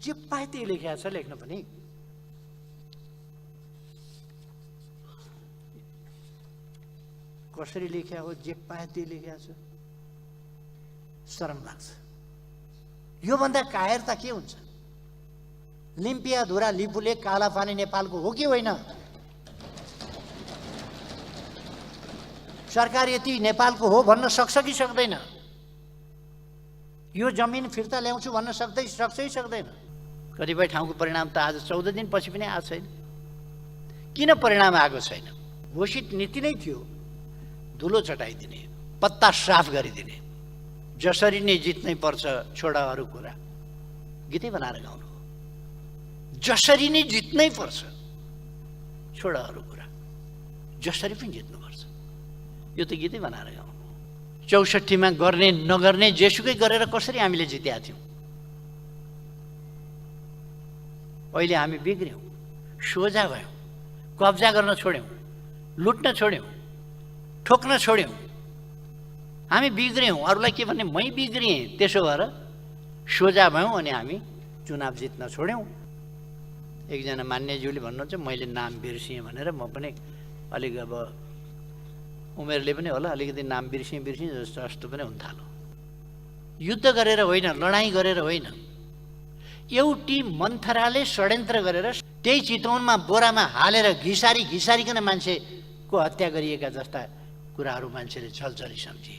जे पाए त्यही लेखेको छ, लेख्न पनि। कसरी लेख्या हो, जे पाए त्यही लेखेको छ, शरम लाग्छ। योभन्दा कायरता के हुन्छ? लिम्पियाधुरा लिपुलेक कालापानी नेपालको हो कि होइन? सरकार यति नेपालको हो भन्न सक्छ कि सक्दैन? यो जमिन फिर्ता ल्याउँछु भन्न सक्छ कि सक्दैन? कतिपय ठाउँको परिणाम त आज 14 दिनपछि पनि आएको छैन। किन परिणाम आएको छैन? घोषित नीति नै थियो, धुलो चटाइदिने, पत्ता साफ गरिदिने, जसरी नै जित्नै पर्छ, छोडा अरू कुरा। गीतै बनाएर गाउनु, जसरी नै जित्नै पर्छ, छोडा अरू कुरा, जसरी पनि जित्नुपर्छ। यो त गीतै बनाएर गाउनु। 64 मा गर्ने नगर्ने जेसुकै गरेर कसरी हामीले जितेका थियौँ। अहिले हामी बिग्र्यौँ, सोझा भयौँ, कब्जा गर्न छोड्यौँ, लुट्न छोड्यौँ, ठोक्न छोड्यौँ। हामी बिग्र्यौँ, अरूलाई के भन्ने, मै बिग्रिएँ, त्यसो भएर सोझा भयौँ अनि हामी चुनाव जित्न छोड्यौँ। एकजना मान्यज्यूले भन्नुहुन्छ मैले नाम बिर्सिएँ भनेर। म पनि अलिक अब उमेरले पनि होला, अलिकति नाम बिर्सिएँ जस्तो पनि हुन थाल्यो। युद्ध गरेर होइन, लडाइँ गरेर होइन, एउटी मन्थराले षड्यन्त्र गरेर त्यही चितवनमा बोरामा हालेर घिसारिकन मान्छेको हत्या गरिएका जस्ता कुराहरू मान्छेले छलछली सम्झे।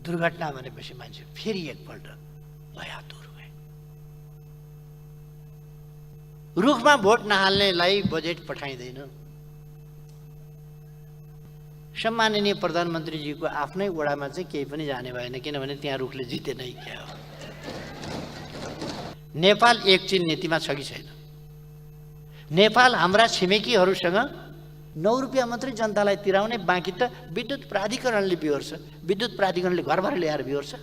दुर्घटना भनेपछि मान्छे फेरि एकपल्ट भयातुर भए। रुखमा भोट नहाल्नेलाई बजेट पठाइँदैन। सम्माननीय प्रधानमन्त्रीजीको आफ्नै वडामा चाहिँ केही पनि जाने भएन, किनभने त्यहाँ रुखले जिते नै क्या हो। नेपाल एक चीन नीतिमा छ कि छैन? नेपाल हाम्रा छिमेकीहरूसँग 9 रुपियाँ मात्रै जनतालाई तिराउने, बाँकी त विद्युत प्राधिकरणले बिहोर्छ। विद्युत प्राधिकरणले घरभर ल्याएर बिहोर्छ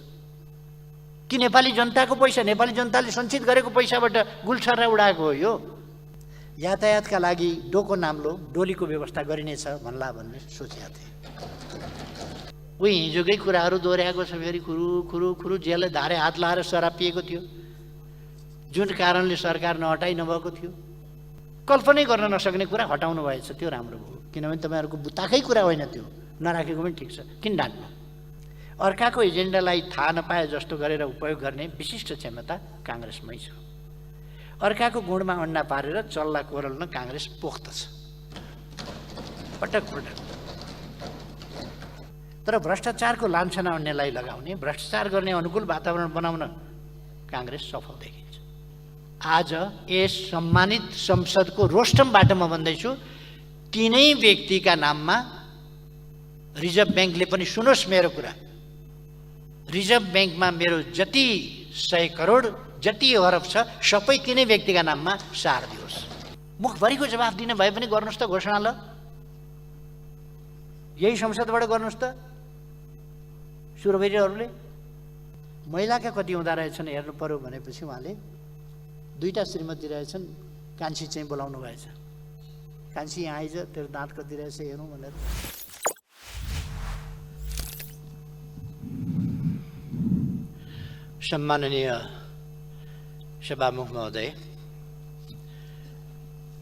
कि नेपाली जनताको पैसा, नेपाली जनताले सञ्चित गरेको पैसाबाट गुल्छर्रा उडाएको हो? यो यातायातका लागि डोको नाम्लो डोलीको व्यवस्था गरिनेछ भन्ला भन्ने सोचेका थिएँ। उही हिजोकै कुराहरू दोहोऱ्याएको छ फेरि। खुरु जेलले धारे हात लाएर शराब पिएको थियो, जुन कारणले सरकार नहटाइ नभएको थियो। कल्पनै गर्न नसक्ने कुरा हटाउनु भएछ, त्यो राम्रो भयो। किनभने तपाईँहरूको बुताकै कुरा होइन, त्यो नराखेको पनि ठिक छ, किन डाँट्नु? अर्काको एजेन्डालाई थाहा नपाए जस्तो गरेर उपयोग गर्ने विशिष्ट क्षमता काङ्ग्रेसमै छ। अर्काको गुणमा अन्डा पारेर चल्ला कोरल्न काङ्ग्रेस पोख्त छ, पटक। तर भ्रष्टाचारको लान्छना अन्यलाई लगाउने, भ्रष्टाचार गर्ने अनुकूल वातावरण बनाउन काङ्ग्रेस सफल देखिन्छ। आज यस सम्मानित संसदको रोस्टमबाट म भन्दैछु, तीनै व्यक्तिका नाममा रिजर्भ ब्याङ्कले पनि सुनोस् मेरो कुरा, रिजर्भ ब्याङ्कमा मेरो जति 100 करोड जति अरब छ सबै तीनै व्यक्तिका नाममा सार दियोस्। मुखभरिको जवाफ दिन भए पनि गर्नुहोस् त घोषणा। ल यही संसदबाट गर्नुहोस् त। सुरवैरीहरूले महिलाका कति हुँदो रहेछन् हेर्नु पर्यो भनेपछि उहाँले 2टा श्रीमती रहेछन्, कान्छी चाहिँ बोलाउनु भएछ। कान्छी यहाँ आइज, तेरो दाँत कति रहेछ हेरौँ भनेर। सम्माननीय सभामुख महोदय,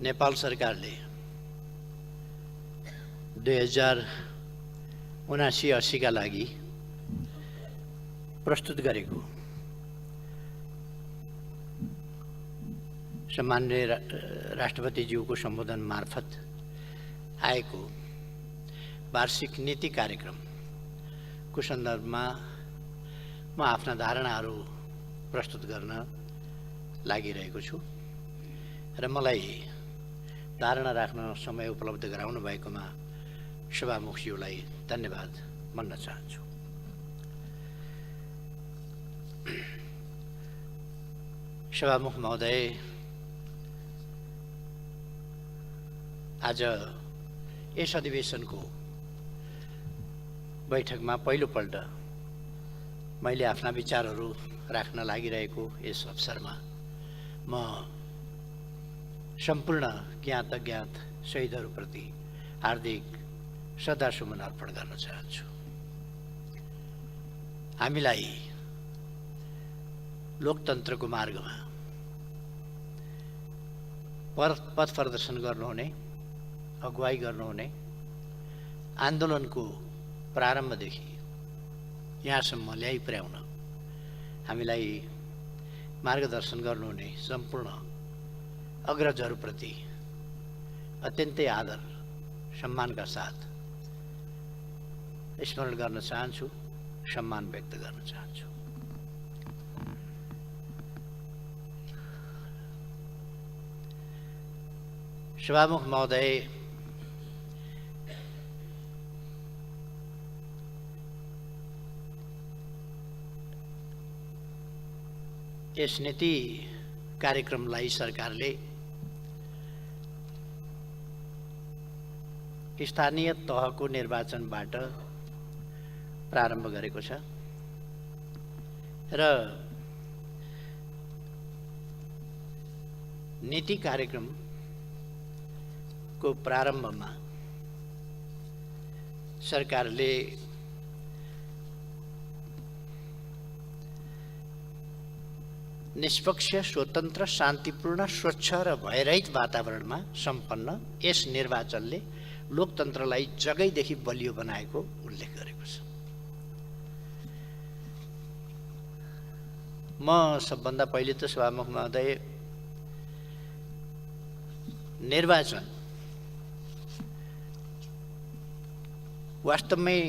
नेपाल सरकारले 2079-80 का लागि प्रस्तुत गरेको सम्माननीय राष्ट्रपतिज्यूको सम्बोधन मार्फत आएको वार्षिक नीति कार्यक्रमको सन्दर्भमा म आफ्ना धारणाहरू प्रस्तुत गर्न लागिरहेको छु र मलाई धारणा राख्न समय उपलब्ध गराउनु भएकोमा सभामुखज्यूलाई धन्यवाद भन्न चाहन्छु। सभामुख महोदय, आज यस अधिवेशनको बैठकमा पहिलोपल्ट मैले आफ्ना विचारहरू राख्न लागिरहेको यस अवसरमा म सम्पूर्ण ज्ञात अज्ञात शहीदहरूप्रति हार्दिक श्रद्धासुमन अर्पण गर्न चाहन्छु। हामीलाई लोकतन्त्रको मार्गमा पथ प्रदर्शन गर्नुहुने, अगुवाई गर्नुहुने, आन्दोलनको प्रारम्भदेखि यहाँसम्म ल्याइ पुर्याउन हामीलाई मार्गदर्शन गर्नुहुने सम्पूर्ण अग्रजहरूप्रति अत्यन्तै आदर सम्मानका साथ स्मरण गर्न चाहन्छु, सम्मान व्यक्त गर्न चाहन्छु। सभामुख महोदय, यस नीति कार्यक्रमलाई सरकारले स्थानीय तहको निर्वाचनबाट प्रारम्भ गरेको छ र नीति कार्यक्रमको प्रारम्भमा सरकारले निष्पक्ष, स्वतन्त्र, शान्तिपूर्ण, स्वच्छ र भयरहित वातावरणमा सम्पन्न यस निर्वाचनले लोकतन्त्रलाई जगैदेखि बलियो बनाएको उल्लेख गरेको छ। म सबभन्दा पहिले त सभामुख महोदय, निर्वाचन वास्तवमै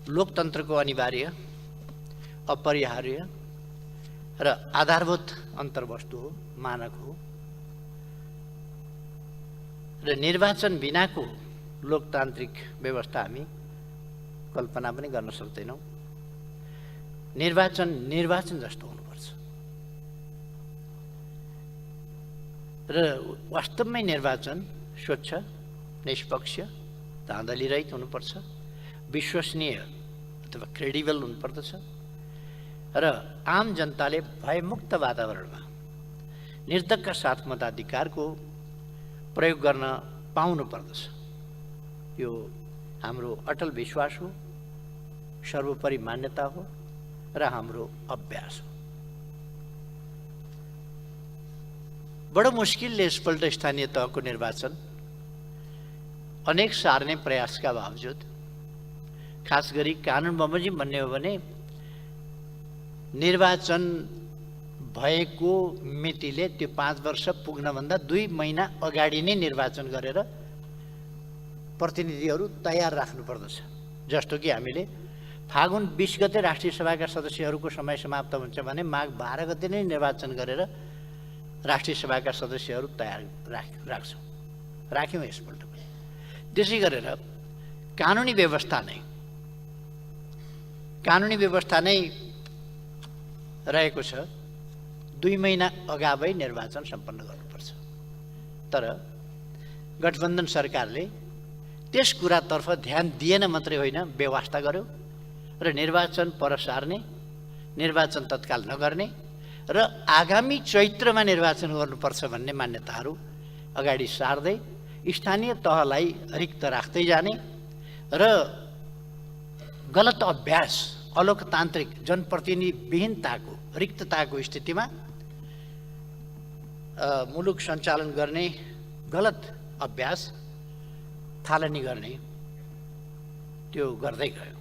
लोकतन्त्रको अनिवार्य, अपरिहार्य र आधारभूत अन्तर्वस्तु हो, मानक हो र निर्वाचन बिनाको लोकतान्त्रिक व्यवस्था हामी कल्पना पनि गर्न सक्दैनौँ। निर्वाचन जस्तो हुनुपर्छ र वास्तवमै निर्वाचन स्वच्छ, निष्पक्ष, धाँधली रहित हुनुपर्छ, विश्वसनीय अथवा क्रेडिबल हुनुपर्दछ र आम जनताले भयमुक्त वातावरणमा निर्धक्क साथ मताधिकारको प्रयोग गर्न पाउनु पर्दछ। यो हाम्रो अटल विश्वास हो, सर्वोपरि मान्यता हो र हाम्रो अभ्यास हो। बडो मुस्किलले यसपल्ट स्थानीय तहको निर्वाचन अनेक सार्ने प्रयासका बावजुद, खास गरी कानुन बमोजिम भन्ने हो भने निर्वाचन भएको मितिले त्यो 5 वर्ष पुग्नभन्दा 2 महिना अगाडि नै निर्वाचन गरेर प्रतिनिधिहरू तयार राख्नुपर्दछ। जस्तो कि हामीले फागुन 20 गते राष्ट्रिय सभाका सदस्यहरूको समय समाप्त हुन्छ भने माघ 12 गते नै निर्वाचन गरेर राष्ट्रिय सभाका सदस्यहरू तयार राख्यौँ यसपल्ट पनि। त्यसै गरेर कानुनी व्यवस्था नै रहेको छ, 2 महिना अगावै निर्वाचन सम्पन्न गर्नुपर्छ। तर गठबन्धन सरकारले त्यस कुरातर्फ ध्यान दिएन मात्रै होइन, व्यवस्था गर्यो र निर्वाचन पर सार्ने, निर्वाचन तत्काल नगर्ने र आगामी चैत्रमा निर्वाचन गर्नुपर्छ भन्ने मान्यताहरू अगाडि सार्दै स्थानीय तहलाई रिक्त राख्दै जाने र गलत अभ्यास, अलोकतान्त्रिक जनप्रतिनिधिविहीनताको, रिक्तताको स्थितिमा मुलुक सञ्चालन गर्ने गलत अभ्यास थालनी गर्ने, त्यो गर्दै गयो।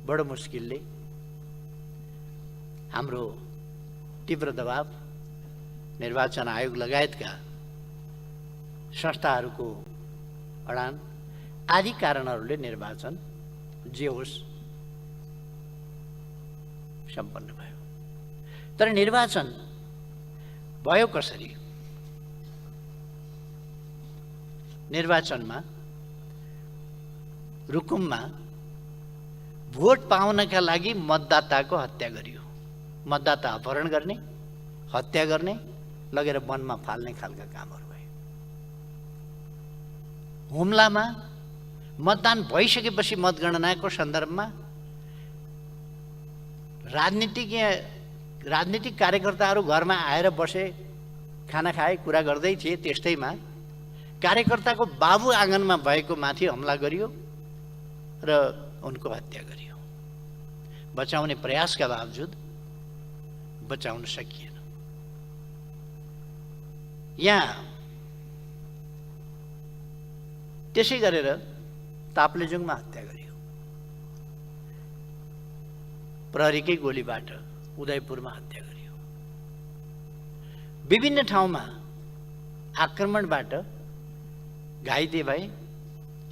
बडो मुस्किलले हाम्रो तीव्र दबाव, निर्वाचन आयोग लगायतका संस्थाहरूको अडान आदि कारणहरूले निर्वाचन जे होस् सम्पन्न भयो। तर निर्वाचन भयो कसरी? निर्वाचनमा रुकुममा भोट पाउनका लागि मतदाताको हत्या गरियो। मतदाता अपहरण गर्ने, हत्या गर्ने, लगेर वनमा फाल्ने खालका कामहरू भए। हुम्लामा मतदान भइसकेपछि मतगणनाको सन्दर्भमा राजनीतिक कार्यकर्ताहरू घरमा आएर बसे, खाना खाए, कुरा गर्दै थिए। त्यस्तैमा कार्यकर्ताको बाबु आँगनमा भएको माथि हमला गरियो र उनको हत्या गरियो। बचाउने प्रयासका बावजुद बचाउन सकिएन। यहाँ त्यसै गरेर ताप्लेजुङमा हत्या गरियो, प्रहरीकै गोलीबाट उदयपुरमा हत्या गरियो। विभिन्न ठाउँमा आक्रमणबाट घाइते भए,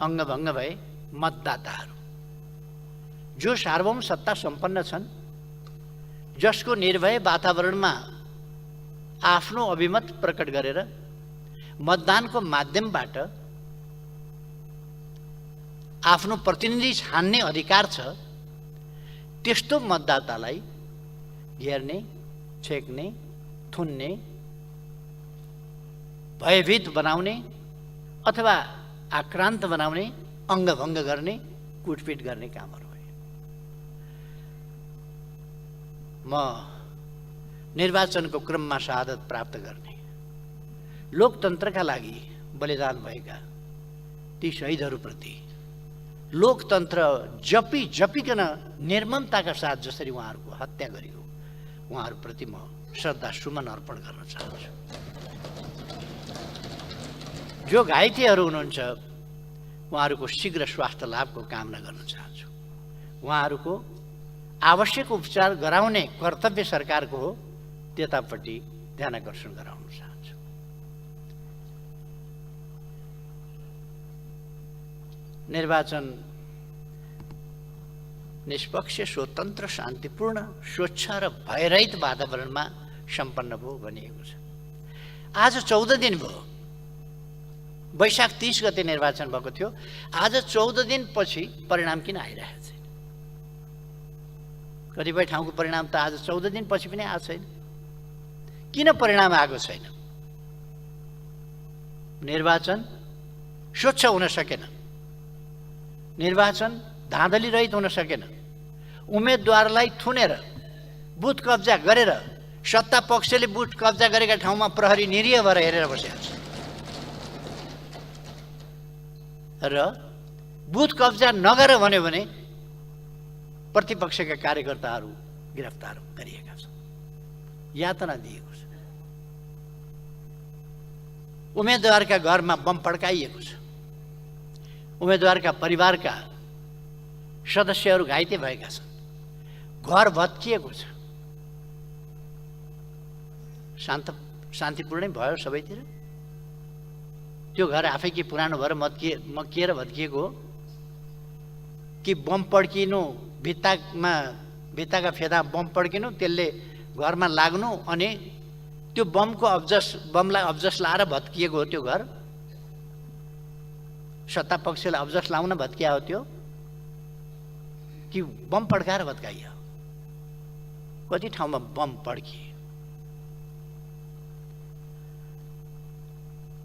अङ्गभङ्ग भए मतदाताहरू जो सार्वभौम सत्ता सम्पन्न छन्, जसको निर्भय वातावरणमा आफ्नो अभिमत प्रकट गरेर मतदानको माध्यमबाट आफ्नो प्रतिनिधि छान्ने अधिकार छ, त्यस्तो मतदातालाई घेर्ने, छेक्ने, थुन्ने, भयभीत बनाउने अथवा आक्रान्त बनाउने, अङ्गभङ्ग गर्ने, कुटपिट गर्ने कामहरू भए। म निर्वाचनको क्रममा शहादत प्राप्त गर्ने, लोकतन्त्रका लागि बलिदान भएका ती शहीदहरूप्रति लोकतन्त्र जपिकन निर्ममताका साथ जसरी उहाँहरूको हत्या गरियो, उहाँहरूप्रति म श्रद्धासुमन अर्पण गर्न चाहन्छु। जो घाइतेहरू हुनुहुन्छ उहाँहरूको शीघ्र स्वास्थ्य लाभको कामना गर्न चाहन्छु। उहाँहरूको आवश्यक उपचार गराउने कर्तव्य सरकारको हो, त्यतापट्टि ध्यान आकर्षण गराउन चाहन्छु। निर्वाचन निष्पक्ष, स्वतन्त्र, शान्तिपूर्ण, स्वच्छ र भयरहित वातावरणमा सम्पन्न भयो भनिएको छ। आज 14 दिन भयो, वैशाख 30 गते निर्वाचन भएको थियो। आज 14 दिनपछि परिणाम किन आइरहेको छैन? कतिपय ठाउँको परिणाम त आज 14 दिनपछि पनि आएको छैन। किन परिणाम आएको छैन? निर्वाचन स्वच्छ हुन सकेन, निर्वाचन धाँधली रहित हुन सकेन। उम्मेदवारलाई थुनेर, बुथ कब्जा गरेर, सत्ता पक्षले बुथ कब्जा गरेका ठाउँमा प्रहरी निरीह भएर हेरेर बसेको छ र बुथ कब्जा नगर भन्यो भने प्रतिपक्षका कार्यकर्ताहरू गिरफ्तार गरिएका छन्, यातना दिएको छ। उम्मेदवारका घरमा बम पड्काइएको छ, उम्मेदवारका परिवारका सदस्यहरू घाइते भएका छन्, घर भत्किएको छ। शान्तिपूर्णै भयो सबैतिर। त्यो घर आफै कि पुरानो भएर मक्किएर भत्किएको हो कि बम पड्किनु, भित्ताका फेदा बम पड्किनु, त्यसले घरमा लाग्नु अनि त्यो बमलाई अब्जस लाएर भत्किएको हो त्यो घर? सत्ता पक्षले अब्जस लाउन भत्किया हो त्यो कि बम पड्काएर भत्काइयो? कति ठाउँमा बम पड्किए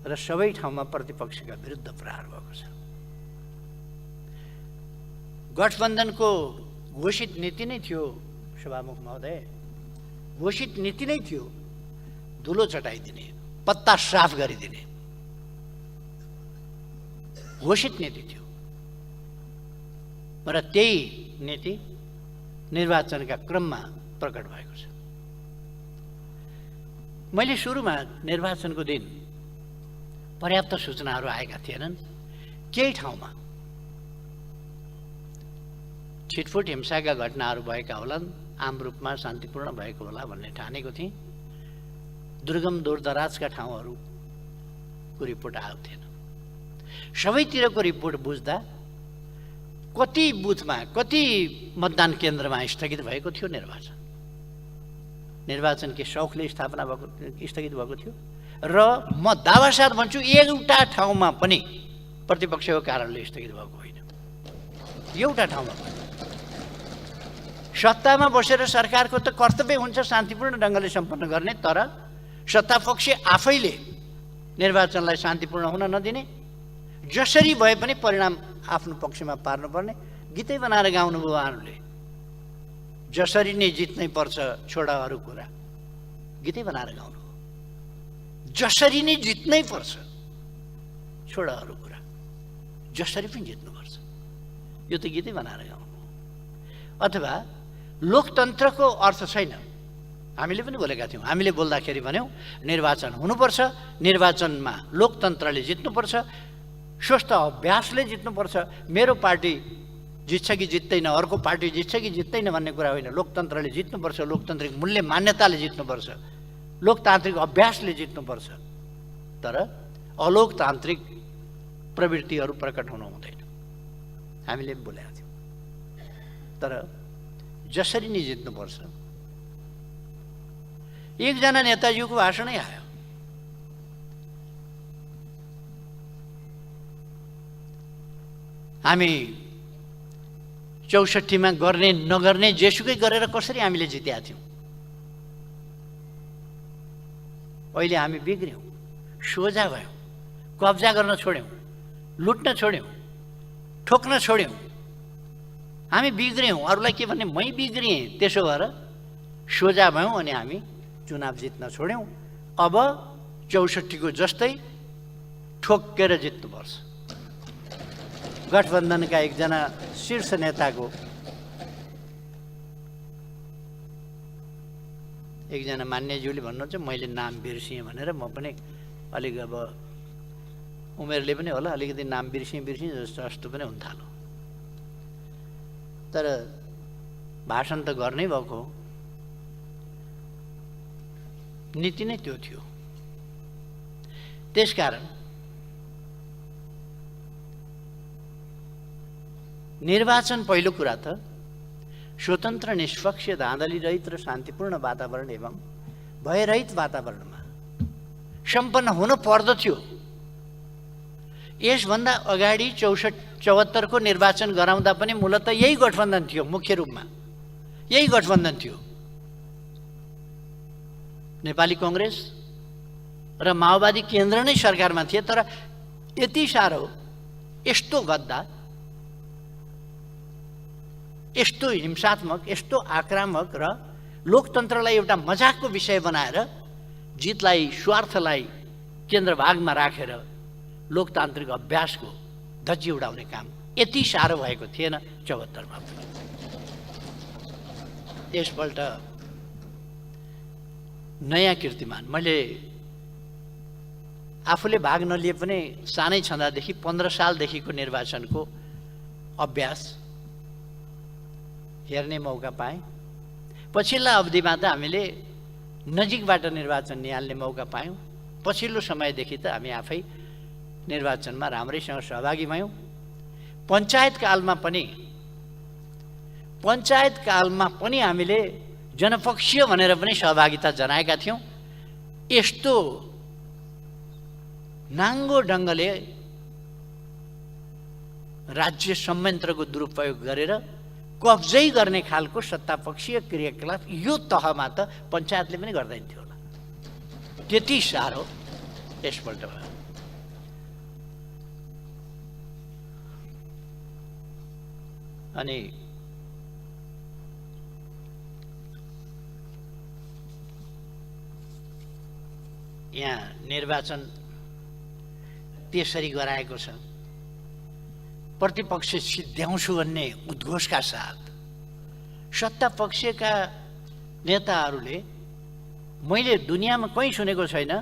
र सबै ठाउँमा प्रतिपक्षका विरुद्ध प्रहार भएको छ। गठबन्धनको घोषित नीति नै थियो, सभामुख महोदय, घोषित नीति नै थियो धुलो चटाइदिने, पत्ता साफ गरिदिने घोषित नीति थियो। र त्यही नीति निर्वाचनका क्रममा प्रकट भएको छ। मैले सुरुमा निर्वाचनको दिन पर्याप्त सूचनाहरू आएका थिएनन्। केही ठाउँमा छिटफुट हिंसाका घटनाहरू भएका होलान्, आम रूपमा शान्तिपूर्ण भएको होला भन्ने ठानेको थिएँ। दुर्गम दूरदराजका ठाउँहरूको रिपोर्ट आएको थिएन। सबैतिरको रिपोर्ट बुझ्दा कति बुथमा, कति मतदान केन्द्रमा स्थगित भएको थियो निर्वाचन के शौकले स्थगित भएको थियो। र म दावासाथ भन्छु, एउटा ठाउँमा पनि प्रतिपक्षको कारणले स्थगित भएको होइन। एउटा ठाउँमा पनि। सत्तामा बसेर सरकारको त कर्तव्य हुन्छ शान्तिपूर्ण ढङ्गले सम्पन्न गर्ने, तर सत्तापक्ष आफैले निर्वाचनलाई शान्तिपूर्ण हुन नदिने, जसरी भए पनि परिणाम आफ्नो पक्षमा पार्नुपर्ने गीतै बनाएर गाउनुभयो उहाँहरूले। जसरी नै जित्नै पर्छ, छोड अरू कुरा, गीतै बनाएर गाउनुभयो। जसरी नै जित्नै पर्छ, छोड अरू कुरा, जसरी पनि जित्नुपर्छ, यो त गीतै बनाएर गाउनुभयो। अथवा लोकतन्त्रको अर्थ छैन। हामीले पनि बोलेका थियौँ, हामीले बोल्दाखेरि भन्यौँ निर्वाचन हुनुपर्छ, निर्वाचनमा लोकतन्त्रले जित्नुपर्छ, स्वस्थ अभ्यासले जित्नुपर्छ। मेरो पार्टी जित्छ कि जित्दैन, अर्को पार्टी जित्छ कि जित्दैन भन्ने कुरा होइन। लोकतन्त्रले जित्नुपर्छ, लोकतान्त्रिक मूल्य मान्यताले जित्नुपर्छ, लोकतान्त्रिक अभ्यासले जित्नुपर्छ। तर अलोकतान्त्रिक प्रवृत्तिहरू प्रकट हुनु हुँदैन, हामीले पनि बोलेका थियौँ। तर जसरी नै जित्नुपर्छ। एकजना नेताजीको भाषणै आयो, हामी 64मा गर्ने नगर्ने जेसुकै गरेर कसरी हामीले जितेका थियौँ। अहिले हामी बिग्र्यौँ, सोझा भयौँ, कब्जा गर्न छोड्यौँ, लुट्न छोड्यौँ, ठोक्न छोड्यौँ। हामी बिग्र्यौँ, अरूलाई के भन्ने, मै बिग्रिएँ। त्यसो भएर सोझा भयौँ अनि हामी चुनाव जित्न छोड्यौँ। अब 64को जस्तै ठोक्केर जित्नुपर्छ। गठबन्धनका एकजना शीर्ष नेताको एकजना मान्यज्यूले भन्नुहुन्छ, मैले नाम बिर्सिएँ भनेर। म पनि अलिक अब उमेरले पनि होला अलिकति नाम बिर्सिएँ जस्तो पनि हुन थाल्यो। तर भाषण त गर्नै भएको, नीति नै त्यो थियो। त्यसकारण निर्वाचन पहिलो कुरा त स्वतन्त्र, निष्पक्ष, धाँधली रहित र शान्तिपूर्ण वातावरण एवं भयरहित वातावरणमा सम्पन्न हुनु पर्दथ्यो। यसभन्दा अगाडि 74को निर्वाचन गराउँदा पनि मूलतः यही गठबन्धन थियो, मुख्य रूपमा यही गठबन्धन थियो। नेपाली कांग्रेस र माओवादी केन्द्र नै सरकारमा थिए। तर यति साह्रो यस्तो गद्दा, यस्तो हिंसात्मक, यस्तो आक्रामक र लोकतन्त्रलाई एउटा मजाकको विषय बनाएर जितलाई, स्वार्थलाई केन्द्रभागमा राखेर लोकतान्त्रिक अभ्यासको धज्जी उडाउने काम यति साह्रो भएको थिएन 74मा पनि। यसपल्ट नयाँ कीर्तिमान। मैले आफूले भाग नलिए पनि सानै छँदादेखि 15 सालदेखिको निर्वाचनको अभ्यास हेर्ने मौका पाएँ। पछिल्ला अवधिमा त हामीले नजिकबाट निर्वाचन निहाल्ने मौका पायौँ। पछिल्लो समयदेखि त हामी आफै निर्वाचनमा राम्रैसँग सहभागी भयौँ। पञ्चायत कालमा पनि हामीले जनपक्षीय भनेर पनि सहभागिता जनाएका थियौँ। यस्तो नाङ्गो ढङ्गले राज्य संयन्त्रको दुरुपयोग गरेर कब्जै गर्ने खालको सत्तापक्षीय क्रियाकलाप यो तहमा त पञ्चायतले पनि गर्दैन थियो होला। त्यति साह्रो यसपल्ट भयो। अनि यहाँ निर्वाचन त्यसरी गराएको छ, प्रतिपक्ष सिद्ध्याउँछु भन्ने उद्घोषका साथ सत्ता पक्षका नेताहरूले, मैले दुनियाँमा कहीँ सुनेको छैन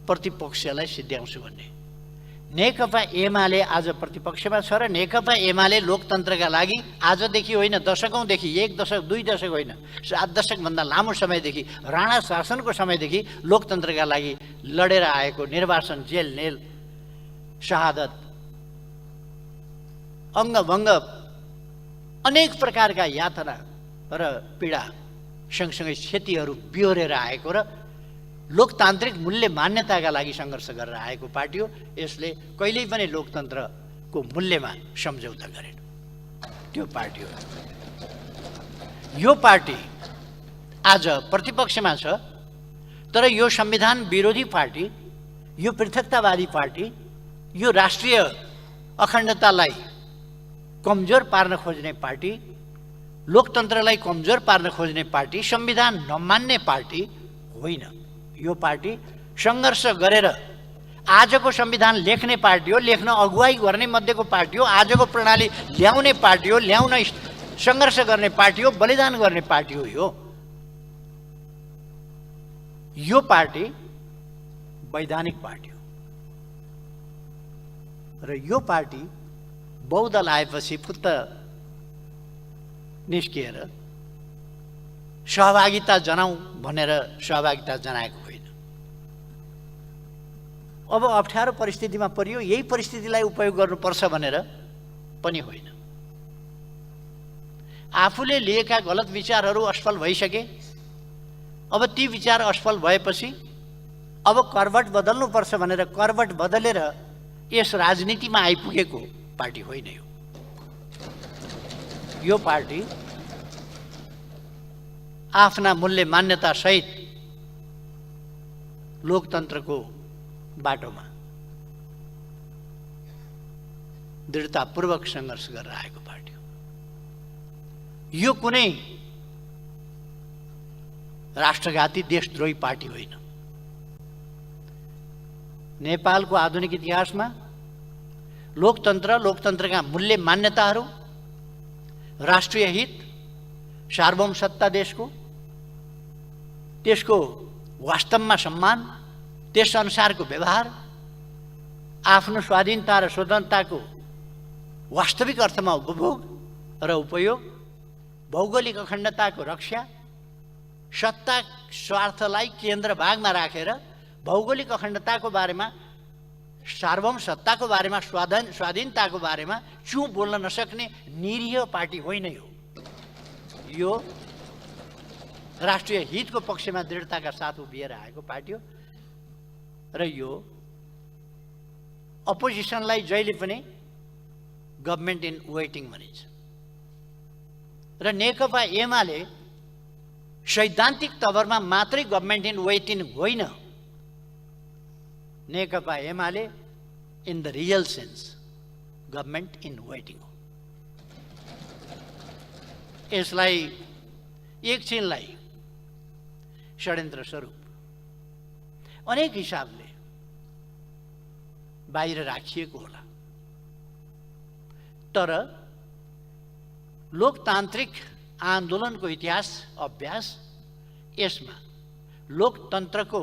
प्रतिपक्षलाई सिद्ध्याउँछु भन्ने। नेकपा एमाले आज प्रतिपक्षमा छ र नेकपा एमाले लोकतन्त्रका लागि आजदेखि होइन, दशकौँदेखि, 1 दशक 2 दशक होइन, 7 दशकभन्दा लामो समयदेखि, राणा शासनको समयदेखि लोकतन्त्रका लागि लडेर आएको निर्वाचन, जेल नेल, शहादत, अङ्गभङ्ग, अनेक प्रकारका यातना र पीडा सँगसँगै क्षतिहरू बिहोरेर आएको र लोकतान्त्रिक मूल्य मान्यताका लागि सङ्घर्ष गरेर आएको पार्टी हो। यसले कहिल्यै पनि लोकतन्त्रको मूल्यमा सम्झौता गरेन। त्यो पार्टी हो। यो पार्टी आज प्रतिपक्षमा छ, तर यो संविधान विरोधी पार्टी, यो पृथकतावादी पार्टी, यो राष्ट्रिय अखण्डतालाई कमजोर पार्न खोज्ने पार्टी, लोकतन्त्रलाई कमजोर पार्न खोज्ने पार्टी, संविधान नमान्ने पार्टी होइन। यो पार्टी सङ्घर्ष गरेर आजको संविधान लेख्ने पार्टी हो, लेख्न अगुवाई गर्ने मध्येको पार्टी हो, आजको प्रणाली ल्याउने पार्टी हो, ल्याउन सङ्घर्ष गर्ने पार्टी हो, बलिदान गर्ने पार्टी हो। यो पार्टी वैधानिक पार्टी हो र यो पार्टी बहुदल आएपछि फुत्त निस्किएर सहभागिता जनाऊ भनेर सहभागिता जनाएको होइन। अब अप्ठ्यारो परिस्थितिमा परियो, यही परिस्थितिलाई उपयोग गर्नुपर्छ भनेर पनि होइन। आफूले लिएका गलत विचारहरू असफल भइसके, अब ती विचार असफल भएपछि अब करवट बदल्नुपर्छ भनेर करवट बदलेर यस राजनीतिमा आइपुगेको पार्टी होइन यो पार्टी आफ्ना मूल्य मान्यता सहित लोकतन्त्रको बाटोमा दृढतापूर्वक सङ्घर्ष गरेर आएको पार्टी हो। यो कुनै राष्ट्रघाती देशद्रोही पार्टी होइन। नेपालको आधुनिक इतिहासमा लोकतन्त्र, लोकतन्त्रका मूल्य मान्यताहरू, राष्ट्रिय हित, सार्वभौम सत्ता देशको, त्यसको वास्तवमा सम्मान, त्यसअनुसारको व्यवहार, आफ्नो स्वाधीनता र स्वतन्त्रताको वास्तविक अर्थमा उपभोग र उपयोग, भौगोलिक अखण्डताको रक्षा, सत्ता स्वार्थलाई केन्द्र भागमा राखेर भौगोलिक अखण्डताको बारेमा, सार्वभौम सत्ताको बारेमा, स्वाधीनताको बारेमा चुँ बोल्न नसक्ने निरीह पार्टी होइन यो राष्ट्रिय हितको पक्षमा दृढताका साथ उभिएर आएको पार्टी हो। र यो अपोजिसनलाई जहिले पनि गभर्मेन्ट इन वेटिङ भनिन्छ र नेकपा एमाले सैद्धान्तिक तवरमा मात्रै गभर्मेन्ट इन वेटिङ होइन, Nekapa Emale in the real sense government in waiting हो। यसलाई एकछिनलाई षड्यन्त्र स्वरूप अनेक हिसाबले बाहिर राखिएको होला, तर लोकतान्त्रिक आन्दोलनको इतिहास अभ्यास यसमा लोकतन्त्रको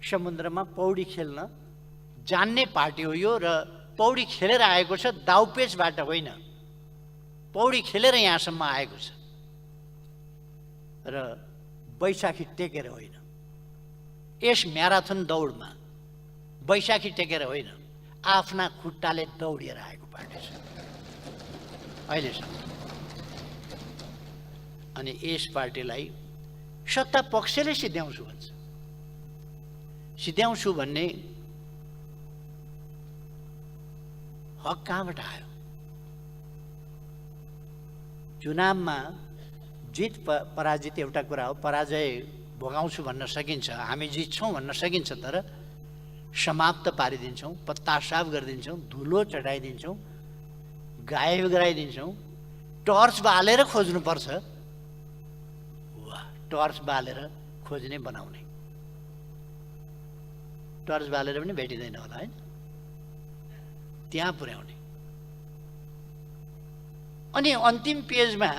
समुद्रमा पौडी खेल्न जान्ने पार्टी हो यो। र पौडी खेलेर आएको छ, दाउपेचबाट होइन, पौडी खेलेर यहाँसम्म आएको छ र बैशाखी टेकेर होइन। यस म्याराथन दौडमा बैशाखी टेकेर होइन, आफ्ना खुट्टाले दौडिएर आएको पार्टी छ अहिलेसम्म। अनि यस पार्टीलाई सत्ता पक्षले सिद्ध्याउँछु भन्छ। सिद्ध्याउँछु भन्ने हक कहाँबाट आयो? चुनावमा जित पराजित एउटा कुरा हो, पराजय भोगाउँछु भन्न सकिन्छ, हामी जित्छौँ भन्न सकिन्छ, तर समाप्त पारिदिन्छौँ, पत्ता साफ गरिदिन्छौँ, धुलो चढाइदिन्छौँ, गायब गराइदिन्छौँ, टर्च बालेर खोज्नुपर्छ। वाह, टर्च बालेर खोज्ने बनाउने, टर्च बालेर पनि भेटिँदैन होला होइन, त्यहाँ पुर्याउने। अनि अन्तिम पेजमा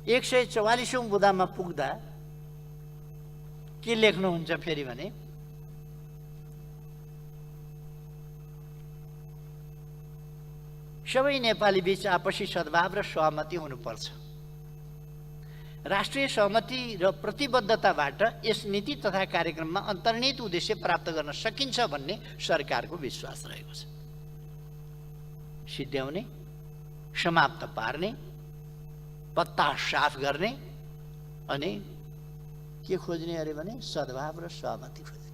144औं बुँदामा पुग्दा के लेख्नुहुन्छ फेरि भने, सबै नेपाली बीच आपसी सद्भाव र सहमति हुनुपर्छ। राष्ट्रिय सहमति र प्रतिबद्धताबाट यस नीति तथा कार्यक्रममा अन्तर्निहित उद्देश्य प्राप्त गर्न सकिन्छ भन्ने सरकारको विश्वास रहेको छ। सिद्ध्याउने, समाप्त पार्ने, पत्ता साफ गर्ने अनि के खोज्ने अरे भने सद्भाव र सहमति खोज्ने।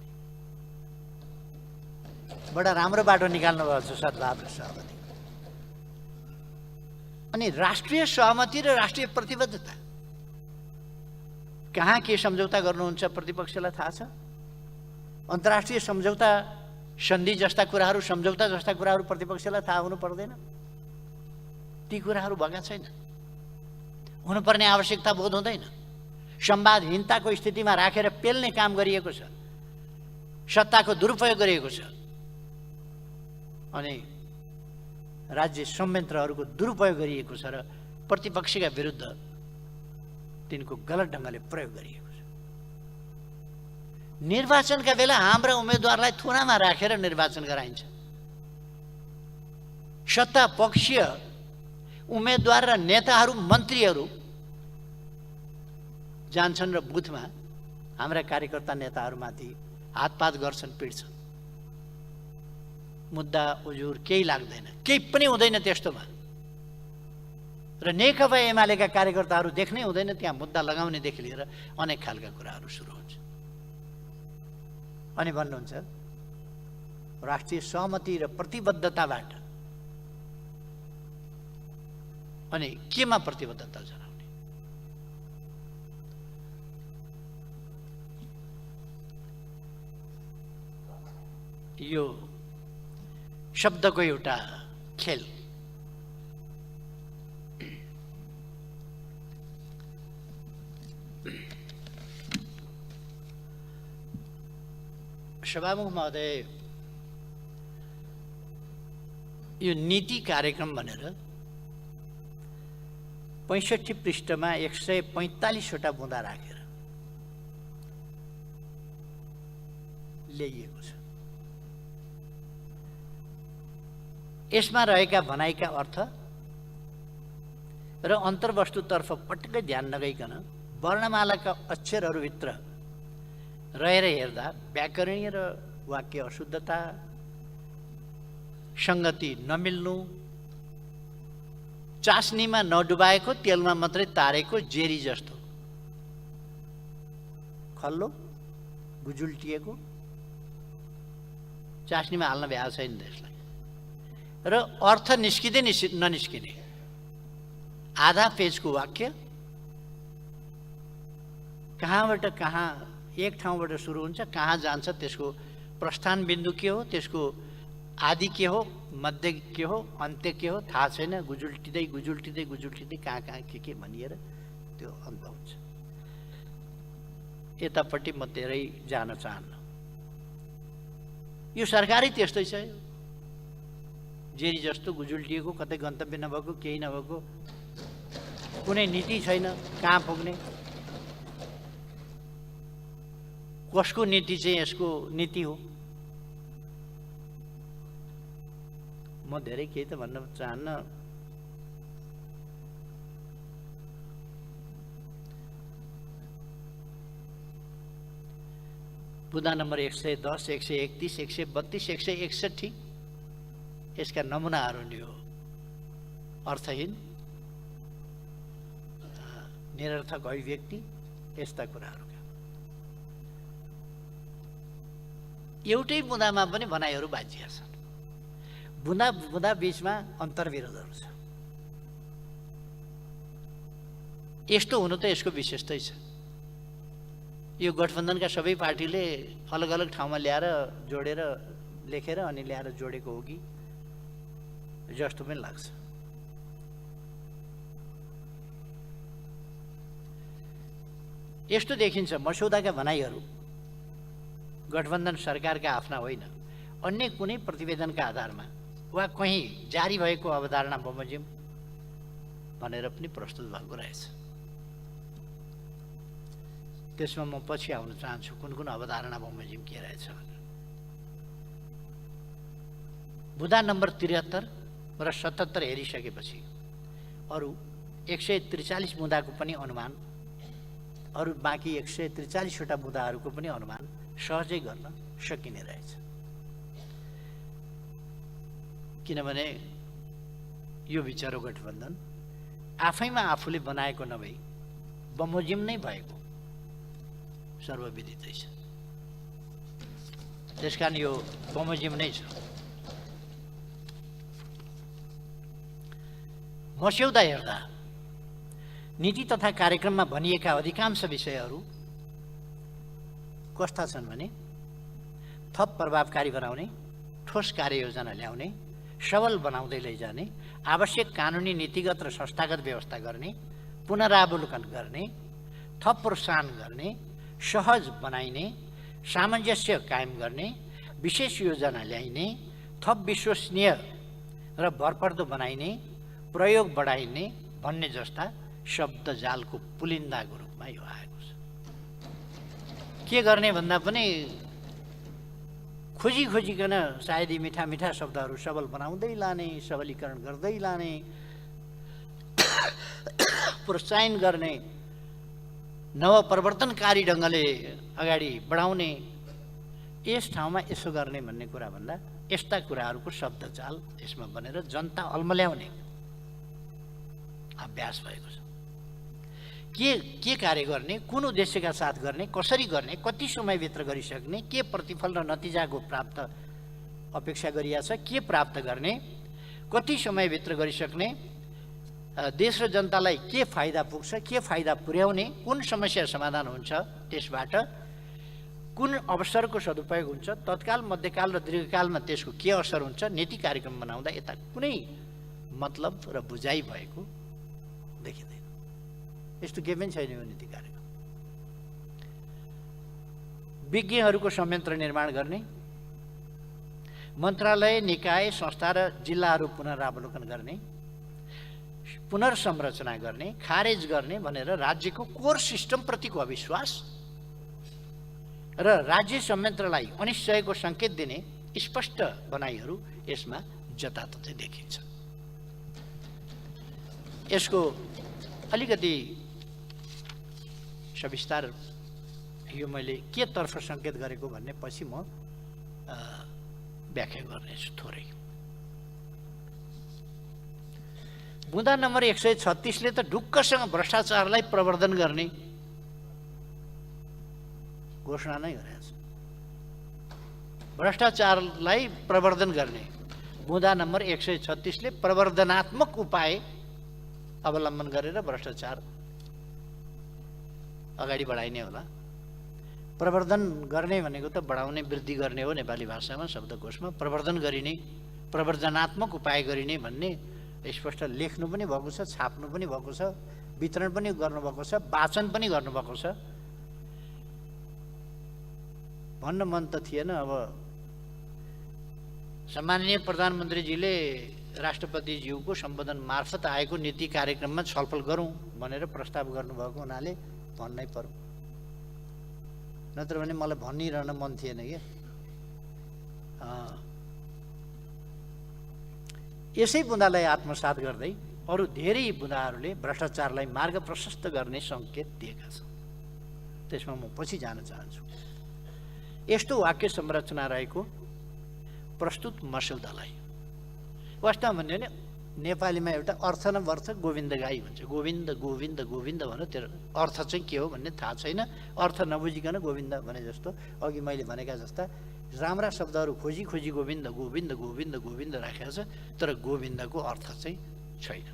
बडा राम्रो बाटो निकाल्नु भएको छ सद्भाव र सहमति। अनि राष्ट्रिय सहमति र राष्ट्रिय प्रतिबद्धता कहाँ के सम्झौता गर्नुहुन्छ प्रतिपक्षलाई थाहा छ? अन्तर्राष्ट्रिय सम्झौता, सन्धि जस्ता कुराहरू, सम्झौता जस्ता कुराहरू प्रतिपक्षलाई थाहा हुनु पर्दैन? ती कुराहरू भएका छैन, हुनुपर्ने आवश्यकता बोध हुँदैन। संवादहीनताको स्थितिमा राखेर पेल्ने काम गरिएको छ। सत्ताको दुरुपयोग गरिएको छ अनि राज्य संयन्त्रहरूको दुरुपयोग गरिएको छ र प्रतिपक्षका विरुद्ध तिनको गलत ढङ्गले प्रयोग गरिएको छ। निर्वाचनका बेला हाम्रा उम्मेदवारलाई थुनामा राखेर निर्वाचन गराइन्छ। सत्ता पक्षीय उम्मेदवार र नेताहरू मन्त्रीहरू जान्छन् र बुथमा हाम्रा कार्यकर्ता नेताहरूमाथि हातपात गर्छन्, पिट्छन्। मुद्दा उजुर केही लाग्दैन, केही पनि हुँदैन त्यस्तोमा। र नेकपा एमालेका कार्यकर्ताहरू देख्नै हुँदैन, त्यहाँ मुद्दा लगाउनेदेखि लिएर अनेक खालका कुराहरू सुरु हुन्छ। अनि भन्नुहुन्छ राष्ट्रिय सहमति र प्रतिबद्धताबाट अनि केमा प्रतिबद्धता जनाउने? यो शब्दको एउटा खेल। सभामुख महोदय, यो नीति कार्यक्रम भनेर 65 पृष्ठमा 145वटा बुँदा राखेर ल्याइएको छ। यसमा रहेका भनाइका अर्थ र अन्तर्वस्तुतर्फ पटक्कै ध्यान नगइकन वर्णमालाका अक्षरहरूभित्र रहेर हेर्दा व्याकरणीय र वाक्य अशुद्धता, सङ्गति नमिल्नु, चास्नीमा नडुबाएको तेलमा मात्रै तारेको जेरी जस्तो खल्लो गुजुल्टिएको, चास्नीमा हाल्न भ्याएको छैन त्यसलाई, र अर्थ निस्किँदै ननिस्किने आधा पेजको वाक्य कहाँबाट कहाँ एक ठाउँबाट सुरु हुन्छ, कहाँ जान्छ, त्यसको प्रस्थान बिन्दु के हो, त्यसको आदि के हो, मध्य के हो, अन्त्य के हो थाहा छैन। गुजुल्टिँदै गुजुल्टिँदै गुजुल्टिँदै कहाँ कहाँ के भनिएर त्यो अन्त हुन्छ। यतापट्टि म धेरै जान चाहन्न। यो सरकारै त्यस्तै छ, जेरी जस्तो गुजुल्टिएको, कतै गन्तव्य नभएको, केही नभएको, कुनै नीति छैन कहाँ पुग्ने। कसको नीति चाहिँ यसको नीति हो? म धेरै केही त भन्न चाहन्न। बुँदा नम्बर 110, 131, 132, 161 यसका नमुनाहरू नि हो। अर्थहीन, निरर्थक अभिव्यक्ति, यस्ता कुराहरू। एउटै बुँदामा पनि भनाइहरू बाजिया छन्। बुँदा बुँदा बीचमा अन्तर्विरोधहरू छ। यस्तो हुनु त यसको विशेषतै छ। यो गठबन्धनका सबै पार्टीले अलग अलग ठाउँमा ल्याएर जोडेर लेखेर अनि ल्याएर जोडेको हो कि जस्तो पनि लाग्छ। यस्तो देखिन्छ मसौदाका भनाइहरू गठबन्धन सरकारका आफ्ना होइन, अन्य कुनै प्रतिवेदनका आधारमा वा कहीँ जारी भएको अवधारणा बमोजिम भनेर पनि प्रस्तुत भएको रहेछ। त्यसमा म पछि आउन चाहन्छु कुन कुन अवधारणा बमोजिम के रहेछ। बुँदा नम्बर 73 र 77 हेरिसकेपछि अरू 143 बुँदाको पनि अनुमान, अरू बाँकी 143वटा बुँदाहरूको पनि अनुमान सहजै गर्न सकिने रहेछ। किनभने यो विचारो गठबन्धन आफैमा आफूले बनाएको नभई बमोजिम नै भएको सर्वविदितै छ। त्यसकारण यो बमोजिम नै छ। मस्यौदा हेर्दा नीति तथा कार्यक्रममा भनिएका अधिकांश विषयहरू कस्ता छन् भने थप प्रभावकारी बनाउने, ठोस कार्ययोजना ल्याउने, सबल बनाउँदै लैजाने, आवश्यक कानुनी नीतिगत र संस्थागत व्यवस्था गर्ने, पुनरावलोकन गर्ने, थप प्रोत्साहन गर्ने, सहज बनाइने, सामञ्जस्य कायम गर्ने, विशेष योजना ल्याइने, थप विश्वसनीय र भरपर्दो बनाइने, प्रयोग बढाइने भन्ने जस्ता शब्द जालको पुलिन्दाको रूपमा यो आएको छ। के गर्ने भन्दा पनि खोजिकन सायद यी मिठा मिठा शब्दहरू सबल बनाउँदै लाने, सबलीकरण गर्दै लाने, प्रोत्साहन गर्ने, नवपरिवर्तनकारी ढङ्गले अगाडि बढाउने, यस ठाउँमा यसो गर्ने भन्ने कुरा भन्दा यस्ता कुराहरूको शब्दजाल यसमा बनेर जनता अल्मल्याउने अभ्यास भएको छ। के कार्य गर्ने, कुन उद्देश्यका साथ गर्ने, कसरी गर्ने, कति समयभित्र गरिसक्ने, के प्रतिफल र नतिजाको प्राप्त अपेक्षा गरिया छ, के प्राप्त गर्ने, कति समयभित्र गरिसक्ने, देश र जनतालाई के फाइदा पुग्छ, के फाइदा पुर्याउने, कुन समस्या समाधान हुन्छ, त्यसबाट कुन अवसरको सदुपयोग हुन्छ, तत्काल, मध्यकाल र दीर्घकालमा त्यसको के असर हुन्छ, नीति कार्यक्रम बनाउँदा यता कुनै मतलब र बुझाइ भएको देखिँदैन। यस्तो केही पनि छैन यो नीति कार्यक्रम। विज्ञहरूको संयन्त्र निर्माण गर्ने, मन्त्रालय, निकाय, संस्था र जिल्लाहरू पुनरावलोकन गर्ने, पुनर्संरचना गर्ने, खारेज गर्ने भनेर राज्यको कोर सिस्टमप्रतिको अविश्वास र राज्य संयन्त्रलाई अनिश्चयको सङ्केत दिने स्पष्ट भनाइहरू यसमा जताततै देखिन्छ। यसको अलिकति सविस्तार यो मैले के तर्फ सङ्केत गरेको भन्ने पछि म व्याख्या गर्नेछु थोरै। बुँदा नम्बर 136ले त ढुक्कसँग भ्रष्टाचारलाई प्रवर्धन गर्ने घोषणा नै गरेको छ। भ्रष्टाचारलाई प्रवर्धन गर्ने बुँदा नम्बर 136ले प्रवर्धनात्मक उपाय अवलम्बन गरेर भ्रष्टाचार अगाडि बढाइने होला। प्रवर्धन गर्ने भनेको त बढाउने, वृद्धि गर्ने हो नेपाली भाषामा, शब्दकोशमा। प्रवर्धन गरिने, प्रवर्धनात्मक उपाय गरिने भन्ने स्पष्ट लेख्नु पनि भएको छ, छाप्नु पनि भएको छ, वितरण पनि गर्नुभएको छ, वाचन पनि गर्नुभएको छ। भन्न मन त थिएन। अब सम्माननीय प्रधानमन्त्रीजीले राष्ट्रपतिज्यूको सम्बोधन मार्फत आएको नीति कार्यक्रममा छलफल गरौँ भनेर प्रस्ताव गर्नुभएको हुनाले भन्नै पर्यो, नत्र भने मलाई भनिरहन मन थिएन क्या। यसै बुँदालाई आत्मसात गर्दै अरू धेरै बुँदाहरूले भ्रष्टाचारलाई मार्ग प्रशस्त गर्ने सङ्केत दिएका छन्। त्यसमा म पछि जान चाहन्छु। यस्तो वाक्य संरचना रहेको प्रस्तुत मसौदालाई वास्तवमा भन्यो भने नेपालीमा एउटा अर्थ न वर्थ गोविन्द गाई भन्छ। गोविन्द गोविन्द गोविन्द भन्नु, त्यो अर्थ चाहिँ के हो भन्ने थाहा छैन। अर्थ नबुझिकन गोविन्द भने जस्तो अघि मैले भनेका जस्ता राम्रा शब्दहरू खोजी खोजी गोविन्द गोविन्द गोविन्द गोविन्द राखेको छ, तर गोविन्दको अर्थ चाहिँ छैन।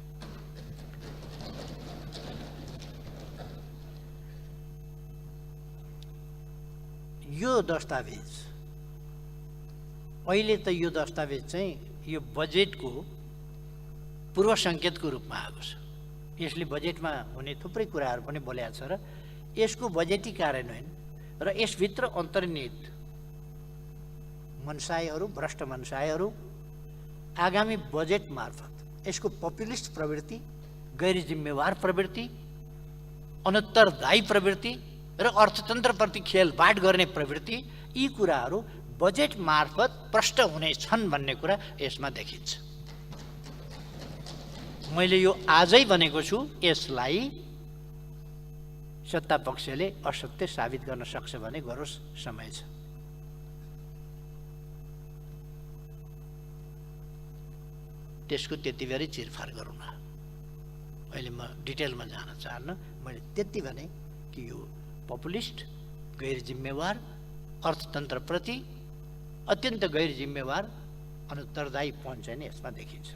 यो दस्तावेज अहिले त यो दस्तावेज चाहिँ यो बजेटको पूर्व सङ्केतको रूपमा आएको छ। यसले बजेटमा हुने थुप्रै कुराहरू पनि बोलेको छ र यसको बजेटी कार्यान्वयन र यसभित्र अन्तर्निहित मनसायहरू, भ्रष्ट मनसायहरू आगामी बजेट मार्फत यसको पपुलिस्ट प्रवृत्ति, गैर जिम्मेवार प्रवृत्ति, अनुत्तरदायी प्रवृत्ति र अर्थतन्त्रप्रति खेलबाड गर्ने प्रवृत्ति, यी कुराहरू बजेट मार्फत प्रष्ट हुनेछन् भन्ने कुरा यसमा देखिन्छ। मैले यो आजै भनेको छु, यसलाई सत्ता पक्षले असत्य साबित गर्न सक्छ भने गरोस्, समय छ। त्यसको त्यति बेरै चिरफार गरौँ न। अहिले म डिटेलमा जान चाहन्न। मैले त्यति भने कि यो पपुलिस्ट, गैर जिम्मेवार, अर्थतन्त्रप्रति अत्यन्त गैर जिम्मेवार, अनुत्तरदायी पन चाहिँ नि यसमा देखिन्छ।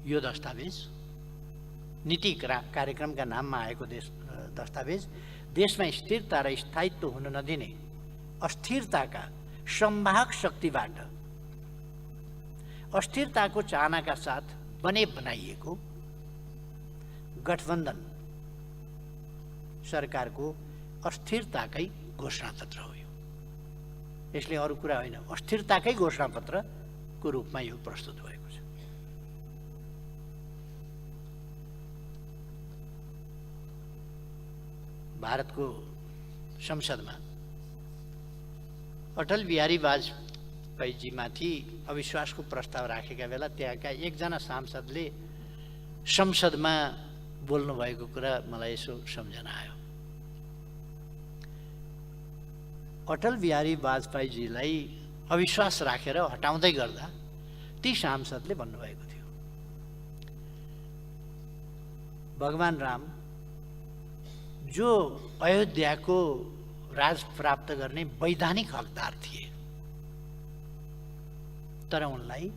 यो दस्तावेज नीति कार्यक्रमका नाममा आएको दस्तावेज देशमा स्थिरता र स्थायित्व हुन नदिने अस्थिरताका सम्वाहक शक्तिबाट अस्थिरताको चाहनाका साथ बनाइएको गठबन्धन सरकारको अस्थिरताकै घोषणापत्र हो यो। यसले अरू कुरा होइन, अस्थिरताकै घोषणापत्रको रूपमा यो प्रस्तुत भएको छ। भारतको संसदमा अटल बिहारी वाजपेयीजीमाथि अविश्वासको प्रस्ताव राखेका बेला त्यहाँका एकजना सांसदले संसदमा बोल्नुभएको कुरा मलाई यसो सम्झना आयो। अटल बिहारी वाजपेयीजीलाई अविश्वास राखेर हटाउँदै गर्दा ती सांसदले भन्नुभएको थियो, भगवान राम जो अयोध्याको राज प्राप्त गर्ने वैधानिक हकदार थिए, तर उनलाई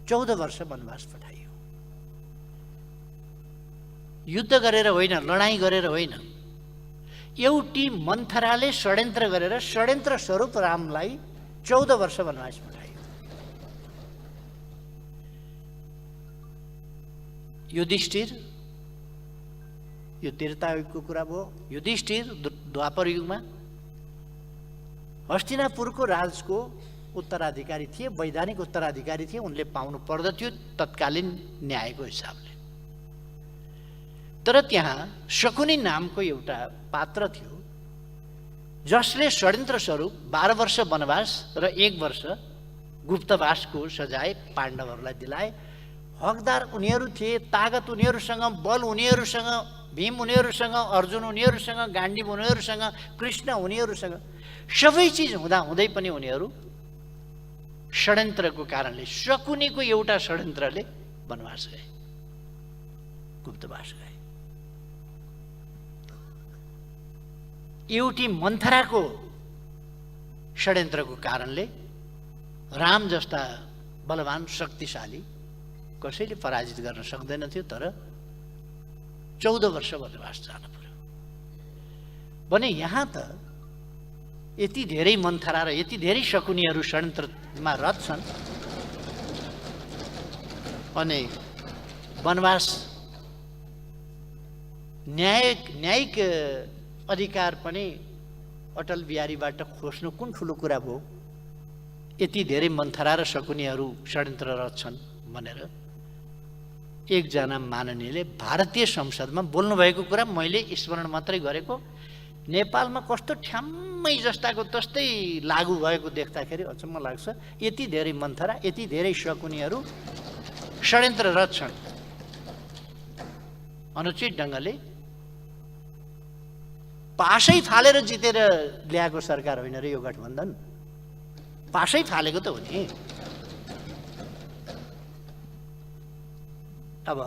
14 वर्ष वनवास पठाइयो। युद्ध गरेर होइन, लडाईँ गरेर होइन, एउटी मन्थराले षड्यन्त्र गरेर षड्यन्त्र स्वरूप रामलाई 14 वर्ष वनवास पठाइयो। युधिष्ठिर, यो त्रेतायुगको कुरा भयो, युधिष्ठिर द्वापर युगमा हस्तिनापुरको राजको उत्तराधिकारी थिए, वैधानिक उत्तराधिकारी थिए, उनले पाउनु पर्दथ्यो तत्कालीन न्यायको हिसाबले। तर त्यहाँ शकुनी नामको एउटा पात्र थियो जसले षड्यन्त्र स्वरूप 12 वर्ष वनवास र 1 वर्ष गुप्तवासको सजाय पाण्डवहरूलाई दिलाए। हकदार उनीहरू थिए, तागत उनीहरूसँग, बल उनीहरूसँग, भीम उनीहरूसँग, अर्जुन उनीहरूसँग, गाण्डीव उनीहरूसँग, कृष्ण उनीहरूसँग, सबै चिज हुँदाहुँदै पनि उनीहरू षड्यन्त्रको कारणले, शकुनीको एउटा षड्यन्त्रले वनवास गए, गुप्तवास गए। एउटी मन्थराको षड्यन्त्रको कारणले राम जस्ता बलवान शक्तिशाली कसैले पराजित गर्न सक्दैन थियो, तर 14 वर्ष वनवास जानु पर्यो भने यहाँ त यति धेरै मन्थरा र यति धेरै शकुनीहरू षड्यन्त्रमा रत छन् अनि वनवास न्यायिक अधिकार पनि अटल बिहारीबाट खोज्नु कुन ठुलो कुरा भयो। यति धेरै मन्थरा र शकुनीहरू षड्यन्त्ररत छन् भनेर एकजना माननीयले भारतीय संसदमा बोल्नुभएको कुरा मैले स्मरण मात्रै गरेको, नेपालमा कस्तो ठ्याम्मै जस्ताको तस्तै लागू भएको देख्दाखेरि अचम्म लाग्छ। यति धेरै मन्थरा, यति धेरै शकुनीहरू षड्यन्त्ररत छन्। अनुचित ढङ्गले पासै फालेर जितेर ल्याएको सरकार होइन र यो गठबन्धन, पासै फालेको त हो नि। अब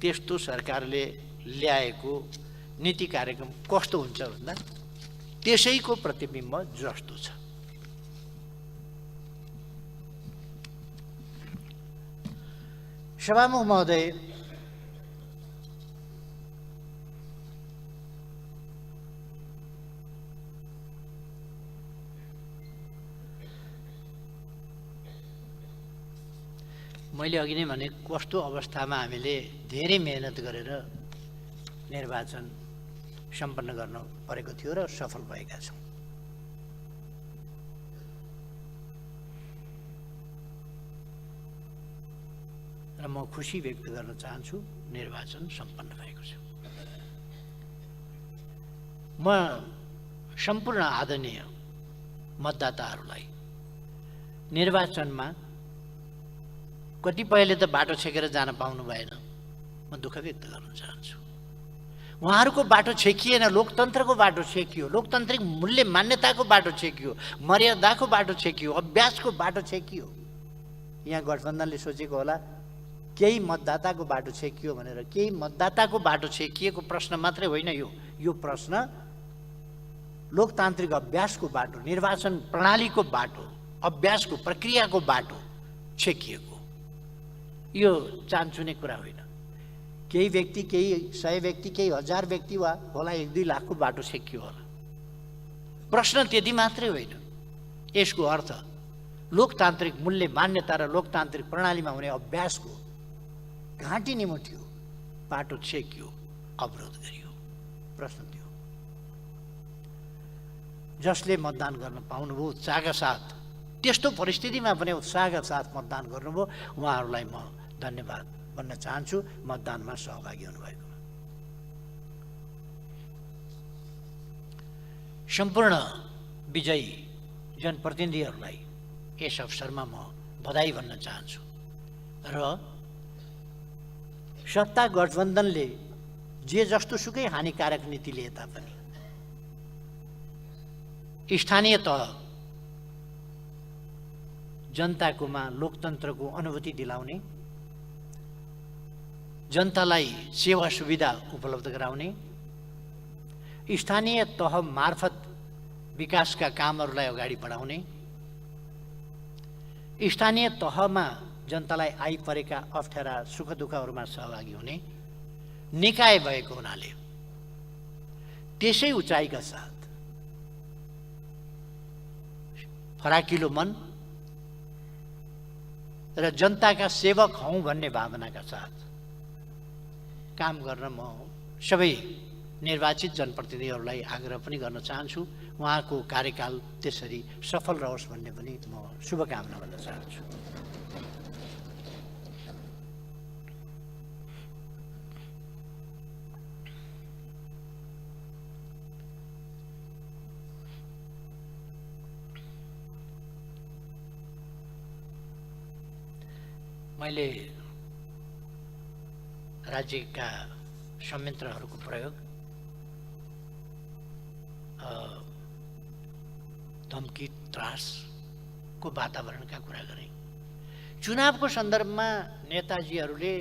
त्यस्तो सरकारले ल्याएको नीति कार्यक्रम कस्तो हुन्छ भन्दा त्यसैको प्रतिबिम्ब जस्तो छ। सभामुख महोदय, मैले अघि नै भने कस्तो अवस्थामा हामीले धेरै मेहनत गरेर निर्वाचन सम्पन्न गर्न परेको थियो र सफल भएका छौँ। र म खुसी व्यक्त गर्न चाहन्छु, निर्वाचन सम्पन्न भएको छ। म सम्पूर्ण आदरणीय मतदाताहरूलाई निर्वाचनमा कतिपयले त बाटो छेकेर जान पाउनु भएन, म दुःख व्यक्त गर्न चाहन्छु। उहाँहरूको बाटो छेकिएन, लोकतन्त्रको बाटो छेकियो, लोकतान्त्रिक मूल्य मान्यताको बाटो छेकियो, मर्यादाको बाटो छेकियो, अभ्यासको बाटो छेकियो। यहाँ गठबन्धनले सोचेको होला केही मतदाताको बाटो छेकियो भनेर। केही मतदाताको बाटो छेकिएको प्रश्न मात्रै होइन यो प्रश्न लोकतान्त्रिक अभ्यासको बाटो, निर्वाचन प्रणालीको बाटो, अभ्यासको प्रक्रियाको बाटो छेकिएको। यो चान्चुने कुरा होइन। केही व्यक्ति, केही 100 व्यक्ति, केही 1000 व्यक्ति वा होला 1-2 लाखको बाटो छेकियो होला। प्रश्न त्यति मात्रै होइन। यसको अर्थ लोकतान्त्रिक मूल्य मान्यता र लोकतान्त्रिक प्रणालीमा हुने अभ्यासको घाँटी निमोट्यो, बाटो छेक्यो, अवरोध गरियो। प्रश्न थियो, जसले मतदान गर्न पाउनुभयो उत्साहका साथ, त्यस्तो परिस्थितिमा पनि उत्साहका साथ मतदान गर्नुभयो, उहाँहरूलाई म धन्यवाद भन्न चाहन्छु मतदानमा सहभागी हुनुभएकोमा। सम्पूर्ण विजयी जनप्रतिनिधिहरूलाई यस अवसरमा म बधाई भन्न चाहन्छु र सत्ता गठबन्धनले जे जस्तो सुकै हानिकारक नीति लिए तापनि स्थानीय तह जनताकोमा लोकतन्त्रको अनुभूति दिलाउने, जनतालाई सेवा सुविधा उपलब्ध गराउने, स्थानीय तह मार्फत विकासका कामहरूलाई अगाडि बढाउने, स्थानीय तहमा जनतालाई आइपरेका अप्ठ्यारा सुख दुःखहरूमा सहभागी हुने निकाय भएको हुनाले त्यसै उचाइका साथ फराकिलो मन र जनताका सेवक हौं भन्ने भावनाका साथ काम गर्न म सबै निर्वाचित जनप्रतिनिधिहरूलाई आग्रह पनि गर्न चाहन्छु। उहाँको कार्यकाल त्यसरी सफल रहोस् भन्ने पनि म शुभकामना भन्न चाहन्छु। मैले राज्यका संयन्त्रहरूको प्रयोग, धम्की त्रासको वातावरणका कुरा गरेँ। चुनावको सन्दर्भमा नेताजीहरूले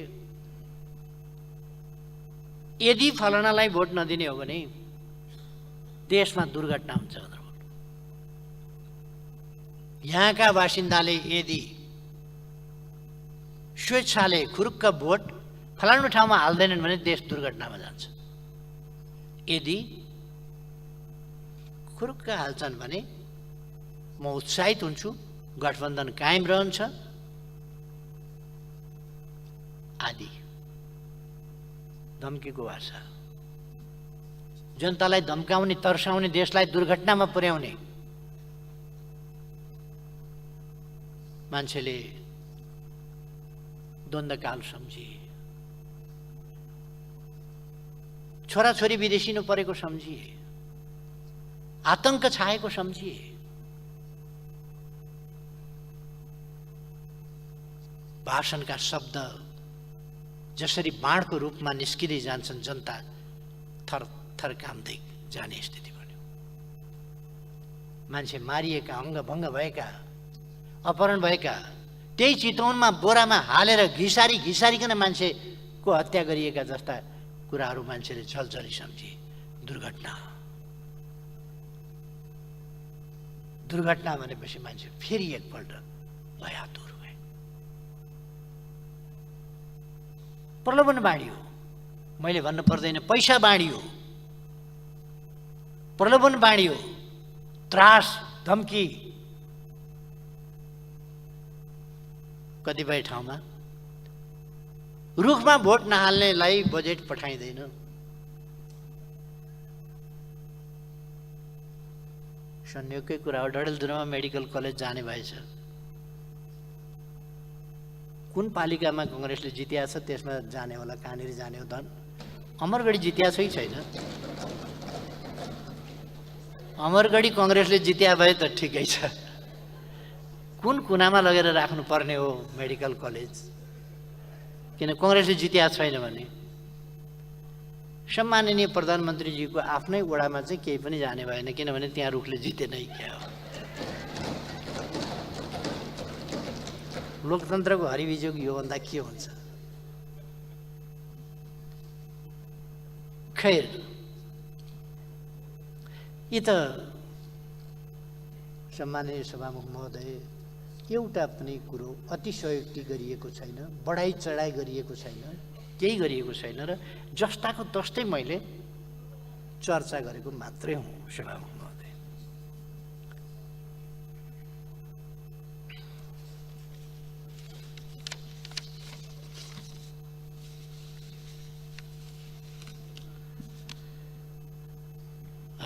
यदि फलानालाई भोट नदिने हो भने देशमा दुर्घटना हुन्छ भनेर भोट, यहाँका बासिन्दाले यदि स्वेच्छाले खुरुक्क भोट फलानु ठाउँमा हाल्दैनन् भने देश दुर्घटनामा जान्छ। यदि खुरुक्क हाल्छन् भने म उत्साहित हुन्छु, गठबन्धन कायम रहन्छ आदि धम्कीको भाषा, जनतालाई धम्काउने, तर्साउने, देशलाई दुर्घटनामा पुर्याउने मान्छेले द्वन्द्वकाल सम्झिए, छोराछोरी विदेशिनु परेको सम्झिए, आतंक छाएको सम्झिए, भाषणका शब्द जसरी बाणको रूपमा निस्किँदै जान्छन्, जनता थर थर काम्दै जाने स्थिति बन्यो। मान्छे मारिएका, अङ्गभङ्ग भएका, अपहरण भएका, त्यही चितवनमा बोरामा हालेर घिसारिकन मान्छेको हत्या गरिएका जस्ता कुराहरू मान्छेले छलछली सम्झे। दुर्घटना भनेपछि मान्छे फेरि एकपल्ट भयातुर भए। प्रलोभन बाँडियो, मैले भन्नु पर्दैन, पैसा बाँडियो, प्रलोभन बाँडियो, त्रास, धम्की, कतिपय ठाउँमा रुखमा भोट नहाल्नेलाई बजेट पठाइँदैन। संयोगकै कुरा हो, डडेलधुरामा मेडिकल कलेज जाने भएछ। कुन पालिकामा कांग्रेसले जित्या छ त्यसमा जाने होला, कहाँनिर जाने हो धन। अमरगढी जित्या छ कि छैन? अमरगढी कांग्रेसले जित्या भए त ठिकै छ। कुन कुनामा लगेर राख्नु पर्ने हो मेडिकल कलेज? किन कांग्रेसले जित्या छैन भने सम्माननीय प्रधानमन्त्रीजीको आफ्नै वडामा चाहिँ केही पनि जाने भएन, किनभने त्यहाँ रुखले जितेनै क्या हो। लोकतन्त्रको हरिविजोग यो भन्दा के हुन्छ? खैर, यी त सम्माननीय सभामुख महोदय, एउटा पनि कुरो अतिशयोक्ति गरिएको छैन, बढाइ चढाइ गरिएको छैन, केही गरिएको छैन र जस्ताको तस्तै मैले चर्चा गरेको मात्रै हुँ सभामुख महोदय।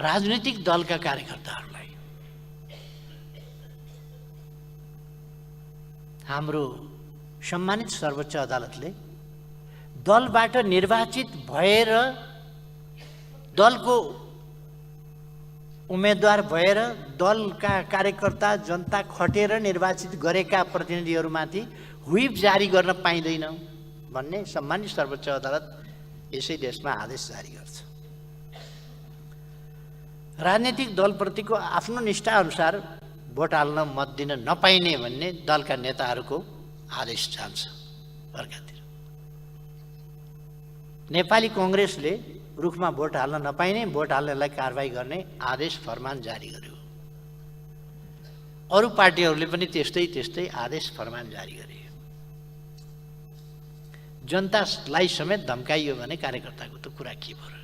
राजनीतिक दलका कार्यकर्ताहरूलाई हाम्रो सम्मानित सर्वोच्च अदालतले दलबाट निर्वाचित भएर दलको उम्मेदवार भएर दलका कार्यकर्ता जनता खटेर निर्वाचित गरेका प्रतिनिधिहरूमाथि व्हिप जारी गर्न पाइँदैन भन्ने सम्मानित सर्वोच्च अदालत यसै देशमा आदेश जारी गर्छ। राजनीतिक दलप्रतिको आफ्नो निष्ठाअनुसार भोट हाल्न मत दिन नपाइने भन्ने दलका नेताहरूको आदेश जान्छ अर्कातिर। नेपाली कांग्रेसले रुखमा भोट हाल्न नपाइने, भोट हाल्नेलाई कारबाही गर्ने आदेश फरमान जारी गर्यो। अरू पार्टीहरूले पनि त्यस्तै आदेश फरमान जारी गरे। जनतालाई समेत धम्काइयो भने कार्यकर्ताको त कुरा के भयो र?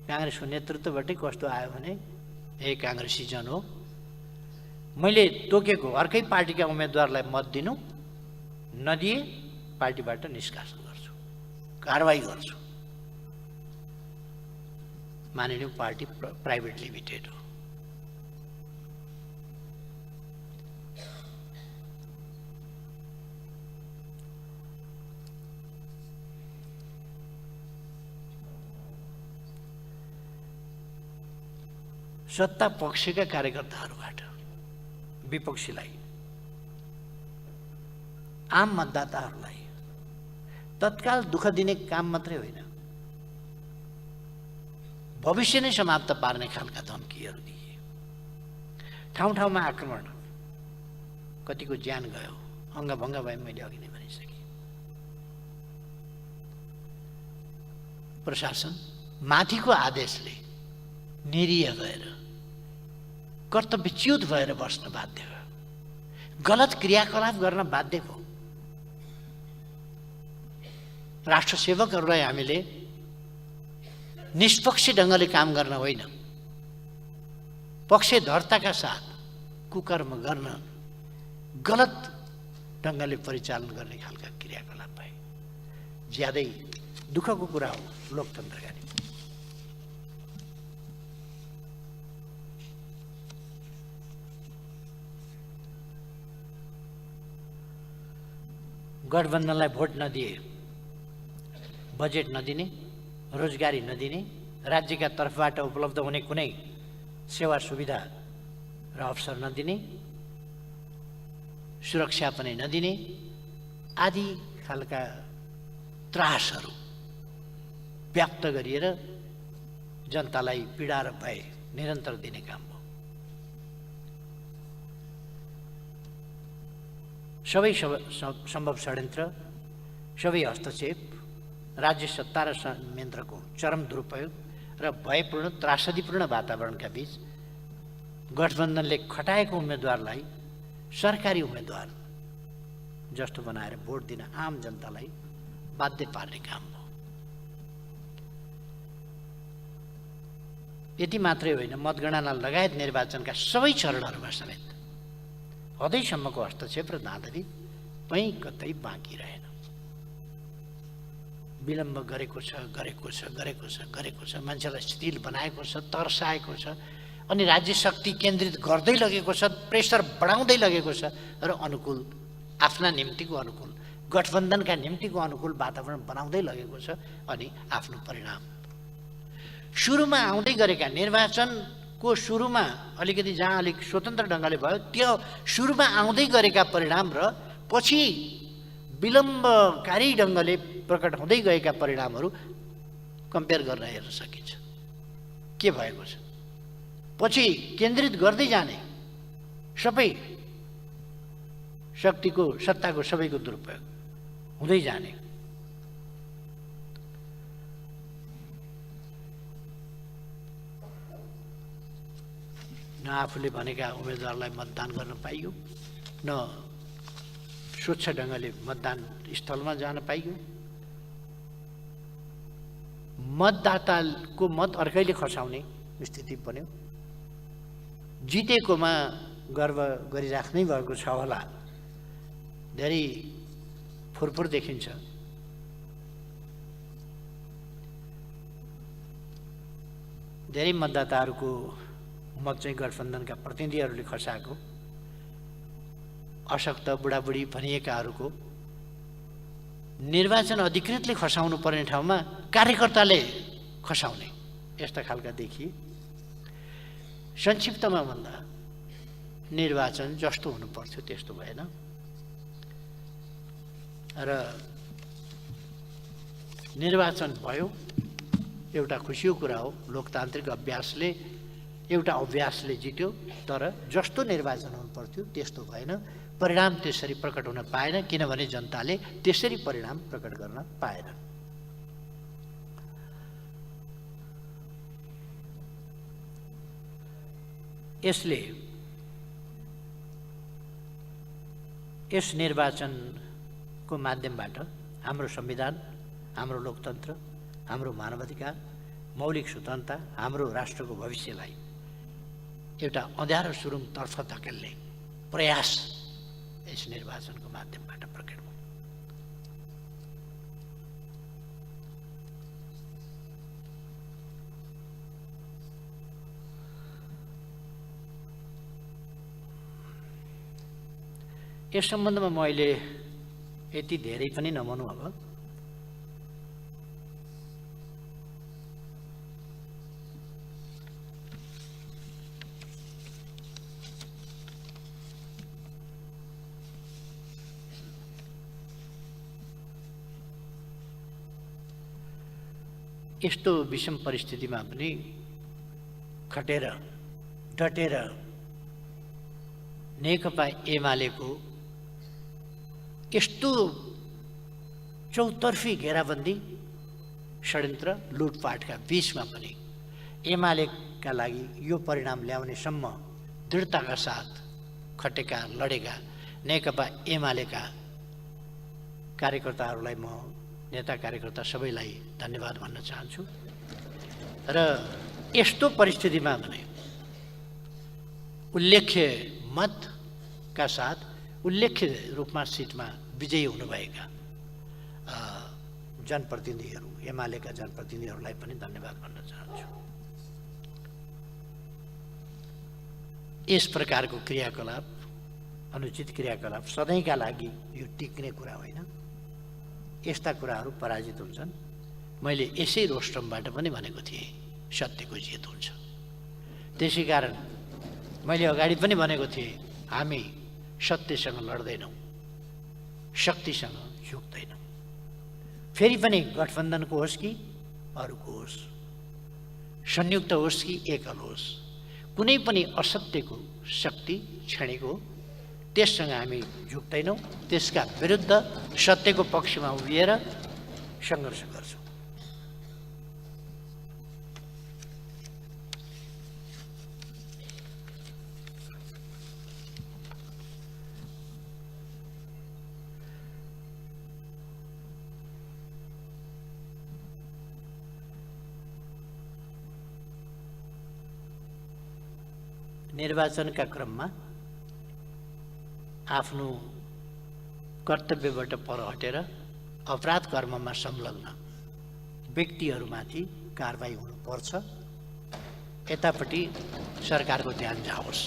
कांग्रेसको नेतृत्वबाटै कस्तो आयो भने, ए कांग्रेसी जन हो, मैले तोकेको अर्कै पार्टीका उम्मेदवारलाई मत दिनु नदिए पार्टीबाट निष्कासन गर्छु, कारबाही गर्छु। मानिलिउँ पार्टी प्राइभेट लिमिटेड हो। सत्ता पक्षका कार्यकर्ताहरूबाट विपक्षीलाई, आम मतदाताहरूलाई तत्काल दुःख दिने काम मात्रै होइन, भविष्य नै समाप्त पार्ने खालका धम्कीहरू दिए। ठाउँ ठाउँमा आक्रमण, कतिको ज्यान गयो, अङ्गभङ्ग भयो, मैले अघि नै भनिसकेँ। प्रशासन माथिको आदेशले निरीह भएर, कर्तव्यच्युत भएर बस्न बाध्य भयो, गलत क्रियाकलाप गर्न बाध्य भयो। राष्ट्र सेवकहरूलाई हामीले निष्पक्ष ढङ्गले काम गर्न होइन, पक्षधरताका साथ कुकर्म गर्न, गलत ढङ्गले परिचालन गर्ने खालका क्रियाकलाप भए। ज्यादै दुःखको कुरा हो लोकतन्त्रका निम्ति। गठबन्धनलाई भोट नदिए, बजेट नदिने, रोजगारी नदिने, राज्यका तर्फबाट उपलब्ध हुने कुनै सेवा सुविधा र अवसर नदिने, सुरक्षा पनि नदिने आदि खालका त्रासहरू व्याप्त गरिएर जनतालाई पीडा र भय निरन्तर दिने काम हो। सबै सम्भव षड्यन्त्र, सबै हस्तक्षेप, राज्य सत्ता र संयन्त्रको चरम दुरुपयोग र भयपूर्ण त्रासदीपूर्ण वातावरणका बीच गठबन्धनले खटाएको उम्मेदवारलाई सरकारी उम्मेदवार जस्तो बनाएर भोट दिन आम जनतालाई बाध्य पार्ने काम हो। यति मात्रै होइन, मतगणना लगायत निर्वाचनका सबै चरणहरूमा समेत हदैसम्मको हस्तक्षेप र धाँधली कहीँ कतै बाँकी रहेन। विलम्ब गरेको छ, मान्छेलाई स्थिर बनाएको छ, तर्साएको छ, अनि राज्य शक्ति केन्द्रित गर्दै लगेको छ, प्रेसर बढाउँदै लगेको छ र अनुकूल, आफ्ना निम्तिको अनुकूल, गठबन्धनका निम्तिको अनुकूल वातावरण बनाउँदै लगेको छ। अनि आफ्नो परिणाम सुरुमा आउँदै गरेका निर्वाचनको सुरुमा अलिकति जहाँ अलिक स्वतन्त्र ढङ्गले भयो, त्यो सुरुमा आउँदै गरेका परिणाम र पछि विलम्बकारी ढङ्गले प्रकट हुँदै गएका परिणामहरू कम्पेयर गर्न हेर्न सकिन्छ। के भएको छ? पछि केन्द्रित गर्दै जाने सबै शक्तिको, सत्ताको सबैको दुरुपयोग हुँदै जाने। न आफूले भनेका उम्मेदवारलाई मतदान गर्न पाइयो, न स्वच्छ ढङ्गले मतदान स्थलमा जान पाइयो। मतदाताको मत अर्कैले खसाउने स्थिति बन्यो। जितेकोमा गर्व गरिराख्नै भएको छ होला। धेरै फुरफुर देखिन्छ। धेरै मतदाताहरूको मत चाहिँ गठबन्धनका प्रतिनिधिहरूले खसाएको, अशक्त बुढाबुढी भनिएकाहरूको निर्वाचन अधिकृतले खसाउनु पर्ने ठाउँमा कार्यकर्ताले खसाउने, यस्ता खालका देखिए। संक्षिप्तमा भन्दा निर्वाचन जस्तो हुनु पर्थ्यो त्यस्तो भएन र निर्वाचन भयो। एउटा खुसीको कुरा हो, लोकतान्त्रिक अभ्यासले एउटा अभ्यासले जित्यो, तर जस्तो निर्वाचन हुनु पर्थ्यो त्यस्तो भएन। परिणाम त्यसरी प्रकट हुन पाएन, किनभने जनताले त्यसरी परिणाम प्रकट गर्न पाएन। यसले यस निर्वाचनको माध्यमबाट हाम्रो संविधान, हाम्रो लोकतन्त्र, हाम्रो मानवाधिकार, मौलिक स्वतन्त्रता, हाम्रो राष्ट्रको भविष्यलाई एउटा अँध्यारो सुरुङतर्फ धकेल्ने प्रयास यस निर्वाचनको माध्यमबाट प्रकट भयो। यस सम्बन्धमा म अहिले यति धेरै पनि नभनौँ। अब यस्तो विषम परिस्थितिमा पनि खटेर डटेर नेकपा एमालेको यस्तो चौतर्फी घेराबन्दी, षड्यन्त्र, लुटपाटका बीचमा पनि एमालेका लागि यो परिणाम ल्याउनेसम्म दृढताका साथ खटेका लडेका नेकपा एमालेका कार्यकर्ताहरूलाई म, नेता कार्यकर्ता सबैलाई धन्यवाद भन्न चाहन्छु। र यस्तो परिस्थितिमा पनि उल्लेख्य मतका साथ उल्लेख्य रूपमा सिटमा विजयी हुनुभएका जनप्रतिनिधिहरू, एमालेका जनप्रतिनिधिहरूलाई पनि धन्यवाद भन्न चाहन्छु। यस प्रकारको क्रियाकलाप, अनुचित क्रियाकलाप सधैँका लागि यो टिक्ने कुरा होइन। यस्ता कुराहरू पराजित हुन्छन्। मैले यसै रोस्ट्रमबाट पनि भनेको थिएँ, सत्यको जित हुन्छ। त्यसै कारण मैले अगाडि पनि भनेको थिएँ, हामी सत्यसँग लड्दैनौँ, शक्तिसँग झुक्दैनौँ। फेरि पनि गठबन्धनको होस् कि अरूको होस्, संयुक्त होस् कि एकल होस्, कुनै पनि असत्यको शक्ति क्षणिक हो, त्यससँग हामी झुक्दैनौँ। त्यसका विरुद्ध सत्यको पक्षमा उभिएर सङ्घर्ष गर्छौँ। निर्वाचनका क्रममा आफ्नो कर्तव्यबाट पर हटेर अपराध कर्ममा संलग्न व्यक्तिहरूमाथि कारबाही हुनुपर्छ। यतापट्टि सरकारको ध्यान जाओस्।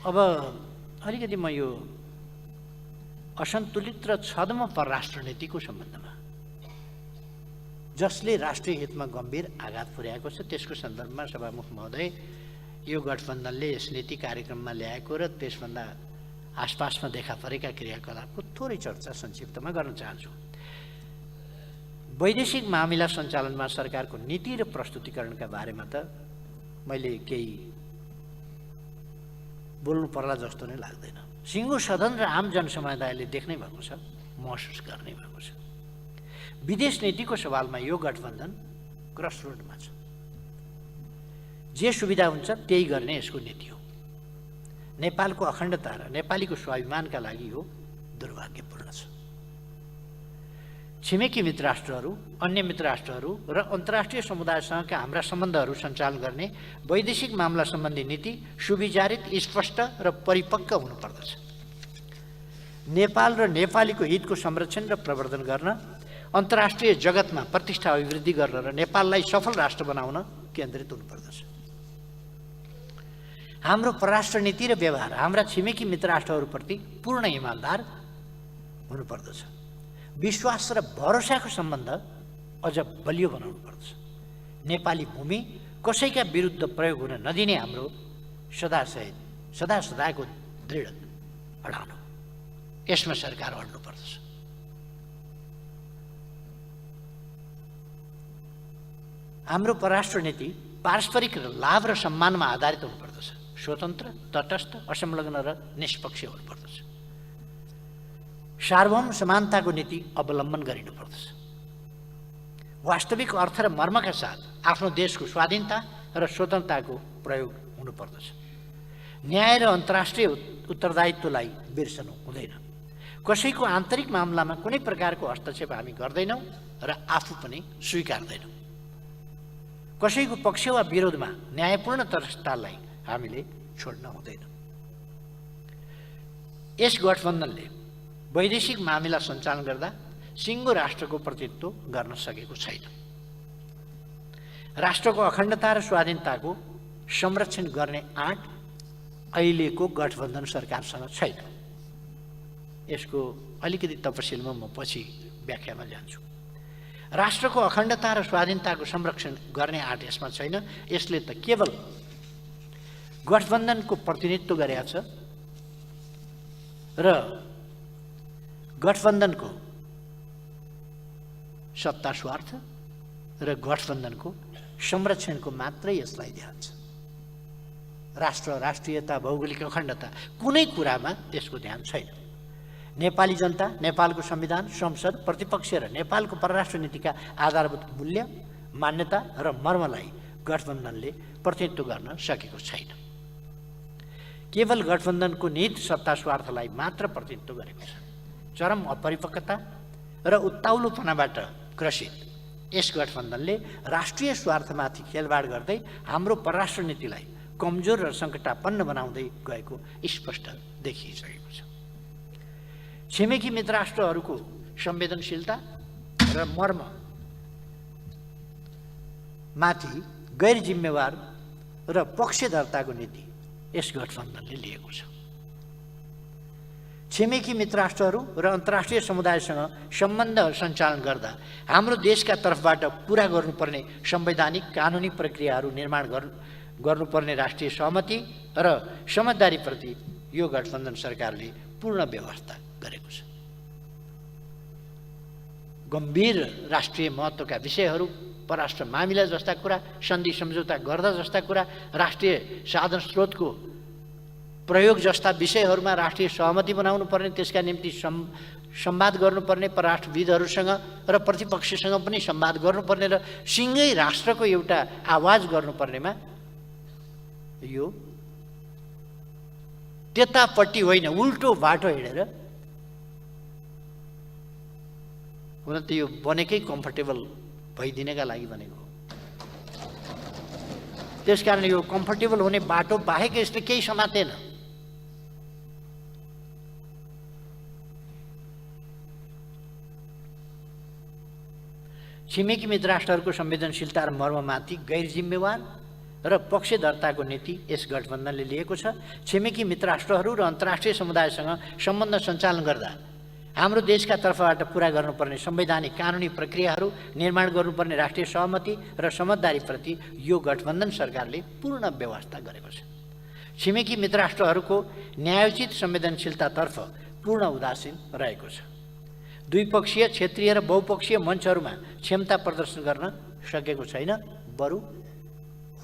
अब अलिकति म यो असन्तुलित र छद्म परराष्ट्र नीतिको सम्बन्धमा, जसले राष्ट्रिय हितमा गम्भीर आघात पुर्याएको छ, त्यसको सन्दर्भमा सभामुख महोदय यो गठबन्धनले यस नीति कार्यक्रममा ल्याएको र त्यसभन्दा आसपासमा देखा परेका क्रियाकलापको थोरै चर्चा संक्षिप्तमा गर्न चाहन्छु। वैदेशिक मामिला सञ्चालनमा सरकारको नीति र प्रस्तुतिकरणका बारेमा त मैले केही बोल्नु पर्ला जस्तो नै लाग्दैन। सिङ्गो सदन र आम जनसमुदायले देख्नै भएको छ, महसुस गर्नै भएको छ। विदेश नीतिको सवालमा यो गठबन्धन क्रसरोडमा छ। जे सुविधा हुन्छ त्यही गर्ने यसको नीति हो। नेपालको अखण्डता र नेपालीको स्वाभिमानका लागि यो दुर्भाग्यपूर्ण छ। छिमेकी मित्र राष्ट्रहरू, अन्य मित्र राष्ट्रहरू र अन्तर्राष्ट्रिय समुदायसँगका हाम्रा सम्बन्धहरू सञ्चालन गर्ने वैदेशिक मामला सम्बन्धी नीति सुविचारित, स्पष्ट र परिपक्व हुनुपर्दछ। नेपाल र नेपालीको हितको संरक्षण र प्रवर्धन गर्न, अन्तर्राष्ट्रिय जगतमा प्रतिष्ठा अभिवृद्धि गर्न र नेपाललाई सफल राष्ट्र बनाउन केन्द्रित हुनुपर्दछ। हाम्रो परराष्ट्र नीति र व्यवहार हाम्रा छिमेकी मित्र राष्ट्रहरूप्रति पूर्ण इमान्दार हुनुपर्दछ। विश्वास र भरोसाको सम्बन्ध अझ बलियो बनाउनु पर्दछ। नेपाली भूमि कसैका विरुद्ध प्रयोग हुन नदिने हाम्रो सदाको दृढ अडान हो। यसमा सरकार अड्नुपर्दछ। हाम्रो परराष्ट्र नीति पारस्परिक लाभ र सम्मानमा आधारित हुनुपर्दछ। स्वतन्त्र, तटस्थ, असंलग्न र निष्पक्ष हुनुपर्दछ। सार्वभौम समानताको नीति अवलम्बन गरिनुपर्दछ। वास्तविक अर्थ र मर्मका साथ आफ्नो देशको स्वाधीनता र स्वतन्त्रताको प्रयोग हुनुपर्दछ। न्याय र अन्तर्राष्ट्रिय उत्तरदायित्वलाई बिर्सनु हुँदैन। कसैको आन्तरिक मामलामा कुनै प्रकारको हस्तक्षेप हामी गर्दैनौँ र आफू पनि स्वीकार्दैनौँ। कसैको पक्ष वा विरोधमा न्यायपूर्ण तटस्थतालाई हामीले छोड्न हुँदैन। यस गठबन्धनले वैदेशिक मामिला सञ्चालन गर्दा सिङ्गो राष्ट्रको प्रतिनिधित्व गर्न सकेको छैन। राष्ट्रको अखण्डता र स्वाधीनताको संरक्षण गर्ने आँट अहिलेको गठबन्धन सरकारसँग छैन। यसको अलिकति तपसिलमा म पछि व्याख्यामा जान्छु। राष्ट्रको अखण्डता र स्वाधीनताको संरक्षण गर्ने आँट यसमा छैन। यसले त केवल गठबन्धनको प्रतिनिधित्व गरेका छ र गठबन्धनको सत्ता स्वार्थ र गठबन्धनको संरक्षणको मात्रै यसलाई ध्यान छ। राष्ट्र, राष्ट्रियता, भौगोलिक अखण्डता कुनै कुरामा त्यसको ध्यान छैन। नेपाली जनता, नेपालको संविधान, संसद, प्रतिपक्ष र नेपालको परराष्ट्र नीतिका आधारभूत मूल्य, मान्यता र मर्मलाई गठबन्धनले प्रतिनिधित्व गर्न सकेको छैन। केवल गठबन्धनको निहित सत्ता स्वार्थलाई मात्र प्रतिनिधित्व गरेको छ। चरम अपरिपक्वता र उत्ताउलोपनाबाट ग्रसित यस गठबन्धनले राष्ट्रिय स्वार्थमाथि खेलवाड गर्दै हाम्रो परराष्ट्र नीतिलाई कमजोर र सङ्कटापन्न बनाउँदै गएको स्पष्ट देखिसकेको छ। छिमेकी मित्र राष्ट्रहरूको संवेदनशीलता र मर्म माथि गैर जिम्मेवार र पक्षधरताको नीति यस गठबन्धनले लिएको छ। छिमेकी मित्र राष्ट्रहरू र अन्तर्राष्ट्रिय समुदायसँग सम्बन्ध सञ्चालन गर्दा हाम्रो देशका तर्फबाट पुरा गर्नुपर्ने संवैधानिक कानुनी प्रक्रियाहरू निर्माण गर्नुपर्ने राष्ट्रिय सहमति र समझदारीप्रति यो गठबन्धन सरकारले पूर्ण व्यवस्था गरेको छ। गम्भीर राष्ट्रिय महत्त्वका विषयहरू, परराष्ट्र मामिला जस्ता कुरा, सन्धि सम्झौता गर्दा जस्ता कुरा, राष्ट्रिय साधन स्रोतको प्रयोग जस्ता विषयहरूमा राष्ट्रिय सहमति बनाउनु पर्ने, त्यसका निम्ति संवाद गर्नुपर्ने, परराष्ट्रविदहरूसँग र प्रतिपक्षसँग पनि संवाद गर्नुपर्ने र सिङ्गै राष्ट्रको एउटा आवाज गर्नुपर्नेमा यो त्यतापट्टि होइन, उल्टो बाटो हिँडेर, हुन त यो बनेकै कम्फर्टेबल भइदिनका लागि बनेको हो। त्यसकारण यो कम्फर्टेबल हुने बाटो बाहेक यसले केही समातेन। छिमेकी मित्र राष्ट्रहरूको संवेदनशीलता र मर्ममाथि गैर जिम्मेवार र पक्षधरताको नीति यस गठबन्धनले लिएको छ। छिमेकी मित्र राष्ट्रहरू र अन्तर्राष्ट्रिय समुदायसँग सम्बन्ध सञ्चालन गर्दा हाम्रो देशका तर्फबाट पुरा गर्नुपर्ने संवैधानिक कानुनी प्रक्रियाहरू निर्माण गर्नुपर्ने राष्ट्रिय सहमति र समझदारीप्रति यो गठबन्धन सरकारले पूर्ण व्यवस्था गरेको छ। छिमेकी मित्र राष्ट्रहरूको न्यायोचित संवेदनशीलतातर्फ पूर्ण उदासीन रहेको छ। द्विपक्षीय, क्षेत्रीय र बहुपक्षीय मञ्चहरूमा क्षमता प्रदर्शन गर्न सकेको छैन, बरु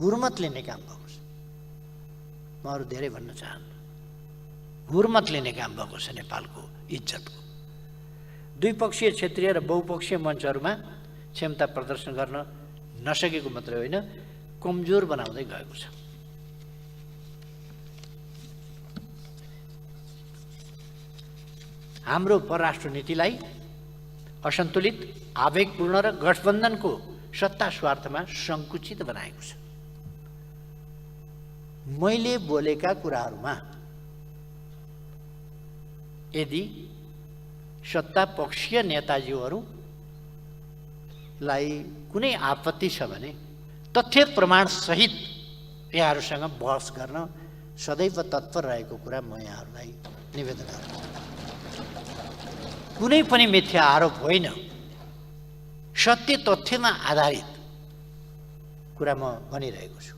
हुर्मत लिने काम भएको छ। म अरू धेरै भन्न चाहन्न। हुर्मत लिने काम भएको छ नेपालको इज्जतको। द्विपक्षीय, क्षेत्रीय र बहुपक्षीय मञ्चहरूमा क्षमता प्रदर्शन गर्न नसकेको मात्रै होइन, कमजोर बनाउँदै गएको छ। हाम्रो परराष्ट्र नीतिलाई असन्तुलित, आवेगपूर्ण र गठबन्धनको सत्ता स्वार्थमा सङ्कुचित बनाएको छ। मैले बोलेका कुराहरूमा यदि सत्ता पक्षीय नेताजीहरूलाई कुनै आपत्ति छ भने तथ्य प्रमाण सहित यहाँहरूसँग बहस गर्न सदैव तत्पर रहेको कुरा म यहाँहरूलाई निवेदन गर्छु। कुनै पनि मिथ्या आरोप होइन, सत्य तथ्यमा आधारित कुरा म भनिरहेको छु।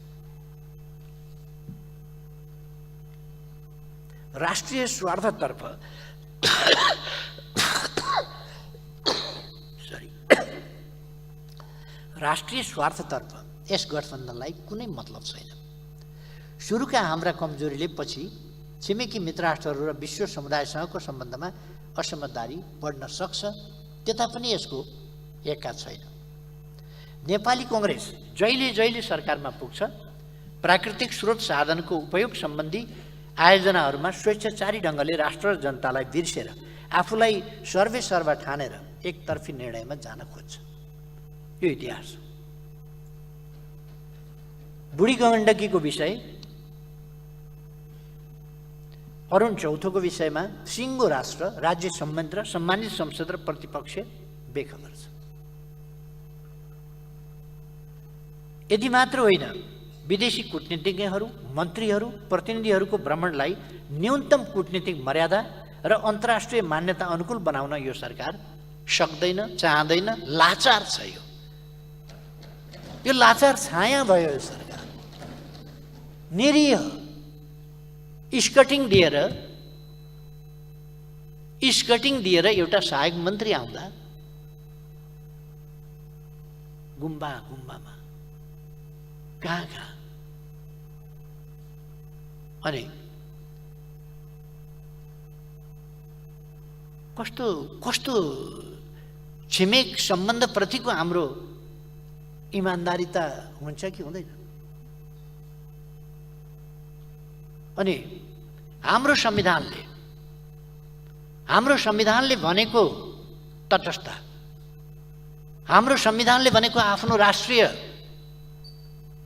राष्ट्रिय स्वार्थतर्फ राष्ट्रिय स्वार्थतर्फ यस गठबन्धनलाई कुनै मतलब छैन। सुरुका हाम्रा कमजोरीले पछि छिमेकी मित्र राष्ट्रहरू र विश्व समुदायसँगको सम्बन्धमा असमझदारी बढ्न सक्छ, त्यता पनि यसको एका छैन। नेपाली कङ्ग्रेस जहिले जहिले सरकारमा पुग्छ, प्राकृतिक स्रोत साधनको उपयोग सम्बन्धी आयोजनाहरूमा स्वेच्छाचारी ढङ्गले राष्ट्र र जनतालाई बिर्सेर आफूलाई सर्वेसर्वा ठानेर एकतर्फी निर्णयमा जान खोज्छ। यो इतिहास हो। बुढी गण्डकीको विषय, अरुण चौथोको विषयमा सिङ्गो राष्ट्र, राज्य संयन्त्र, सम्मानित संसद र प्रतिपक्ष बेखबर छ। यति मात्र होइन, विदेशी कूटनीतिज्ञहरू, मन्त्रीहरू, प्रतिनिधिहरूको भ्रमणलाई न्यूनतम कूटनीतिक मर्यादा र अन्तर्राष्ट्रिय मान्यता अनुकूल बनाउन यो सरकार सक्दैन, चाहँदैन, लाचार छ। यो लाचार छाया भयो। यो सरकार निरीह स्कटिङ दिएर एउटा सहायक मन्त्री आउँदा गुम्बामा कहाँ अनि कस्तो छिमेक सम्बन्धप्रतिको हाम्रो इमान्दारिता हुन्छ कि हुँदैन? अनि हाम्रो संविधानले भनेको तटस्थता, हाम्रो संविधानले भनेको आफ्नो राष्ट्रिय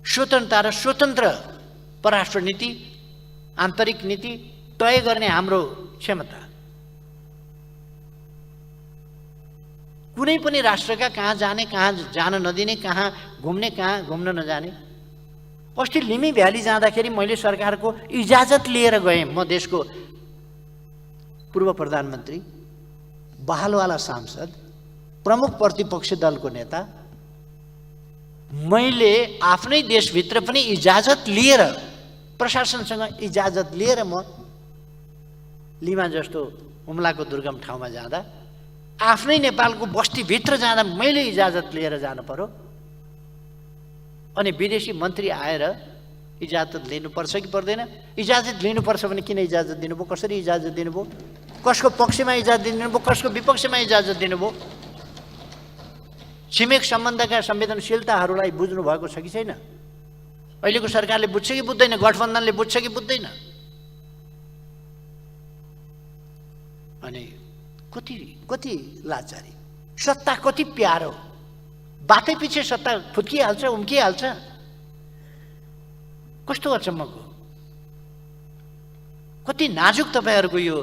स्वतन्त्रता र स्वतन्त्र परराष्ट्र नीति, आन्तरिक नीति तय गर्ने हाम्रो क्षमता, कुनै पनि राष्ट्रका कहाँ जाने, कहाँ जान नदिने, कहाँ घुम्न नजाने। अस्ति लिमी भ्याली जाँदाखेरि मैले सरकारको इजाजत लिएर गएँ। म देशको पूर्व प्रधानमन्त्री, बहालवाला सांसद, प्रमुख प्रतिपक्ष दलको नेता, मैले आफ्नै देशभित्र पनि इजाजत लिएर, प्रशासनसँग इजाजत लिएर म लिमा जस्तो हुम्लाको दुर्गम ठाउँमा जाँदा, आफ्नै नेपालको बस्तीभित्र जाँदा मैले इजाजत लिएर जानु पर्यो। अनि विदेशी मन्त्री आएर इजाजत लिनुपर्छ कि पर्दैन? इजाजत लिनुपर्छ भने किन इजाजत दिनुभयो? कसरी इजाजत दिनुभयो? कसको पक्षमा इजाजत दिनुभयो? कसको विपक्षमा इजाजत दिनुभयो? छिमेक सम्बन्धका संवेदनशीलताहरूलाई बुझ्नु भएको छ कि छैन? अहिलेको सरकारले बुझ्छ कि बुझ्दैन? गठबन्धनले बुझ्छ कि बुझ्दैन? अनि कति लाचारी, सत्ता कति प्यारो, बाटै पछि सत्ता फुत्किहाल्छ, उम्किहाल्छ। कस्तो अचम्मको, कति नाजुक तपाईँहरूको यो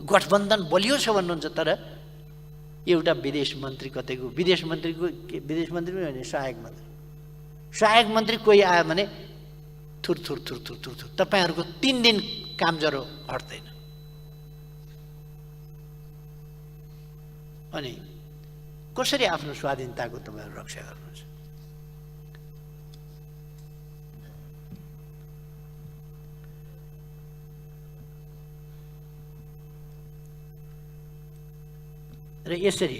गठबन्धन बलियो छ भन्नुहुन्छ। तर एउटा विदेश मन्त्री पनि होइन, सहायक मन्त्री कोही आयो भने थुर तपाईँहरूको 3 दिन काम जरो हट्दैन। अनि कसरी आफ्नो स्वाधीनताको तपाईँहरू रक्षा गर्नुहुन्छ? र यसरी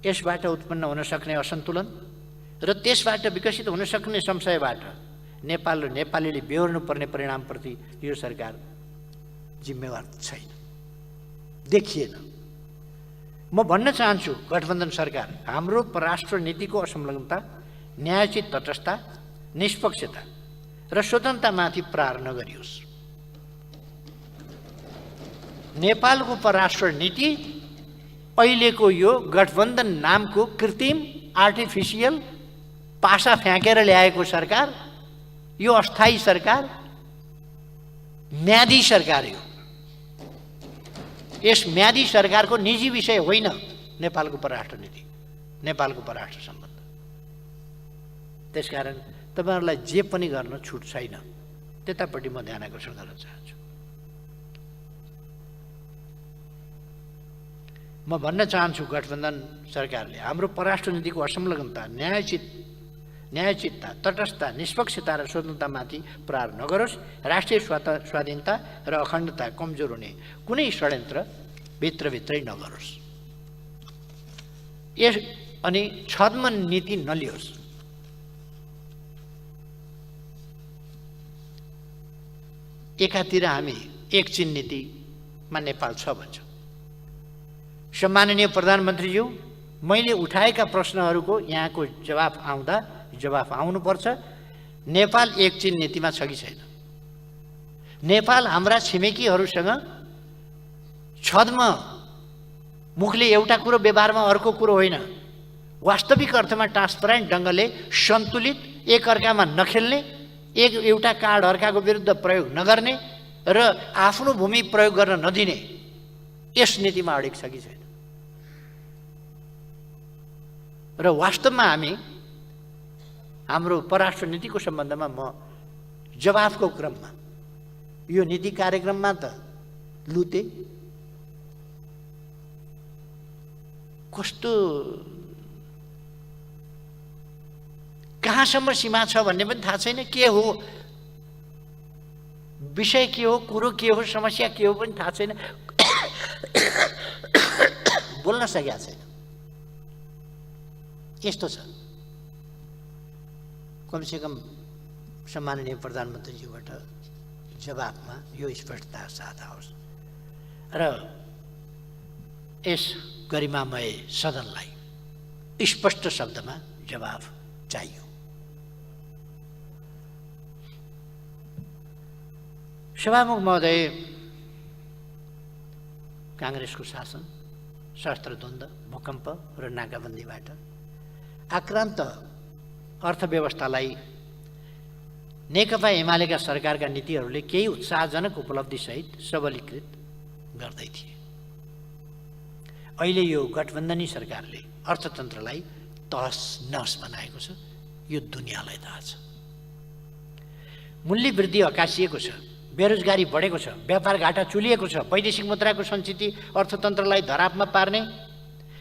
यसबाट उत्पन्न हुन सक्ने असन्तुलन र त्यसबाट विकसित हुन सक्ने संशयबाट नेपाल र नेपालीले बेहोर्नु पर्ने परिणामप्रति यो सरकार जिम्मेवार छैन, देखिएन। म भन्न चाहन्छु, गठबन्धन सरकार हाम्रो परराष्ट्र नीतिको असंलग्नता, न्यायोचित तटस्थता, निष्पक्षता र स्वतन्त्रतामाथि प्रहार नगरियोस्। नेपालको परराष्ट्र नीति अहिलेको यो गठबन्धन नामको कृत्रिम आर्टिफिसियल पासा फ्याँकेर ल्याएको सरकार, यो अस्थायी सरकार, म्यादी सरकार हो। यस म्यादी सरकारको निजी विषय होइन नेपालको परराष्ट्र नीति, नेपालको परराष्ट्र सम्बन्ध। त्यसकारण तपाईहरुलाई जे पनि गर्न छुट छैन, त्यतापट्टि म ध्यान आकर्षण गर्न चाहन्छु। म भन्न चाहन्छु गठबन्धन सरकारले हाम्रो परराष्ट्र नीतिको असंलग्नता, न्यायचितता, तटस्थता, निष्पक्षता र स्वतन्त्रतामाथि प्रहार नगरोस्, राष्ट्रिय स्वाधीनता र अखण्डता कमजोर हुने कुनै षड्यन्त्र भित्रभित्रै नगरोस्। यस अनि छद्म नीति नलियोस्। एकातिर हामी एक चिन नीतिमा नेपाल छ भन्छौँ। सम्माननीय प्रधानमन्त्रीज्यू, मैले उठाएका प्रश्नहरूको यहाँको जवाफ आउनुपर्छ। नेपाल एक चिन नीतिमा छ कि छैन? नेपाल हाम्रा छिमेकीहरूसँग छद्म मुखले एउटा कुरो व्यवहारमा अर्को कुरो होइन, वास्तविक अर्थमा ट्रान्सपरेन्ट ढङ्गले सन्तुलित, एकअर्कामा नखेल्ने, एउटा कार्ड अर्काको विरुद्ध प्रयोग नगर्ने र आफ्नो भूमि प्रयोग गर्न नदिने यस नीतिमा अडिग छ कि छैन? र वास्तवमा हामी हाम्रो परराष्ट्र नीतिको सम्बन्धमा म जवाफको क्रममा यो नीति कार्यक्रममा त लुते कस्तो कहाँसम्म सीमा छ भन्ने पनि थाहा छैन, के हो विषय, के हो कुरो, के हो समस्या, के हो पनि थाहा छैन, बोल्न सकेका छैन। यस्तो छ। कमसेकम सम्माननीय प्रधानमन्त्रीज्यूबाट जवाफमा यो स्पष्टता साथ आओस् र यस गरिमामय सदनलाई स्पष्ट शब्दमा जवाफ चाहियो। सभामुख महोदय, काङ्ग्रेसको शासन, शस्त्र द्वन्द्व, भूकम्प र नाकाबन्दीबाट आक्रान्त अर्थव्यवस्थालाई नेकपा एमालेका सरकारका नीतिहरूले केही उत्साहजनक उपलब्धिसहित सबलीकृत गर्दै थिए। अहिले यो गठबन्धनी सरकारले अर्थतन्त्रलाई तहस नहस बनाएको छ, यो दुनियाँलाई थाहा छ। मूल्य वृद्धि अकासिएको छ, बेरोजगारी बढेको छ, व्यापार घाटा चुलिएको छ, वैदेशिक मुद्राको सञ्चिति अर्थतन्त्रलाई धरापमा पार्ने,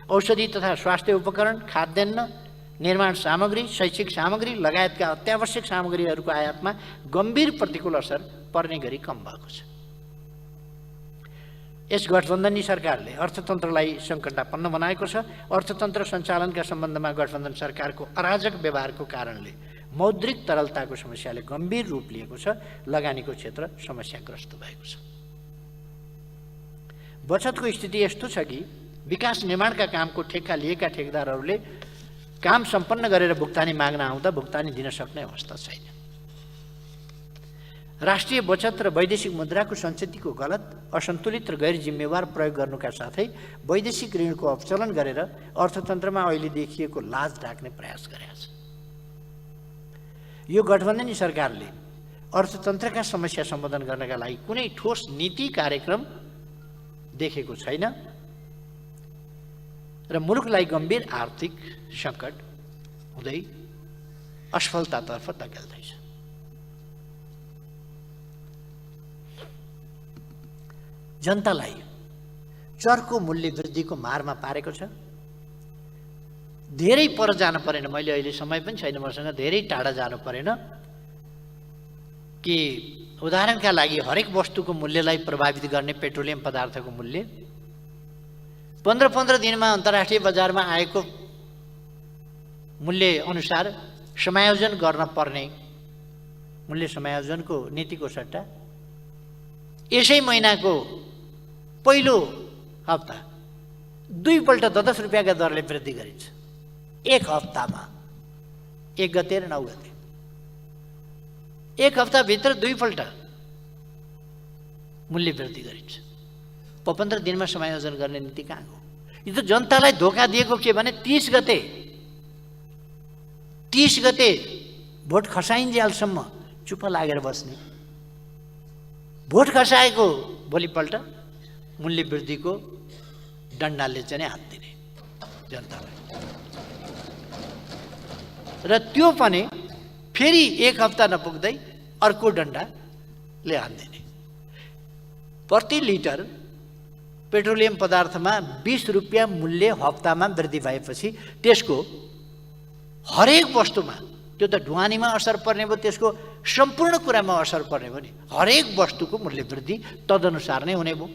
औषधि तथा स्वास्थ्य उपकरण, खाद्यान्न, निर्माण सामग्री, शैक्षिक सामग्री लगायतका अत्यावश्यक सामग्रीहरूको आयातमा गम्भीर प्रतिकूल असर पर्ने गरी कम भएको छ। यस गठबन्धनी सरकारले अर्थतन्त्रलाई सङ्कटापन्न बनाएको छ। अर्थतन्त्र सञ्चालनका सम्बन्धमा गठबन्धन सरकारको अराजक व्यवहारको कारणले मौद्रिक तरलताको समस्याले गम्भीर रूप लिएको छ। लगानीको क्षेत्र समस्याग्रस्त भएको छ। बचतको स्थिति यस्तो छ कि विकास निर्माणका कामको ठेक्का लिएका ठेकेदारहरूले काम सम्पन्न गरेर भुक्तानी माग्न आउँदा भुक्तानी दिन सक्ने अवस्था छैन। राष्ट्रिय बचत र वैदेशिक मुद्राको सञ्चितिको गलत, असन्तुलित र गैर जिम्मेवार प्रयोग गर्नुका साथै वैदेशिक ऋणको अपचलन गरेर अर्थतन्त्रमा अहिले देखिएको लाज ढाक्ने प्रयास गरेको छ। यो गठबन्धनी सरकारले अर्थतन्त्रका समस्या सम्बोधन गर्नका लागि कुनै ठोस नीति कार्यक्रम देखेको छैन र मुलुकलाई गम्भीर आर्थिक सङ्कट हुँदै असफलतातर्फ धकेल्दैछ। जनतालाई चर्को मूल्य वृद्धिको मारमा पारेको छ। धेरै पर जानु परेन, मैले अहिले समय पनि छैन मसँग, धेरै टाढा जानु परेन कि उदाहरणका लागि हरेक वस्तुको मूल्यलाई प्रभावित गर्ने पेट्रोलियम पदार्थको मूल्य 15-15 दिनमा अन्तर्राष्ट्रिय बजारमा आएको मूल्य अनुसार समायोजन गर्न पर्ने मूल्य समायोजनको नीतिको सट्टा यसै महिनाको पहिलो हप्ता 2 पल्ट 10 रुपियाँका दरले वृद्धि गरिन्छ। एक हप्तामा, 1 गते र 9 गते, एक हप्ताभित्र 2 पल्ट मूल्य वृद्धि गरिन्छ। 15 दिनमा समायोजन गर्ने नीति कहाँ हो? यो त जनतालाई धोका दिएको के भने 30 गते भोट खसाइन्जेलसम्म चुप लागेर बस्ने, भोट खसाएको भोलिपल्ट मूल्य वृद्धिको डन्डाले चाहिँ हात दिने जनतालाई, र त्यो पनि फेरि 1 हप्ता नपुग्दै अर्को डन्डाले हात दिने। प्रति लिटर पेट्रोलियम पदार्थमा 20 रुपियाँ मूल्य हप्तामा वृद्धि भएपछि त्यसको हरेक वस्तुमा, त्यो त ढुवानीमा असर पर्ने भयो, त्यसको सम्पूर्ण कुरामा असर पर्ने भयो नि, हरेक वस्तुको मूल्य वृद्धि तदनुसार नै हुने भयो।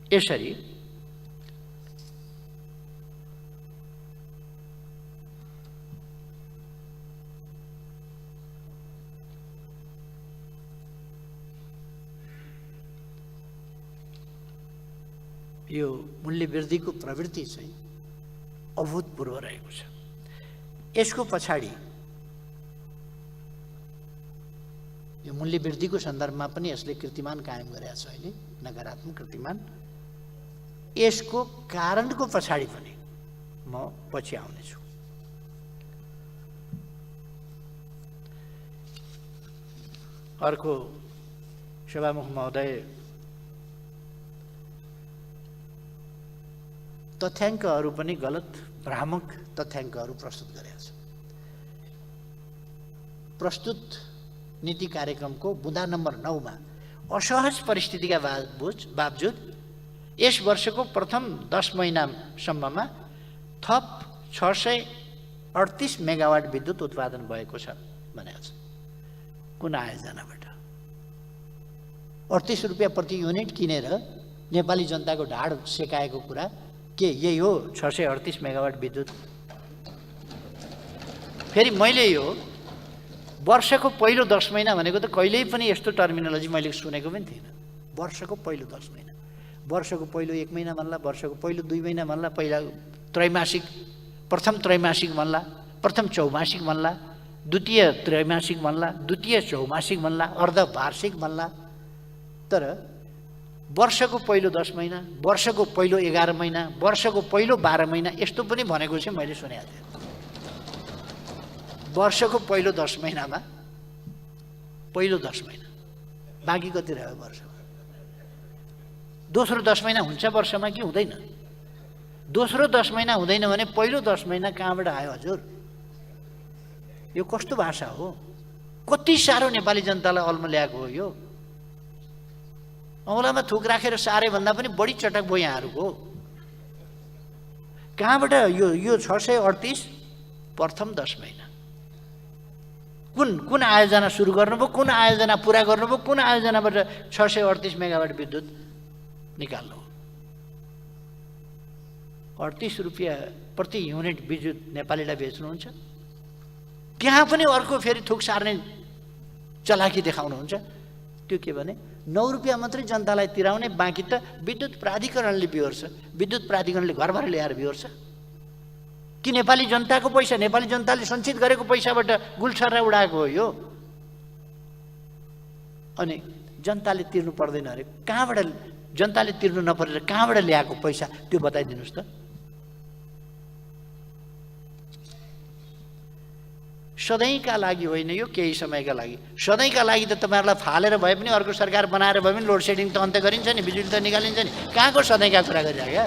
यसरी यो मूल्य वृद्धिको प्रवृत्ति चाहिँ अभूतपूर्व रहेको छ। यसको पछाडि यो मूल्य वृद्धिको सन्दर्भमा पनि यसले कीर्तिमान कायम गरेको छ, अहिले नकारात्मक कीर्तिमान। यसको कारणको पछाडि पनि म पछि आउनेछु। अर्को सभामुख महोदय तथ्याङ्कहरू पनि गलत भ्रामक तथ्याङ्कहरू प्रस्तुत गरेका छ। प्रस्तुत नीति कार्यक्रमको बुँदा नम्बर 9 मा असहज परिस्थितिका बावजुद यस वर्षको प्रथम 10 महिनासम्ममा थप 638 मेगावाट विद्युत उत्पादन भएको छ भनेको छ। कुन आयोजनाबाट? 38 रुपियाँ प्रति युनिट किनेर नेपाली जनताको ढाड सेकाएको कुरा के यही हो? 638 मेगावाट विद्युत। फेरि मैले यो वर्षको पहिलो 10 महिना भनेको त कहिल्यै पनि यस्तो टर्मिनोलोजी मैले सुनेको पनि थिइनँ। वर्षको पहिलो 10 महिना, वर्षको पहिलो 1 महिना भन्ला, वर्षको पहिलो 2 महिना भन्ला, पहिला त्रैमासिक, प्रथम त्रैमासिक भन्ला, प्रथम चौमासिक भन्ला, द्वितीय त्रैमासिक भन्ला, द्वितीय चौमासिक भन्ला, अर्धवार्षिक भन्ला। तर वर्षको पहिलो 10 महिना, वर्षको पहिलो 11 महिना, वर्षको पहिलो 12 महिना यस्तो पनि भनेको चाहिँ मैले सुनेको थिएँ। वर्षको पहिलो 10 महिनामा पहिलो 10 महिना, बाँकी कति रह्यो वर्षमा? दोस्रो 10 महिना हुन्छ वर्षमा कि हुँदैन? दोस्रो 10 महिना हुँदैन भने पहिलो 10 महिना कहाँबाट आयो हजुर? यो कस्तो भाषा हो? कति साह्रो नेपाली जनतालाई अल्म ल्याएको हो यो। औँलामा थुक राखेर सारे भन्दा पनि बढी चटक भयो यहाँहरूको। कहाँबाट यो 638 प्रथम 10 महिना? कुन आयोजना सुरु गर्नुभयो? कुन आयोजना पुरा गर्नुभयो? कुन आयोजनाबाट 638 मेगावाट विद्युत निकाल्नु? 38 रुपियाँ प्रति युनिट विद्युत नेपालीलाई बेच्नुहुन्छ। त्यहाँ पनि अर्को फेरि थुक सार्ने चलाकी देखाउनुहुन्छ। त्यो के भने 9 रुपियाँ मात्रै जनतालाई तिराउने, बाँकी त विद्युत प्राधिकरणले बिहोर्छ। विद्युत प्राधिकरणले घरभर ल्याएर बिहोर्छ कि नेपाली जनताको पैसा, नेपाली जनताले सञ्चित गरेको पैसाबाट गुल्छर्रा उडाएको हो यो? अनि जनताले तिर्नु पर्दैन अरे, कहाँबाट जनताले तिर्नु नपरेर कहाँबाट ल्याएको पैसा त्यो बताइदिनुहोस् त। सधैँका लागि होइन, यो केही समयका लागि। सधैँका लागि त तपाईँहरूलाई फालेर भए पनि, अर्को सरकार बनाएर भए पनि लोड सेडिङ त अन्त्य गरिन्छ नि, बिजुली त निकालिन्छ नि। कहाँको सधैँका कुरा गरिराख्या?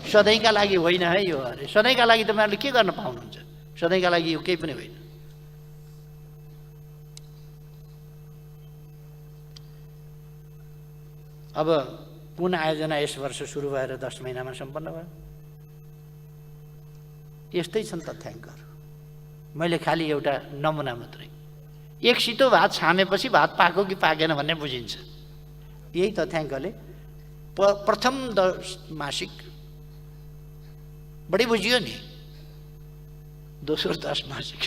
सधैँका लागि होइन है यो। अरे सधैँका लागि तपाईँहरूले के गर्न पाउनुहुन्छ? सधैँका लागि यो केही पनि होइन। अब कुन आयोजना यस वर्ष सुरु भएर 10 महिनामा सम्पन्न भयो? यस्तै छन् तथ्याङ्कहरू। मैले खालि एउटा नमुना मात्रै। एक सितो भात छामेपछि भात पाको कि पाकेन भन्ने बुझिन्छ। यही तथ्याङ्कले प्रथम 10 मासिक बढी बुझियो नि, दोस्रो 10 मासिक।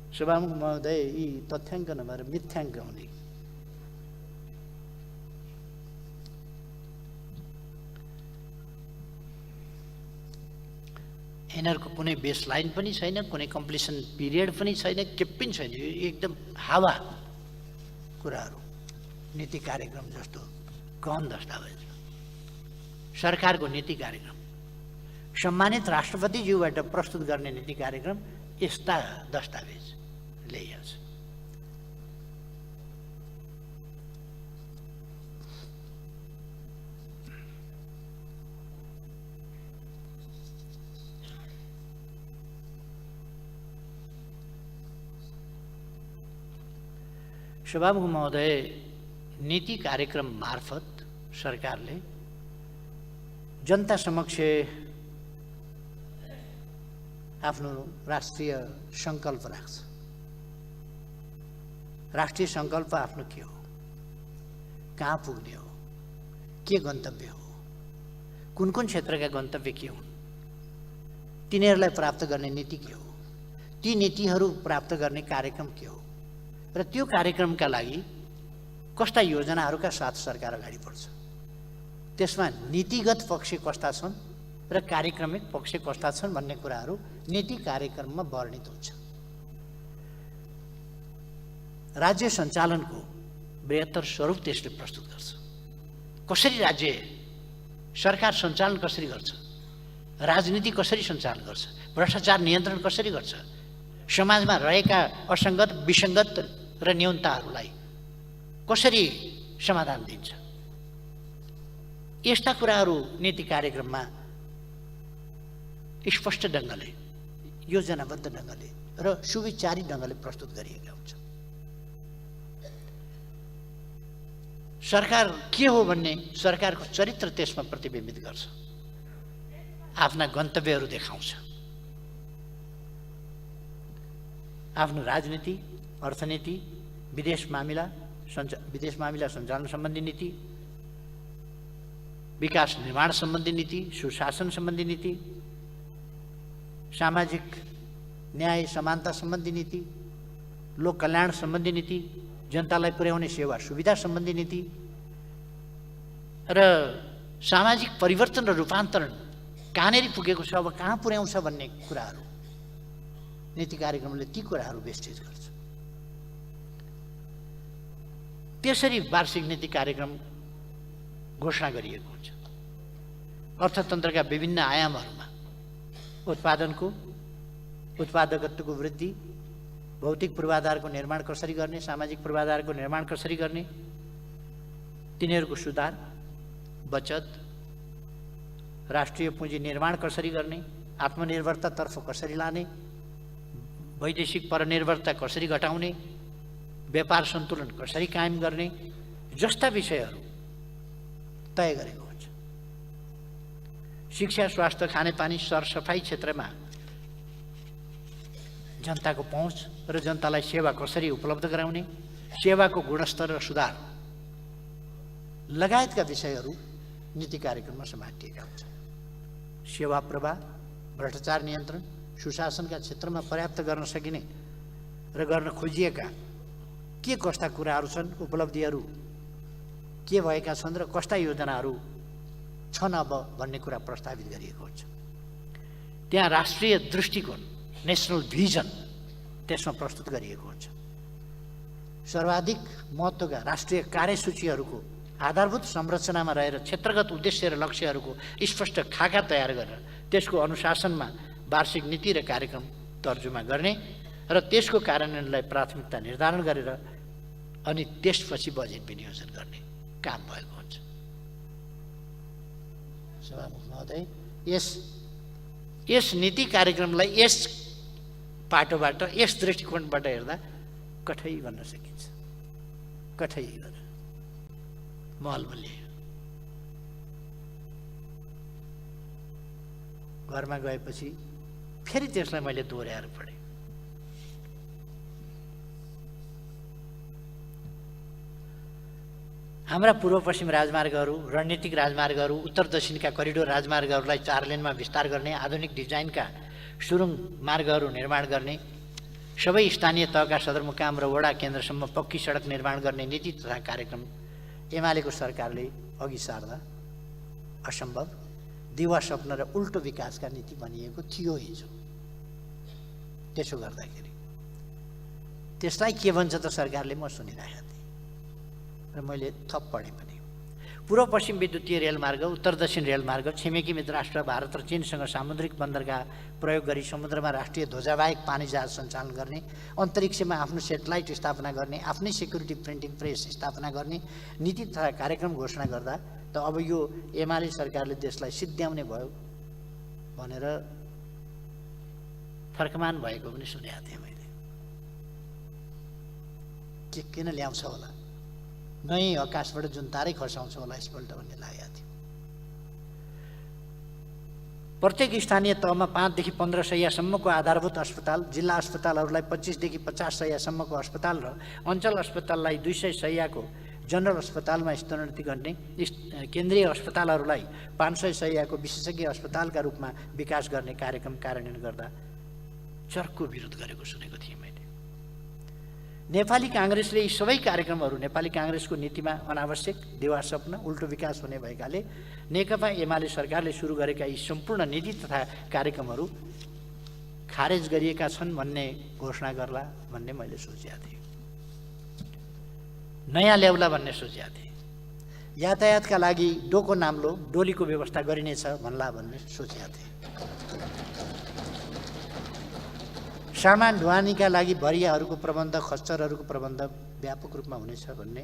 सभामुख महोदय, यी तथ्याङ्क नभएर मिथ्याङ्क हुने। यिनीहरूको कुनै बेस लाइन पनि छैन, कुनै कम्प्लिसन पिरियड पनि छैन, के पनि छैन। यो एकदम हावा कुराहरू नीति कार्यक्रम जस्तो गहन दस्तावेज, सरकारको नीति कार्यक्रम, सम्मानित राष्ट्रपतिज्यूबाट प्रस्तुत गर्ने नीति कार्यक्रम यस्ता दस्तावेज ल्याइहाल्छ। सभामुख महोदय, नीति कार्यक्रम मार्फत सरकारले जनता समक्ष आफ्नो राष्ट्रिय सङ्कल्प राख्छ। राष्ट्रिय सङ्कल्प आफ्नो के हो, कहाँ पुग्ने हो, के गन्तव्य हो, कुन कुन क्षेत्रका गन्तव्य के हुन्, तिनीहरूलाई प्राप्त गर्ने नीति के हो, ती नीतिहरू प्राप्त गर्ने कार्यक्रम के हो र त्यो कार्यक्रमका लागि कस्ता योजनाहरूका साथ सरकार अगाडि बढ्छ। त्यसमा नीतिगत पक्ष कस्ता छन् र कार्यक्रमिक पक्ष कस्ता छन् भन्ने कुराहरू नीति कार्यक्रममा वर्णित हुन्छ। राज्य सञ्चालनको बृहत्तर स्वरूप त्यसले प्रस्तुत गर्छ। कसरी राज्य सरकार सञ्चालन कसरी गर्छ, राजनीति कसरी सञ्चालन गर्छ, भ्रष्टाचार नियन्त्रण कसरी गर्छ, समाजमा रहेका असङ्गत विसङ्गत र न्यूनताहरूलाई कसरी समाधान दिन्छ, यस्ता कुराहरू नीति कार्यक्रममा स्पष्ट ढङ्गले, योजनाबद्ध ढङ्गले र सुविचारी ढङ्गले प्रस्तुत गरिएका हुन्छ। सरकार के हो भन्ने सरकारको चरित्र त्यसमा प्रतिबिम्बित गर्छ, आफ्ना गन्तव्यहरू देखाउँछ। आफ्नो राजनीति, अर्थनीति, विदेश मामिला सञ्चालन सम्बन्धी नीति, विकास निर्माण सम्बन्धी नीति, सुशासन सम्बन्धी नीति, सामाजिक न्याय समानता सम्बन्धी नीति, लोक कल्याण सम्बन्धी नीति, जनतालाई पुर्याउने सेवा सुविधा सम्बन्धी नीति र सामाजिक परिवर्तन र रूपान्तरण कहाँनेरि पुगेको छ, अब कहाँ पुर्याउँछ भन्ने कुराहरू नीति कार्यक्रमले ती कुराहरू वेस्टेज गर्छ। त्यसरी वार्षिक नीति कार्यक्रम घोषणा गरिएको हुन्छ। अर्थतन्त्रका विभिन्न आयामहरूमा उत्पादकत्वको वृद्धि, भौतिक पूर्वाधारको निर्माण कसरी गर्ने, सामाजिक पूर्वाधारको निर्माण कसरी गर्ने, तिनीहरूको सुधार, बचत, राष्ट्रिय पुँजी निर्माण कसरी गर्ने, आत्मनिर्भरतातर्फ कसरी लाने, वैदेशिक परनिर्भरता कसरी घटाउने, व्यापार सन्तुलन कसरी कायम गर्ने जस्ता विषयहरू तय गरेको हुन्छ। शिक्षा, स्वास्थ्य, खानेपानी, सरसफाइ क्षेत्रमा जनताको पहुँच र जनतालाई सेवा कसरी उपलब्ध गराउने, सेवाको गुणस्तर र सुधार लगायतका विषयहरू नीति कार्यक्रममा समातिएका हुन्छन्। सेवा प्रवाह, भ्रष्टाचार नियन्त्रण, सुशासनका क्षेत्रमा पर्याप्त गर्न सकिने र गर्न खोजिएका के कस्ता कुराहरू छन्, उपलब्धिहरू के भएका छन् र कस्ता योजनाहरू छन् अब भन्ने कुरा प्रस्तावित गरिएको हुन्छ। त्यहाँ राष्ट्रिय दृष्टिकोण, नेसनल भिजन त्यसमा प्रस्तुत गरिएको हुन्छ। सर्वाधिक महत्त्वका राष्ट्रिय कार्यसूचीहरूको आधारभूत संरचनामा रहेर क्षेत्रगत उद्देश्य र लक्ष्यहरूको स्पष्ट खाका तयार गरेर त्यसको अनुशासनमा वार्षिक नीति र कार्यक्रम तर्जुमा गर्ने र त्यसको कार्यान्वयनलाई प्राथमिकता निर्धारण गरेर अनि त्यसपछि बजेट विनियोजन गर्ने काम भएको हुन्छ। सभामुख महोदय, यस नीति कार्यक्रमलाई यस पाटोबाट, यस दृष्टिकोणबाट हेर्दा कठै भन्न सकिन्छ, कठै भन्न महलमल्य। घरमा गएपछि फेरि त्यसलाई मैले दोहोऱ्याएर पढेँ। हाम्रा पूर्व पश्चिम राजमार्गहरू, रणनीतिक राजमार्गहरू, उत्तर दक्षिणका करिडोर राजमार्गहरूलाई 4 लेनमा विस्तार गर्ने, आधुनिक डिजाइनका सुरुङ मार्गहरू निर्माण गर्ने, सबै स्थानीय तहका सदरमुकाम र वडा केन्द्रसम्म पक्की सडक निर्माण गर्ने नीति तथा कार्यक्रम एमालेको सरकारले अघि सार्दा असम्भव, दिवा स्वप्न र उल्टो विकासका नीति बनिएको थियो हिजो। त्यसो गर्दाखेरि त्यसलाई के भन्छ त सरकारले, म सुनिरहेको थिएँ। र मैले थप पढेँ पनि। पूर्व पश्चिम विद्युतीय रेलमार्ग, उत्तर दक्षिण रेलमार्ग, छिमेकी मित्र राष्ट्र भारत र चीनसँग सामुद्रिक बन्दरगाह प्रयोग गरी समुद्रमा राष्ट्रिय ध्वजाबाहेक पानी जहाज सञ्चालन गर्ने, अन्तरिक्षमा आफ्नो सेटेलाइट स्थापना गर्ने, आफ्नै सेक्युरिटी प्रिन्टिङ प्रेस स्थापना गर्ने नीति तथा कार्यक्रम घोषणा गर्दा त अब यो एमाले सरकारले देशलाई सिद्ध्याउने भयो भनेर फर्कमान भएको पनि सुनेको थिएँ मैले। के किन ल्याउँछ होला, नयाँ आकाशबाट जुन तारै खसाउँछ होला यसपल्ट भन्ने लागेको थियो। प्रत्येक स्थानीय तहमा 5 देखि 15 शय्यासम्मको आधारभूत अस्पताल, जिल्ला अस्पतालहरूलाई 25 देखि 50 शय्यासम्मको अस्पताल र अञ्चल अस्पताललाई 200 शय्याको जनरल अस्पतालमा स्तरोन्नति गर्ने, केन्द्रीय अस्पतालहरूलाई 500 शय्याको विशेषज्ञ अस्पतालका रूपमा विकास गर्ने कार्यक्रम कार्यान्वयन गर्दा चर्को विरोध गरेको सुनेको थिएँ मैले। नेपाली काङ्ग्रेसले यी सबै कार्यक्रमहरू नेपाली काङ्ग्रेसको नीतिमा अनावश्यक देवा सपना उल्टो विकास हुने भएकाले नेकपा एमाले सरकारले सुरु गरेका यी सम्पूर्ण नीति तथा कार्यक्रमहरू खारेज गरिएका छन् भन्ने घोषणा गर्ला भन्ने मैले सोचेको थिएँ। नयाँ ल्याउला भन्ने सोचेको थिएँ। यातायातका लागि डोको नाम्लो डोलीको व्यवस्था गरिनेछ भन्ला भन्ने सोचेको थिएँ। सामान ढुवानीका लागि भरियाहरूको प्रबन्ध, खच्चरहरूको प्रबन्ध व्यापक रूपमा हुनेछ भन्ने,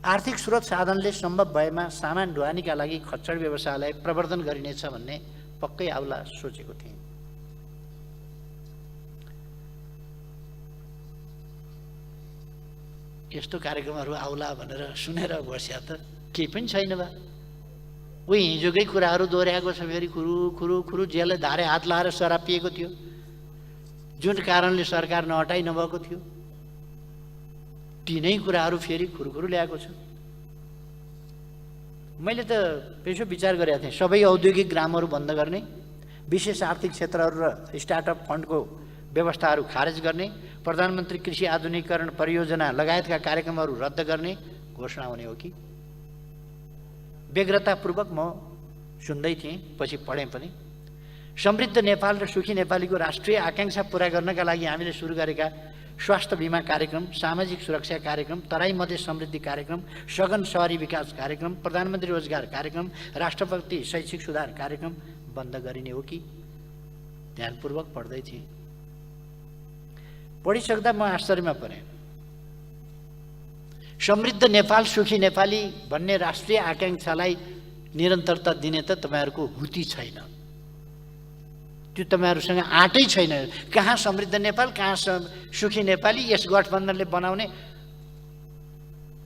आर्थिक स्रोत साधनले सम्भव भएमा सामान ढुवानीका लागि खच्चर व्यवसायलाई प्रवर्धन गरिनेछ भन्ने पक्कै आउला सोचेको थिएँ। यस्तो कार्यक्रमहरू आउला भनेर सुनेर बस्या त केही पनि छैन बा। उही हिजोकै कुराहरू दोहोऱ्याएको छ फेरि, खुरु खुरु खुरु जेलले धारे हात लाएर शराब पिएको थियो, जुन कारणले सरकार नहटाइ नभएको थियो। तिनै कुराहरू फेरि खुरुखुरु ल्याएको छ। मैले त पेसो विचार गरेको थिएँ, सबै औद्योगिक ग्रामहरू बन्द गर्ने, विशेष आर्थिक क्षेत्रहरू र स्टार्टअप फन्डको व्यवस्थाहरू खारेज गर्ने, प्रधानमन्त्री कृषि आधुनिकीकरण परियोजना लगायतका कार्यक्रमहरू रद्द गर्ने घोषणा हुने हो कि। व्यग्रतापूर्वक म सुन्दै थिएँ, पछि पढेँ पनि। समृद्ध नेपाल र सुखी नेपालीको राष्ट्रिय आकांक्षा पूरा गर्नका लागि हामीले सुरु गरेका स्वास्थ्य बिमा कार्यक्रम, सामाजिक सुरक्षा कार्यक्रम, तराई मधेस समृद्धि कार्यक्रम, सघन शहरी विकास कार्यक्रम, प्रधानमन्त्री रोजगार कार्यक्रम, राष्ट्रपति शैक्षिक सुधार कार्यक्रम बन्द गरिने हो कि। ध्यानपूर्वक पढ्दै थिएँ। पढिसक्दा म आश्चर्यमा परेँ। समृद्ध नेपाल सुखी नेपाली भन्ने राष्ट्रिय आकांक्षालाई निरन्तरता दिने त तपाईँहरूको हुती छैन, त्यो तपाईँहरूसँग आँटै छैन। कहाँ समृद्ध नेपाल, कहाँ सुखी नेपाली, यस गठबन्धनले बनाउने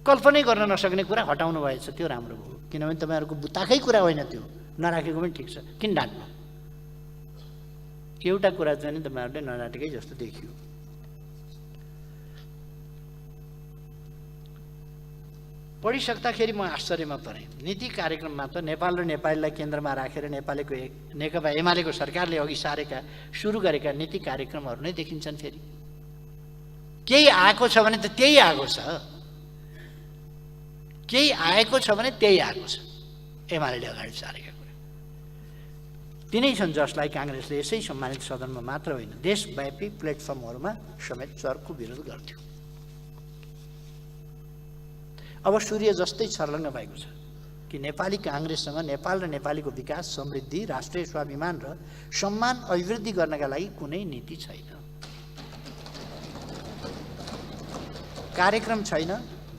कल्पनै गर्न नसक्ने कुरा हटाउनु भएछ। त्यो राम्रो भयो, किनभने तपाईँहरूको बुताकै कुरा होइन, त्यो नराखेको पनि ठिक छ, किन डाँट्नु। एउटा कुरा चाहिँ नि तपाईँहरूले नडाँटेकै जस्तो देखियो। पढिसक्दाखेरि म आश्चर्यमा परेँ। नीति कार्यक्रममा त नेपाल र नेपालीलाई केन्द्रमा राखेर नेकपा एमालेको सरकारले अघि सारेका सुरु गरेका नीति कार्यक्रमहरू नै देखिन्छन्। फेरि केही आएको छ भने त त्यही आएको छ, केही आएको छ भने त्यही आएको छ। एमालेले अगाडि सारेका कुरा तिनै छन् जसलाई काङ्ग्रेसले यसै सम्मानित सदनमा मात्र होइन देशव्यापी प्लेटफर्महरूमा समेत चर्को विरोध गर्थ्यो। अब सूर्य जस्तै छर्लङ्ग भएको छ कि नेपाली काङ्ग्रेससँग नेपाल र नेपालीको विकास, समृद्धि, राष्ट्रिय स्वाभिमान र सम्मान अभिवृद्धि गर्नका लागि कुनै नीति छैन, कार्यक्रम छैन,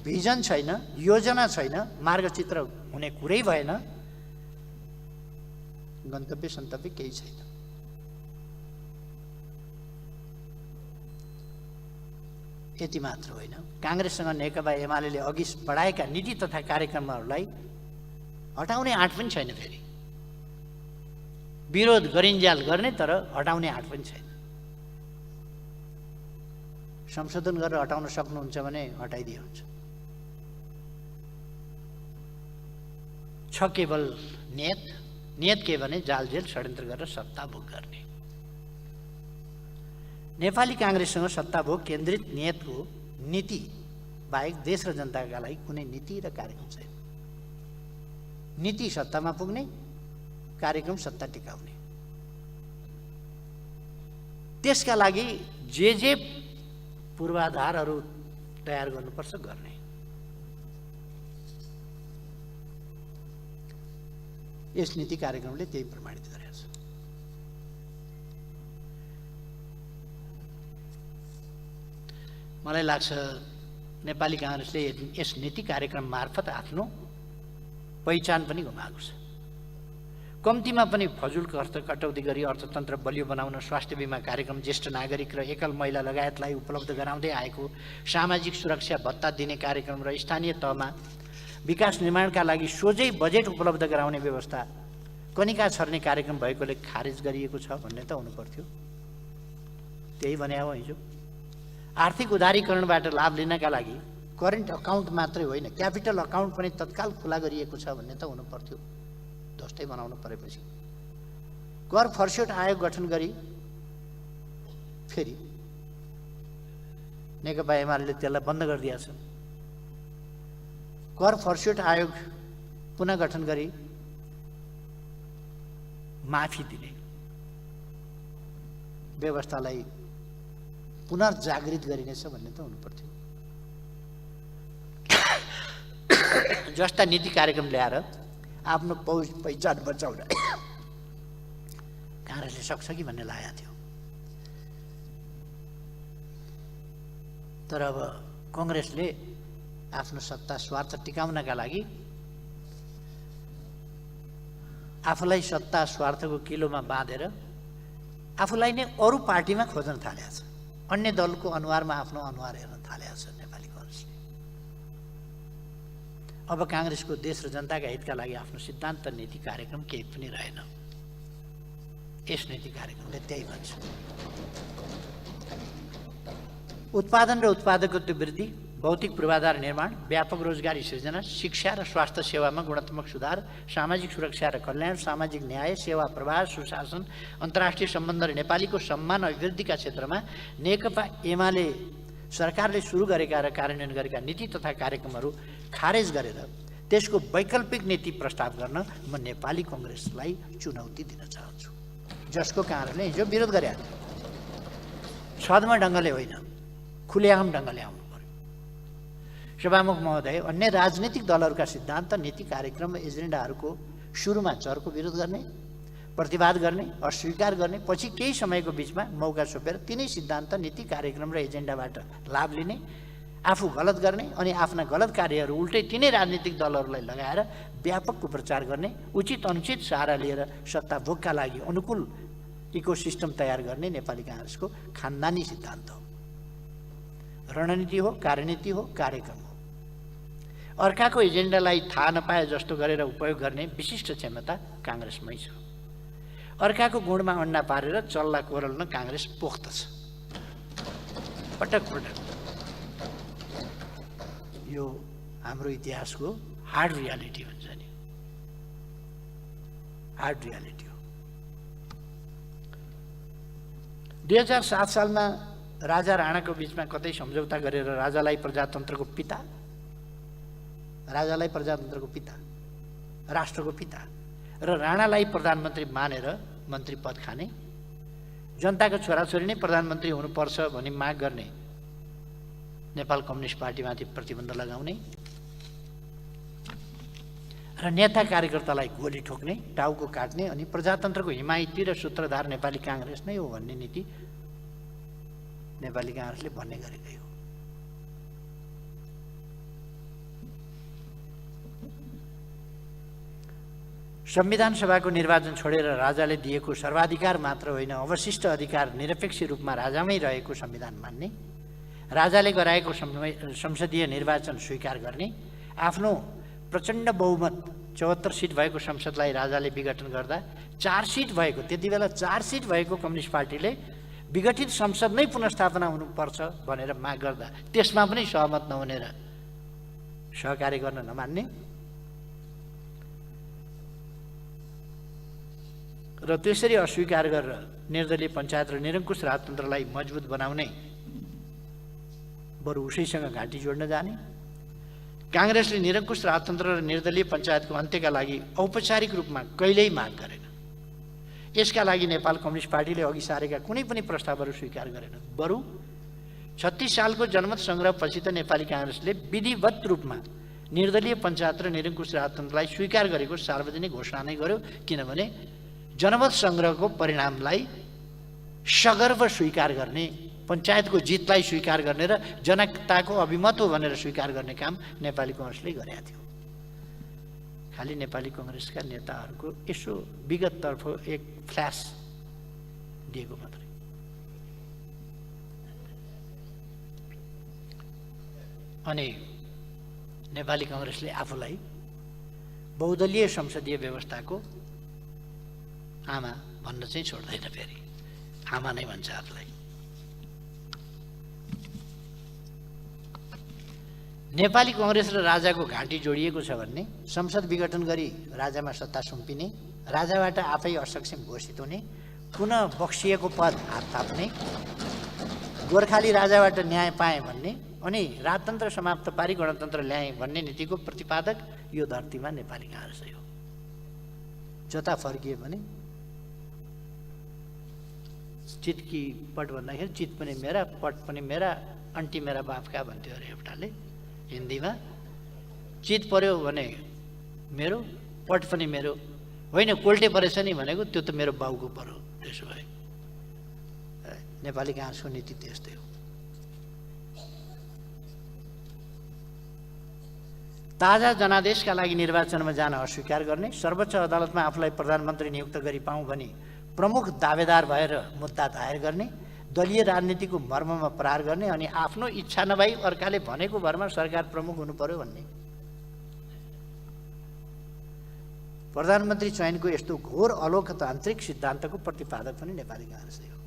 भिजन छैन, योजना छैन, मार्गचित्र हुने कुरै भएन, गन्तव्य सन्तव्य केही छैन। यति मात्र होइन, काङ्ग्रेससँग नेकपा एमाले अघि बढाएका नीति तथा कार्यक्रमहरूलाई हटाउने आँट पनि छैन। फेरि विरोध गरिन्जाल गर्ने तर हटाउने आँट पनि छैन। संशोधन गरेर हटाउन सक्नुहुन्छ भने हटाइदिए हुन्छ। छ केवल नियत के भने जालझेल षड्यन्त्र गरेर सत्ता भोग गर्ने। नेपाली काङ्ग्रेससँग सत्ताभोग केन्द्रित नियतको नीति बाहेक देश र जनताका लागि कुनै नीति र कार्यक्रम छैन। नीति सत्तामा पुग्ने, कार्यक्रम सत्ता टिकाउने। त्यसका लागि जे पूर्वाधारहरू तयार गर्नुपर्छ गर्ने। यस नीति कार्यक्रमले त्यही प्रमाणित गरेको छ। मलाई लाग्छ नेपाली काङ्ग्रेसले यस नीति कार्यक्रम मार्फत आफ्नो पहिचान पनि गुमाएको छ। कम्तीमा पनि फजुल खर्च कटौती गरी अर्थतन्त्र बलियो बनाउन स्वास्थ्य बिमा कार्यक्रम, ज्येष्ठ नागरिक र एकल महिला लगायतलाई उपलब्ध गराउँदै आएको सामाजिक सुरक्षा भत्ता दिने कार्यक्रम र स्थानीय तहमा विकास निर्माणका लागि सोझै बजेट उपलब्ध गराउने व्यवस्था कनिका छर्ने कार्यक्रम भएकोले खारेज गरिएको छ भन्ने त हुनु पर्थ्यो। त्यही भने हो हिजो। आर्थिक उदारीकरणबाट लाभ लिनका लागि करेन्ट अकाउन्ट मात्रै होइन, क्यापिटल अकाउन्ट पनि तत्काल खुला गरिएको छ भन्ने त हुनु पर्थ्यो। ध्वस्तै बनाउनु परेपछि कर फर्स्योट आयोग गठन गरी फेरि नेकपा एमाले त्यसलाई बन्द गरिदिएछ। कर फर्स्योट आयोग पुनः गठन गरी माफी दिने व्यवस्थालाई पुनर्जागृत गरिनेछ भन्ने त हुनु पर्थ्यो। जस्ता नीति कार्यक्रम ल्याएर आफ्नो पहिचान बचाउन काङ्ग्रेसले सक्छ कि भन्ने लागेको थियो। तर अब कङ्ग्रेसले आफ्नो सत्ता स्वार्थ टिकाउनका लागि आफूलाई सत्ता स्वार्थको किलोमा बाँधेर आफूलाई नै अरू पार्टीमा खोज्न थालेको छ। अन्य दलको अनुहारमा आफ्नो अनुहार हेर्न थालेको छ नेपाली काङ्ग्रेसले। अब काङ्ग्रेसको देश र जनताका हितका लागि आफ्नो सिद्धान्त नीति कार्यक्रम केही पनि रहेन। यस नीति कार्यक्रमले त्यही भन्छ। उत्पादन र उत्पादकत्व वृद्धि, भौतिक पूर्वाधार निर्माण, व्यापक रोजगारी सृजना, शिक्षा र स्वास्थ्य सेवामा गुणात्मक सुधार, सामाजिक सुरक्षा र कल्याण, सामाजिक न्याय, सेवा प्रवाह, सुशासन, अन्तर्राष्ट्रिय सम्बन्ध र नेपालीको सम्मान अभिवृद्धिका क्षेत्रमा नेकपा एमाले सरकारले सुरु गरेका र कार्यान्वयन गरेका नीति तथा कार्यक्रमहरू खारेज गरेर त्यसको वैकल्पिक नीति प्रस्ताव गर्न म नेपाली काङ्ग्रेसलाई चुनौती दिन चाहन्छु, जसको काङ्ग्रेसले हिजो विरोध गरेका थियो। छद्म ढङ्गले होइन, खुलेआम ढङ्गले आउनु पर्यो। सभामुख महोदय, अन्य राजनीतिक दलहरूका सिद्धान्त, नीति, कार्यक्रम र एजेन्डाहरूको सुरुमा चर्को विरोध गर्ने, प्रतिवाद गर्ने, अस्वीकार गर्ने, पछि केही समयको बिचमा मौका छोपेर तिनै सिद्धान्त, नीति, कार्यक्रम र एजेन्डाबाट लाभ लिने, आफू गलत गर्ने अनि आफ्ना गलत कार्यहरू उल्टै तिनै राजनीतिक दलहरूलाई लगाएर व्यापक कुप्रचार गर्ने, उचित अनुचित सहारा लिएर सत्ता भोगका लागि अनुकूल इकोसिस्टम तयार गर्ने नेपाली काङ्ग्रेसको खानदानी सिद्धान्त हो। रणनीति हो, कार्यनीति हो, कार्यक्रम हो। अर्काको एजेन्डालाई थाहा नपाए जस्तो गरेर उपयोग गर्ने विशिष्ट क्षमता काङ्ग्रेसमै छ। अर्काको गुणमा अन्डा पारेर चल्ला कोरल्न काङ्ग्रेस पोख्त छ। पटक पटक यो हाम्रो इतिहासको हार्ड रियालिटी हुन्छ नि, हार्ड रियालिटी हो। 2007 सालमा राजा राणाको बिचमा कतै सम्झौता गरेर राजालाई प्रजातन्त्रको पिता, राष्ट्रको पिता र राणालाई प्रधानमन्त्री मानेर मन्त्री पद खाने, जनताको छोराछोरी नै प्रधानमन्त्री हुनुपर्छ भनी माग गर्ने, नेपाल कम्युनिस्ट पार्टीमाथि प्रतिबन्ध लगाउने र नेता कार्यकर्तालाई गोली ठोक्ने, टाउको काट्ने अनि प्रजातन्त्रको हिमायती र सूत्रधार नेपाली काङ्ग्रेस नै हो भन्ने नीति नेपाली काङ्ग्रेसले भन्ने गरेकै हो। संविधान सभाको निर्वाचन छोडेर राजाले दिएको सर्वाधिकार मात्र होइन, अवशिष्ट अधिकार निरपेक्ष रूपमा राजामै रहेको संविधान मान्ने, राजाले गराएको संसदीय निर्वाचन स्वीकार गर्ने, आफ्नो प्रचण्ड बहुमत 74 सिट भएको संसदलाई राजाले विघटन गर्दा 4 सिट भएको, त्यति बेला 4 सिट भएको कम्युनिस्ट पार्टीले विघटित संसद नै पुनर्स्थापना हुनुपर्छ भनेर माग गर्दा त्यसमा पनि सहमत नहुने र सहकार्य गर्न नमान्ने र त्यसरी अस्वीकार गरेर निर्दलीय पञ्चायत र निरङ्कुश राजतन्त्रलाई मजबुत बनाउने, बरु उसैसँग घाँटी जोड्न जाने, काङ्ग्रेसले निरङ्कुश राजतन्त्र र निर्दलीय पञ्चायतको अन्त्यका लागि औपचारिक रूपमा कहिल्यै माग गरेन। यसका लागि नेपाल कम्युनिस्ट पार्टीले अघि सारेका कुनै पनि प्रस्तावहरू स्वीकार गरेन। बरु 36 सालको जनमत सङ्ग्रहपछि त नेपाली काङ्ग्रेसले विधिवत रूपमा निर्दलीय पञ्चायत र निरङ्कुश राजतन्त्रलाई स्वीकार गरेको सार्वजनिक घोषणा नै गर्यो, किनभने जनमत सङ्ग्रहको परिणामलाई सगर्व स्वीकार गर्ने, पञ्चायतको जितलाई स्वीकार गर्ने र जनताको अभिमत हो भनेर स्वीकार गर्ने काम नेपाली कङ्ग्रेसले गरेका थियो। खालि नेपाली कङ्ग्रेसका नेताहरूको यसो विगततर्फ एक फ्ल्यास दिएको मात्रै। अनि नेपाली कङ्ग्रेसले आफूलाई बहुदलीय संसदीय व्यवस्थाको आमा भन्न चाहिँ छोड्दैन, फेरि आमा नै भन्छ आफूलाई। नेपाली कङ्ग्रेस र राजाको घाँटी जोडिएको छ भन्ने, संसद विघटन गरी राजामा सत्ता सुम्पिने, राजाबाट आफै असक्षम घोषित हुने, पुनः बक्सिएको पद हात थाप्ने, गोर्खाली राजाबाट न्याय पाए भन्ने अनि राजतन्त्र समाप्त पारी गणतन्त्र ल्याए भन्ने नीतिको प्रतिपादक यो धरतीमा नेपाली कङ्ग्रेस हो। जता फर्किए भने चितकी पट भन्दाखेरि चित पनि मेरा, पट पनि मेरा, अन्टी मेरा बापका भन्थ्यो अरे एउटाले हिन्दीमा। चित पर्यो भने मेरो, पट पनि मेरो, होइन कोल्टे परेछ नि भनेको त्यो त मेरो बाउको पर्यो। त्यसो भए नेपाली कङ्ग्रेसको नीति त्यस्तै हो। ताजा जनादेशका लागि निर्वाचनमा जान अस्वीकार गर्ने, सर्वोच्च अदालतमा आफूलाई प्रधानमन्त्री नियुक्त गरी पाऊँ भनी प्रमुख दावेदार भएर मुद्दा दायर गर्ने, दलीय राजनीतिको मर्ममा प्रहार गर्ने अनि आफ्नो इच्छा नभई अर्काले भनेको भरमा सरकार प्रमुख हुनु पर्यो भन्ने। प्रधानमन्त्री चयनको यस्तो घोर अलोकतान्त्रिक सिद्धान्तको प्रतिपादक पनि नेपाली कङ्ग्रेस हो।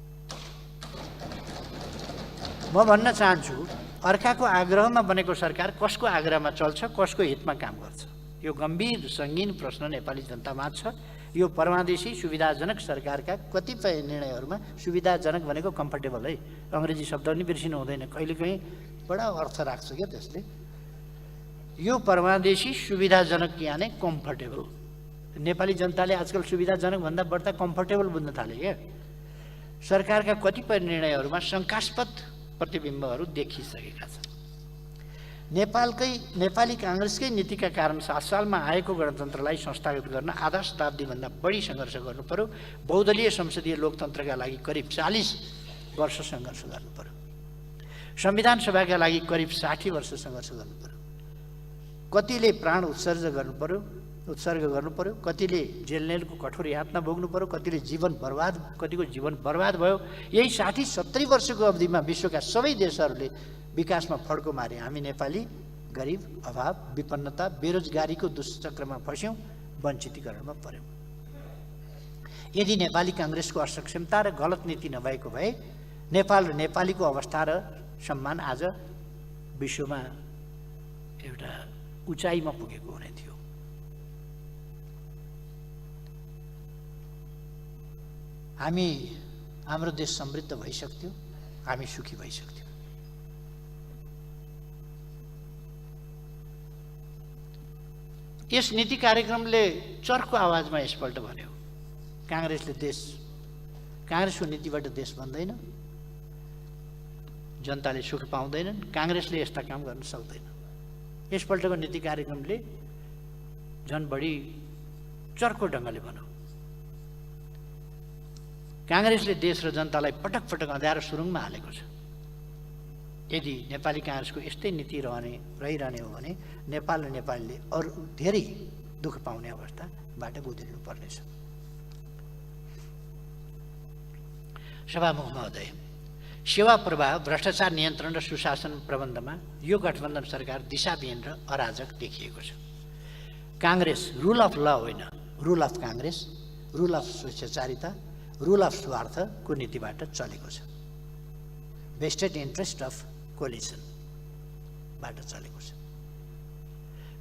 म भन्न चाहन्छु, अर्काको आग्रहमा बनेको सरकार कसको आग्रहमा चल्छ, कसको हितमा काम गर्छ? यो गम्भीर सङ्गीन प्रश्न नेपाली जनतामा छ। यो परमादेशी सुविधाजनक सरकारका कतिपय निर्णयहरूमा, सुविधाजनक भनेको कम्फर्टेबल है, अङ्ग्रेजी शब्द पनि बिर्सिनु हुँदैन, कहिलेकाहीँ बडा अर्थ राख्छ क्या त्यसले। यो परमादेशी सुविधाजनक यानि कम्फर्टेबल, नेपाली जनताले आजकल सुविधाजनक भन्दा बढ्ता कम्फर्टेबल बुझ्न थाले क्या। सरकारका कतिपय निर्णयहरूमा शङ्कास्पद प्रतिबिम्बहरू देखिसकेका छन्। नेपाली काङ्ग्रेसकै नीतिका कारण 7 सालमा आएको गणतन्त्रलाई संस्थागत गर्न आधा शताब्दीभन्दा बढी सङ्घर्ष गर्नु पर्यो। बहुदलीय संसदीय लोकतन्त्रका लागि करिब 40 वर्ष सङ्घर्ष गर्नु पर्यो। संविधान सभाका लागि करिब 60 वर्ष सङ्घर्ष गर्नु पर्यो। कतिले प्राण उत्सर्ग गर्नु पर्यो, कतिले जेलनेलको कठोर यातना भोग्नु पर्यो, कतिको जीवन बर्बाद भयो। यही 60-70 वर्षको अवधिमा विश्वका सबै देशहरूले विकासमा फड्को मारे। हामी नेपाली गरिब, अभाव, विपन्नता, बेरोजगारीको दुष्चक्रमा फस्यौँ, वञ्चितीकरणमा पर्यौँ। यदि नेपाली काङ्ग्रेसको असक्षमता र गलत नीति नभएको भए नेपाल र नेपालीको अवस्था र सम्मान आज विश्वमा एउटा उचाइमा पुगेको हुने थियो। हाम्रो देश समृद्ध भइसक्थ्यो, हामी सुखी भइसक्थ्यौँ। यस नीति कार्यक्रमले चर्को आवाजमा यसपल्ट भन्यो, काङ्ग्रेसको नीतिबाट देश बन्दैन, जनताले सुख पाउँदैनन्, काङ्ग्रेसले यस्ता काम गर्न सक्दैन। यसपल्टको नीति कार्यक्रमले झन् बढी चर्को ढङ्गले भन्यो, काङ्ग्रेसले देश र जनतालाई पटक पटक अँध्यारो सुरुङमा हालेको छ। यदि नेपाली काङ्ग्रेसको यस्तै नीति रहिरहने हो भने नेपाल र नेपालीले अरू धेरै दुःख पाउने अवस्थाबाट गुज्रिनु पर्नेछ। सभामुख महोदय, सेवा प्रवाह, भ्रष्टाचार नियन्त्रण र सुशासन प्रबन्धमा यो गठबन्धन सरकार दिशाविहीन र अराजक देखिएको छ। काङ्ग्रेस रुल अफ ल होइन, rule of Congress, rule of स्वेच्छाचारिता, रुल अफ स्वार्थको नीतिबाट चलेको छ। भेस्टेड इन्ट्रेस्ट अफ कोलिसनबाट चलेको छ।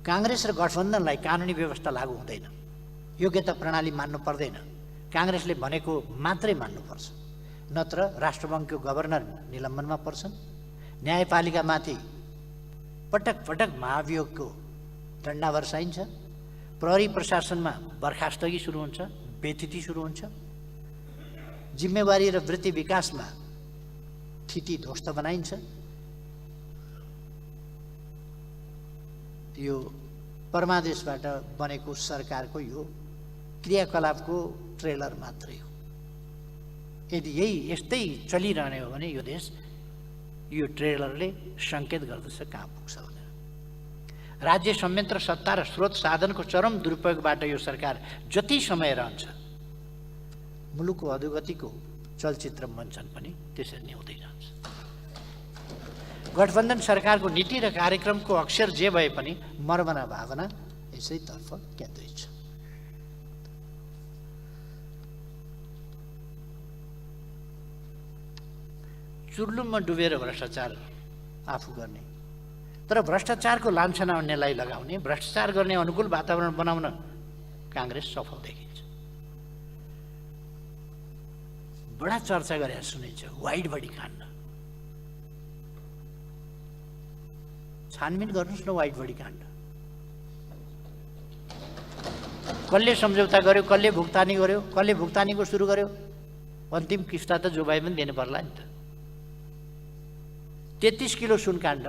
काङ्ग्रेस र गठबन्धनलाई कानुनी व्यवस्था लागू हुँदैन, योग्यता प्रणाली मान्नु पर्दैन, काङ्ग्रेसले भनेको मात्रै मान्नुपर्छ, नत्र राष्ट्रबङ्कको गभर्नर निलम्बनमा पर्छन्। न्यायपालिकामाथि पटक पटक महाभियोगको दण्डा वर्षाइन्छ। प्रहरी प्रशासनमा बर्खास्तगी सुरु हुन्छ, बेथिति सुरु हुन्छ। जिम्मेवारी र वृत्ति विकासमा थिति ध्वस्त बनाइन्छ। यो परमादेशबाट बनेको सरकारको यो क्रियाकलापको ट्रेलर मात्रै हो। यदि यस्तै चलिरहने हो भने यो देश यो ट्रेलरले सङ्केत गर्दछ कहाँ पुग्छ भनेर। राज्य संयन्त्र सत्ता र स्रोत साधनको चरम दुरुपयोगबाट यो सरकार जति समय रहन्छ मुलुकको अधोगतिको चलचित्र मञ्चन पनि त्यसरी नै हुँदै जान्छ। गठबन्धन सरकारको नीति र कार्यक्रमको अक्षर जे भए पनि मर्म र भावना यसैतर्फ केन्द्रित छ। चुर्लुममा डुबेर भ्रष्टाचार आफू गर्ने तर भ्रष्टाचारको लान्छना अन्यलाई लगाउने, भ्रष्टाचार गर्ने अनुकूल वातावरण बनाउन काङ्ग्रेस सफल देखिन्छ। बडा चर्चा गरे सुनिन्छ वाइड बडी काण्ड। छानबिन गर्नुहोस् न वाइड बडी काण्ड। कसले सम्झौता गर्यो, कसले भुक्तानी गर्यो, कसले भुक्तानीको सुरु गर्यो, अन्तिम किस्ता त जो भए पनि दिनु पर्ला नि त। 33 किलो सुनकाण्ड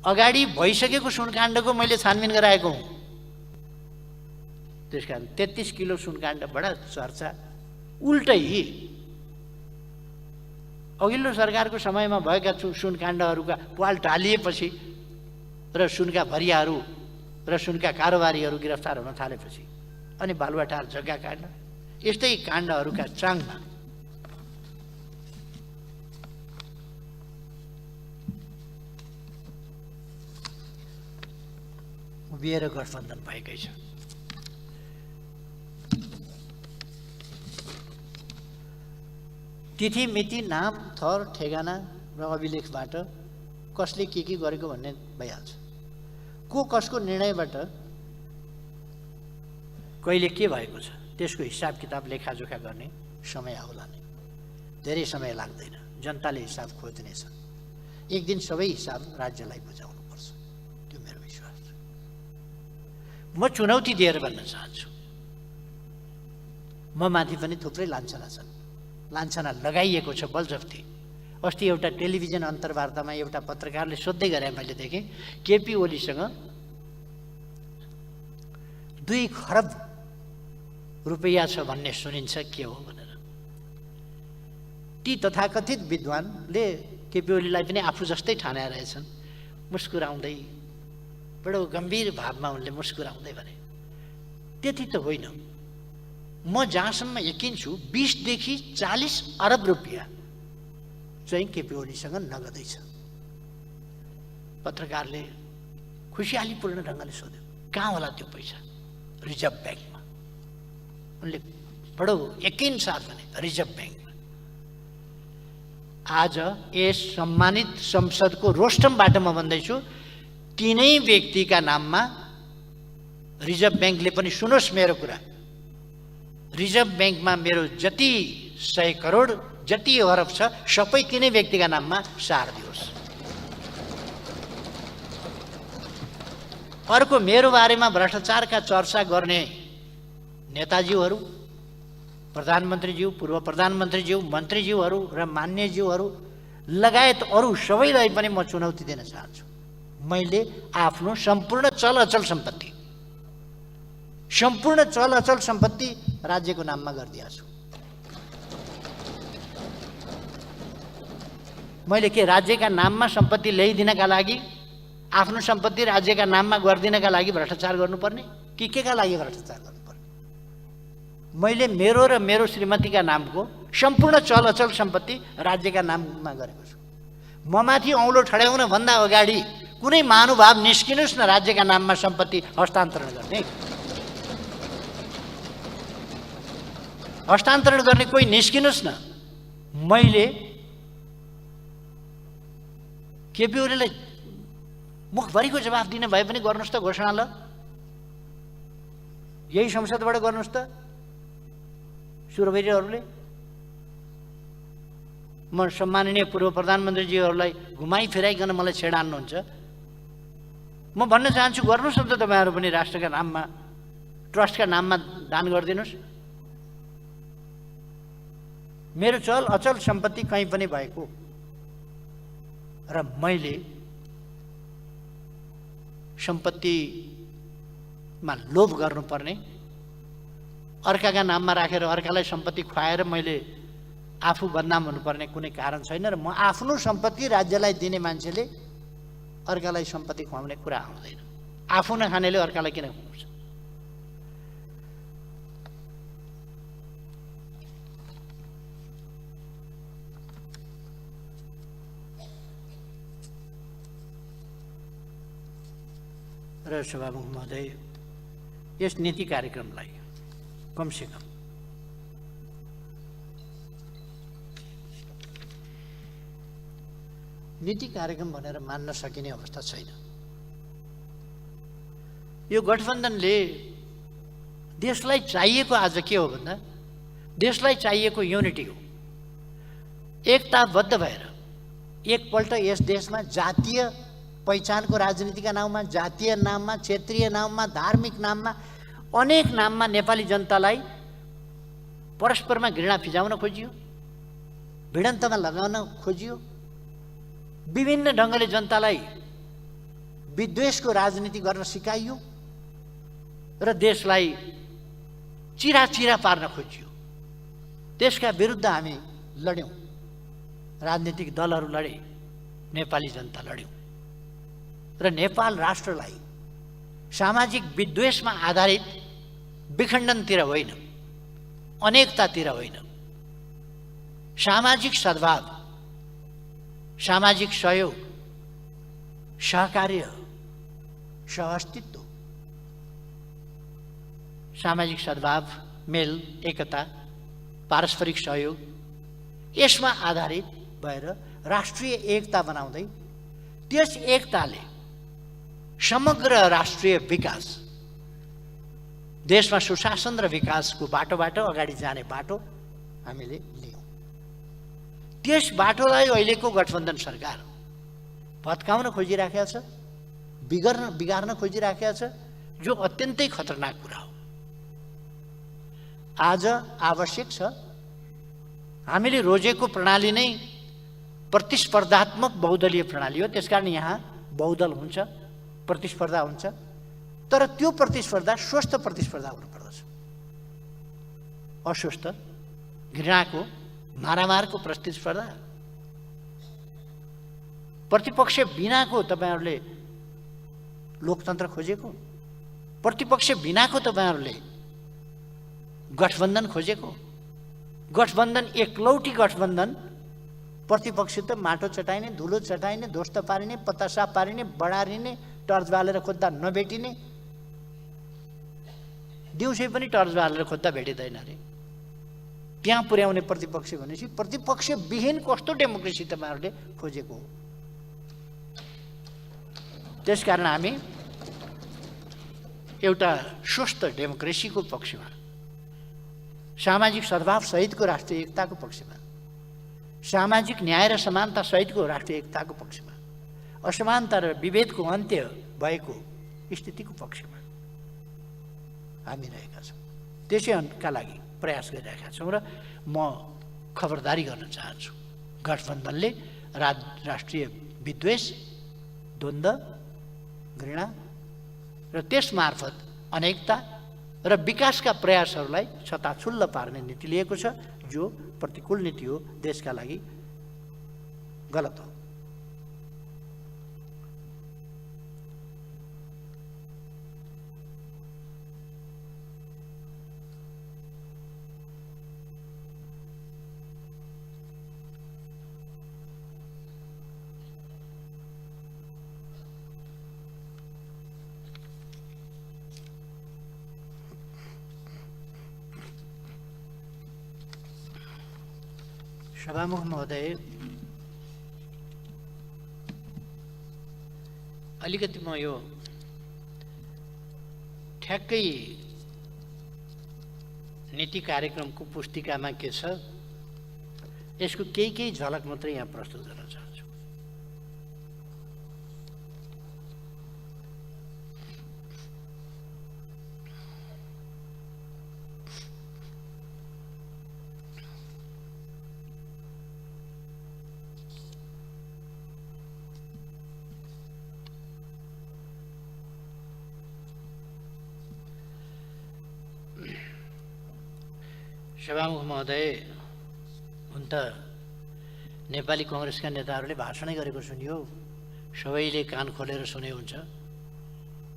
अगाडि भइसकेको सुनकाण्डको मैले छानबिन गराएको हुँ। त्यसकारण 33 किलो सुनकाण्ड बडा चर्चा। उल्टै अघिल्लो सरकारको समयमा भएका सुनकाण्डहरूका पाल टालिएपछि र सुनका भरियाहरू र सुनका कारोबारीहरू गिरफ्तार हुन थालेपछि अनि बालुवाटार जग्गा काण्ड यस्तै काण्डहरूका चाङमा उभिएर गठबन्धन भएकै छ। तिथि मिति नाम थर ठेगाना र अभिलेखबाट कसले के गरेको भन्ने भइहाल्छ। को कसको निर्णयबाट कहिले के भएको छ त्यसको हिसाब किताब लेखाजोखा गर्ने समय आउला नै। धेरै समय लाग्दैन, जनताले हिसाब खोज्नेछ। एक दिन सबै हिसाब राज्यलाई बुझाउनुपर्छ, त्यो मेरो विश्वास छ। म चुनौती दिएर भन्न चाहन्छु, म माथि पनि थुप्रै लान्छना छन्, लान्छना लगाइएको छ बलजफ्ती। अस्ति एउटा टेलिभिजन अन्तर्वार्तामा एउटा पत्रकारले सोध्दै गरे, मैले देखेँ केपी ओलीसँग 2 खरब रुपैयाँ छ भन्ने सुनिन्छ, के हो भनेर। ती तथाकथित विद्वानले केपी ओलीलाई पनि आफू जस्तै ठानेर रहेछन्। मुस्कुराउँदै बडो गम्भीर भावमा उनले मुस्कुराउँदै भने, त्यति त होइन, म जहाँसम्म यकिन छु 20 देखि 40 अरब रुपियाँ चाहिँ केपी ओलीसँग नगदै छ। पत्रकारले खुसियालीपूर्ण ढङ्गले सोध्यो, कहाँ होला त्यो पैसा? रिजर्भ ब्याङ्कमा। उनले बडो यकिन साथ भने रिजर्भ ब्याङ्कमा। आज यस सम्मानित संसदको रोस्टमबाट म भन्दैछु, तिनै व्यक्तिका नाममा रिजर्भ ब्याङ्कले पनि सुनोस् मेरो कुरा, रिजर्भ ब्याङ्कमा मेरो जति 100 करोड जति अरब छ सबै तिनै व्यक्तिका नाममा सारिदियोस्। अर्को, मेरो बारेमा भ्रष्टाचारका चर्चा गर्ने नेताज्यूहरू, प्रधानमन्त्रीज्यू, पूर्व प्रधानमन्त्रीज्यू, मन्त्रीज्यूहरू र मान्यज्यूहरू लगायत अरू सबैलाई पनि म चुनौती दिन चाहन्छु। मैले आफ्नो सम्पूर्ण चल अचल सम्पत्ति राज्यको नाममा गरिदिएको छु। मैले के राज्यका नाममा सम्पत्ति ल्याइदिनका लागि, आफ्नो सम्पत्ति राज्यका नाममा गरिदिनका लागि भ्रष्टाचार गर्नुपर्ने कि केका लागि भ्रष्टाचार गर्नुपर्ने? मैले मेरो र मेरो श्रीमतीका नामको सम्पूर्ण चल अचल सम्पत्ति राज्यका नाममा गरेको छु। म माथि औँलो ठड्याउन भन्दा अगाडि कुनै महानुभाव निस्किनुहोस् न राज्यका नाममा सम्पत्ति हस्तान्तरण गर्ने। हस्तान्तरण गर्ने कोही निस्किनुहोस् न। मैले केपी ओलीलाई मुखभरिको जवाफ दिने भए पनि गर्नुहोस् त घोषणा, ल यही संसदबाट गर्नुहोस् त सुरवैरीहरूले। म सम्माननीय पूर्व प्रधानमन्त्रीजीहरूलाई घुमाइ फिराइकन मलाई छेडान्नुहुन्छ। म भन्न चाहन्छु, गर्नुहोस् न त तपाईँहरू पनि राष्ट्रका नाममा, ट्रस्टका नाममा दान गरिदिनुहोस्। मेरो चल अचल सम्पत्ति कहीँ पनि भएको र मैले सम्पत्तिमा लोभ गर्नुपर्ने, अर्काका नाममा राखेर अर्कालाई सम्पत्ति खुवाएर मैले आफू बदनाम हुनुपर्ने कुनै कारण छैन र म आफ्नो सम्पत्ति राज्यलाई दिने मान्छेले अर्कालाई सम्पत्ति खुवाउने कुरा आउँदैन। आफू नखानेले अर्कालाई किन खुवाउँछ? र सभामुख महोदय, यस नीति कार्यक्रमलाई कमसेकम नीति कार्यक्रम भनेर मान्न सकिने अवस्था छैन। यो गठबन्धनले देशलाई चाहिएको आज के हो भन्दा, देशलाई चाहिएको युनिटी हो। एकताबद्ध भएर एकपल्ट यस देशमा जातीय पहिचानको राजनीतिका नाममा, जातीय नाममा, क्षेत्रीय नाममा, धार्मिक नाममा, अनेक नाममा नेपाली जनतालाई परस्परमा घृणा फिजाउन खोजियो, भिडन्तमा लगाउन खोजियो, विभिन्न ढङ्गले जनतालाई विद्वेषको राजनीति गर्न सिकाइयो र देशलाई चिराचिरा पार्न खोजियो। त्यसका विरुद्ध हामी लड्यौँ, राजनीतिक दलहरू लडे, नेपाली जनता लड्यौँ र नेपाल राष्ट्रलाई सामाजिक विद्वेषमा आधारित विखण्डनतिर होइन, अनेकतातिर होइन, सामाजिक सद्भाव, सामाजिक सहयोग, सहकार्य, सहअस्तित्व, सामाजिक सद्भाव, मेल, एकता, पारस्परिक सहयोग, यसमा आधारित भएर राष्ट्रिय एकता बनाउँदै त्यस एकताले समग्र राष्ट्रिय विकास, देशमा सुशासन र विकासको बाटोबाट अगाडि जाने बाटो हामीले लियौँ। त्यस बाटोलाई अहिलेको गठबन्धन सरकार भत्काउन खोजिराखेको छ, बिगार्न खोजिराखेको छ, जो अत्यन्तै खतरनाक कुरा हो। आज आवश्यक छ हामीले रोजेको प्रणाली नै प्रतिस्पर्धात्मक बहुदलीय प्रणाली हो। त्यसकारण यहाँ बहुदल हुन्छ, प्रतिस्पर्धा हुन्छ, तर त्यो प्रतिस्पर्धा स्वस्थ प्रतिस्पर्धा हुनुपर्दछ। अस्वस्थ, घृणाको, मारामारको प्रतिस्पर्धा, प्रतिपक्ष बिनाको तपाईहरुले लोकतन्त्र खोजेको, प्रतिपक्ष बिनाको तपाईहरुले गठबन्धन खोजेको, गठबन्धन एकलौटी गठबन्धन, प्रतिपक्ष त माटो चटाइने, धुलो चटाइने, ध्वस्त पारिने, पत्तासा पारिने, बढारिने, टर्च बालेर खोज्दा नभेटिने, दिउँसै पनि टर्च बालेर खोज्दा भेटिँदैन अरे, त्यहाँ पुर्याउने प्रतिपक्ष भनेपछि प्रतिपक्ष विहीन कस्तो डेमोक्रेसी तपाईहरुले खोजेको हो। त्यसकारण हामी एउटा स्वस्थ डेमोक्रेसीको पक्षमा, सामाजिक सद्भाव सहितको राष्ट्रिय एकताको पक्षमा, सामाजिक न्याय र समानता सहितको राष्ट्रिय एकताको पक्षमा, असमानता र विभेदको अन्त्य भएको स्थितिको पक्षमा हामी रहेका छौँ। त्यसैका लागि प्रयास गरिरहेका छौँ र म खबरदारी गर्न चाहन्छु, गठबन्धनले राष्ट्रिय विद्वेष, द्वन्द्व, घृणा र त्यसमार्फत अनेकता र विकासका प्रयासहरूलाई छताछुल्ल पार्ने नीति लिएको छ, जो प्रतिकूल नीति हो, देशका लागि गलत हो। सभामुख महोदय, अलिकति म यो ठ्याक्कै नीति कार्यक्रमको पुस्तिकामा के छ यसको केही झलक मात्रै यहाँ प्रस्तुत गर्न चाहन्छु। सभामुख महोदय, हुन त नेपाली कङ्ग्रेसका नेताहरूले भाषणै गरेको सुनियो, सबैले कान खोलेर सुने हुन्छ।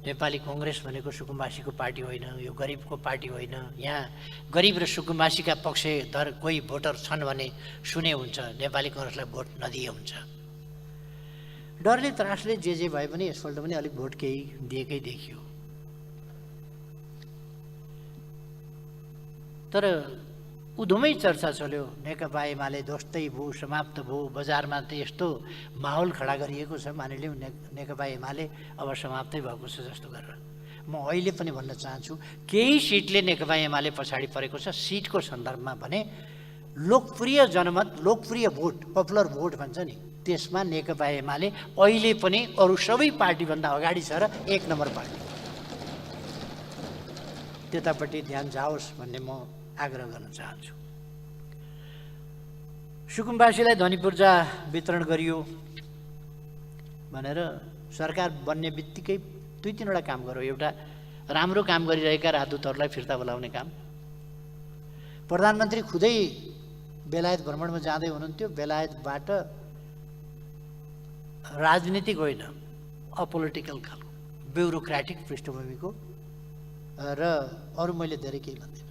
नेपाली कङ्ग्रेस भनेको सुकुम्बासीको पार्टी होइन, यो गरिबको पार्टी होइन, यहाँ गरिब र सुकुम्बासीका पक्षधर कोही भोटर छन् भने सुने हुन्छ, नेपाली कङ्ग्रेसलाई भोट नदिए हुन्छ। डरले त्रासले जे भए पनि यसपल्ट पनि अलिक भोट केही दिएकै देखियो। तर उधमै चर्चा चल्यो, नेकपा एमाले ध्वस्तै भयो, समाप्त भयो, बजारमा त यस्तो माहौल खडा गरिएको छ, मानिलिउँ नेकपा एमाले अब समाप्तै भएको छ जस्तो गरेर। म अहिले पनि भन्न चाहन्छु, केही सिटले नेकपा एमाले पछाडि परेको छ। सिटको सन्दर्भमा भने लोकप्रिय जनमत, लोकप्रिय भोट, पपुलर भोट भन्छ नि, त्यसमा नेकपा एमाले अहिले पनि अरू सबै पार्टीभन्दा अगाडि छ र 1 नम्बर पार्टी। त्यतापट्टि ध्यान जाओस् भन्ने म आग्रह गर्न चाहन्छु। सुकुम्बासीलाई ध्वनिपूर्जा वितरण गरियो भनेर सरकार बन्ने बित्तिकै 2-3वटा काम गर्यो। एउटा, राम्रो काम गरिरहेका राजदूतहरूलाई फिर्ता बोलाउने काम। प्रधानमन्त्री खुदै बेलायत भ्रमणमा जाँदै हुनुहुन्थ्यो, बेलायतबाट राजनीतिक होइन, अपोलिटिकल खालको ब्युरोक्रेटिक पृष्ठभूमिको र अरू मैले धेरै केही भन्दिनँ,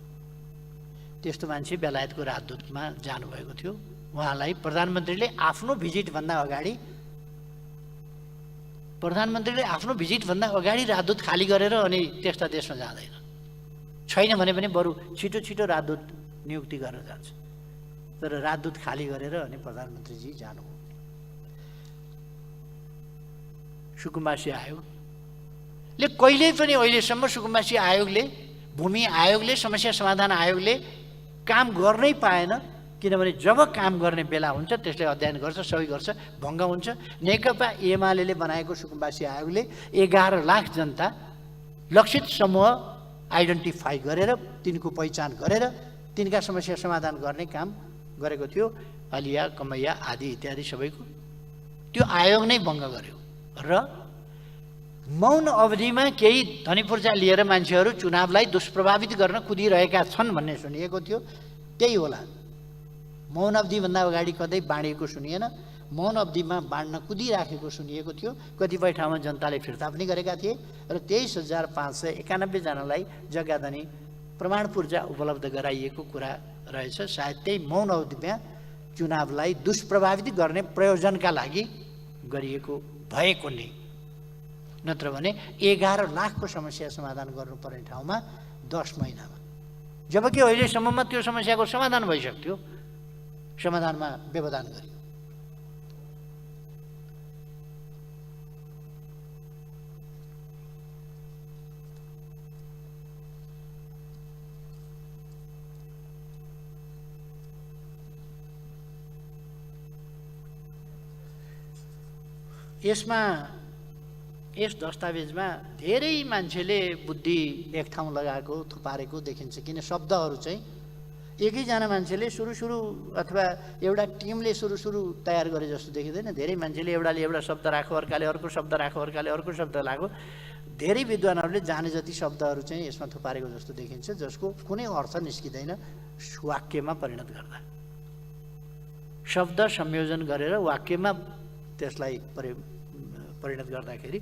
त्यस्तो मान्छे बेलायतको राजदूतमा जानुभएको थियो। उहाँलाई प्रधानमन्त्रीले आफ्नो भिजिटभन्दा अगाडि राजदूत खाली गरेर अनि त्यस्ता देशमा जाँदैन। छैन भने पनि बरु छिटो छिटो राजदूत नियुक्ति गरेर जान्छ। तर राजदूत खाली गरेर अनि प्रधानमन्त्रीजी जानुभयो। सुकुम्बासी आयोगले कहिल्यै पनि अहिलेसम्म सुकुम्बासी आयोगले, भूमि आयोगले, समस्या समाधान आयोगले काम गर्नै पाएन। किनभने जब काम गर्ने बेला हुन्छ त्यसले अध्ययन गर्छ, सही गर्छ, भङ्ग हुन्छ। नेकपा एमाले बनाएको सुकुम्बासी आयोगले 11 लाख जनता लक्षित समूह आइडेन्टिफाई गरेर, तिनको पहिचान गरेर तिनका समस्या समाधान गर्ने काम गरेको थियो। अलिया, कमैया आदि इत्यादि सबैको त्यो आयोग नै भङ्ग गर्यो। र मौन अवधिमा केही ध्वनिपूर्जा लिएर मान्छेहरू चुनावलाई दुष्प्रभावित गर्न कुदिरहेका छन् भन्ने सुनिएको थियो। त्यही होला, मौन अवधिभन्दा अगाडि कतै बाँडिएको सुनिएन, मौन अवधिमा बाँड्न कुदिराखेको सुनिएको थियो। कतिपय ठाउँमा जनताले फिर्ता पनि गरेका थिए र 23,591 जनालाई जग्गाधनी प्रमाण पूर्जा उपलब्ध गराइएको कुरा रहेछ। सायद त्यही मौन अवधिमा चुनावलाई दुष्प्रभावित गर्ने प्रयोजनका लागि गरिएको भएको नै, नत्र भने 11 लाखको समस्या समाधान गर्नुपर्ने ठाउँमा 10 महिनामा, जबकि अहिलेसम्ममा त्यो समस्याको समाधान भइसक्थ्यो, समाधानमा व्यवधान गरियो। यस दस्तावेजमा धेरै मान्छेले बुद्धि एक ठाउँ लगाएको, थुपारेको देखिन्छ। किन शब्दहरू चाहिँ एकैजना मान्छेले सुरु अथवा एउटा टिमले सुरु तयार गरे जस्तो देखिँदैन। धेरै मान्छेले एउटाले एउटा शब्द राख्यो, अर्काले अर्को शब्द राख्यो, अर्काले अर्को शब्द लाग्यो। धेरै विद्वानहरूले जाने जति शब्दहरू चाहिँ यसमा थुपारेको जस्तो देखिन्छ, जसको कुनै अर्थ निस्किँदैन वाक्यमा परिणत गर्दा। शब्द संयोजन गरेर वाक्यमा त्यसलाई परिणत गर्दाखेरि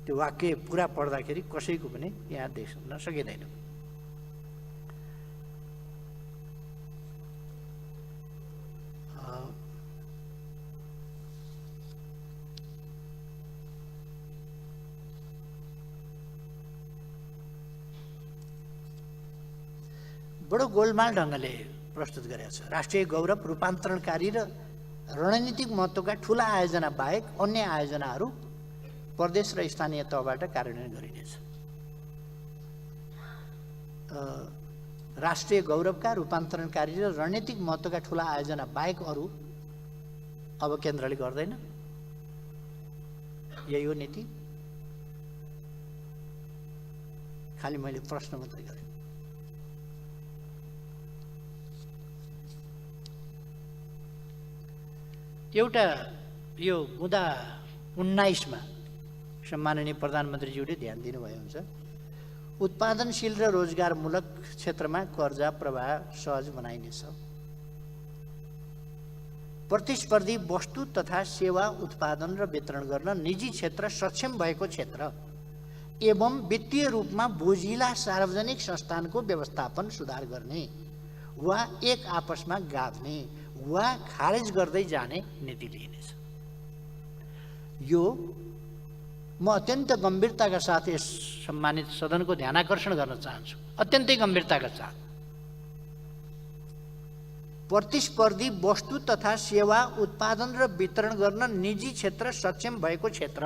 त्यो वाक्य पुरा पढ्दाखेरि कसैको पनि यहाँ देख्न सकिँदैन। बडो गोलमाल ढङ्गले प्रस्तुत गरेको छ। राष्ट्रिय गौरव रूपान्तरणकारी र रणनीतिक महत्त्वका ठुला आयोजना बाहेक अन्य आयोजनाहरू प्रदेश र स्थानीय तहबाट कार्यान्वयन गरिनेछ। राष्ट्रिय गौरवका रूपान्तरणकारी र रणनीतिक महत्त्वका ठुला आयोजना बाहेक अरू अब केन्द्रले गर्दैन, यही हो नीति। खालि मैले प्रश्न मात्रै गरेँ। एउटा यो मुद्दा 19 मा सम्माननीय प्रधानमन्त्रीज्यूले ध्यान दिनुभयो हुन्छ। उत्पादनशील र रोजगारमूलक क्षेत्रमा कर्जा प्रवाह सहज बनाइनेछ। प्रतिस्पर्धी वस्तु तथा सेवा उत्पादन र वितरण गर्न निजी क्षेत्र सक्षम भएको क्षेत्र एवं वित्तीय रूपमा बोझिला सार्वजनिक संस्थानको व्यवस्थापन सुधार गर्ने वा एक आपसमा गाभ्ने वा खारेज गर्दै जाने नीति लिइनेछ। यो म अत्यन्त गम्भीरताका साथ यस सम्मानित सदनको ध्यानाकर्षण गर्न चाहन्छु, अत्यन्तै गम्भीरताका साथ। प्रतिस्पर्धी वस्तु तथा सेवा उत्पादन र वितरण गर्न निजी क्षेत्र सक्षम भएको क्षेत्र।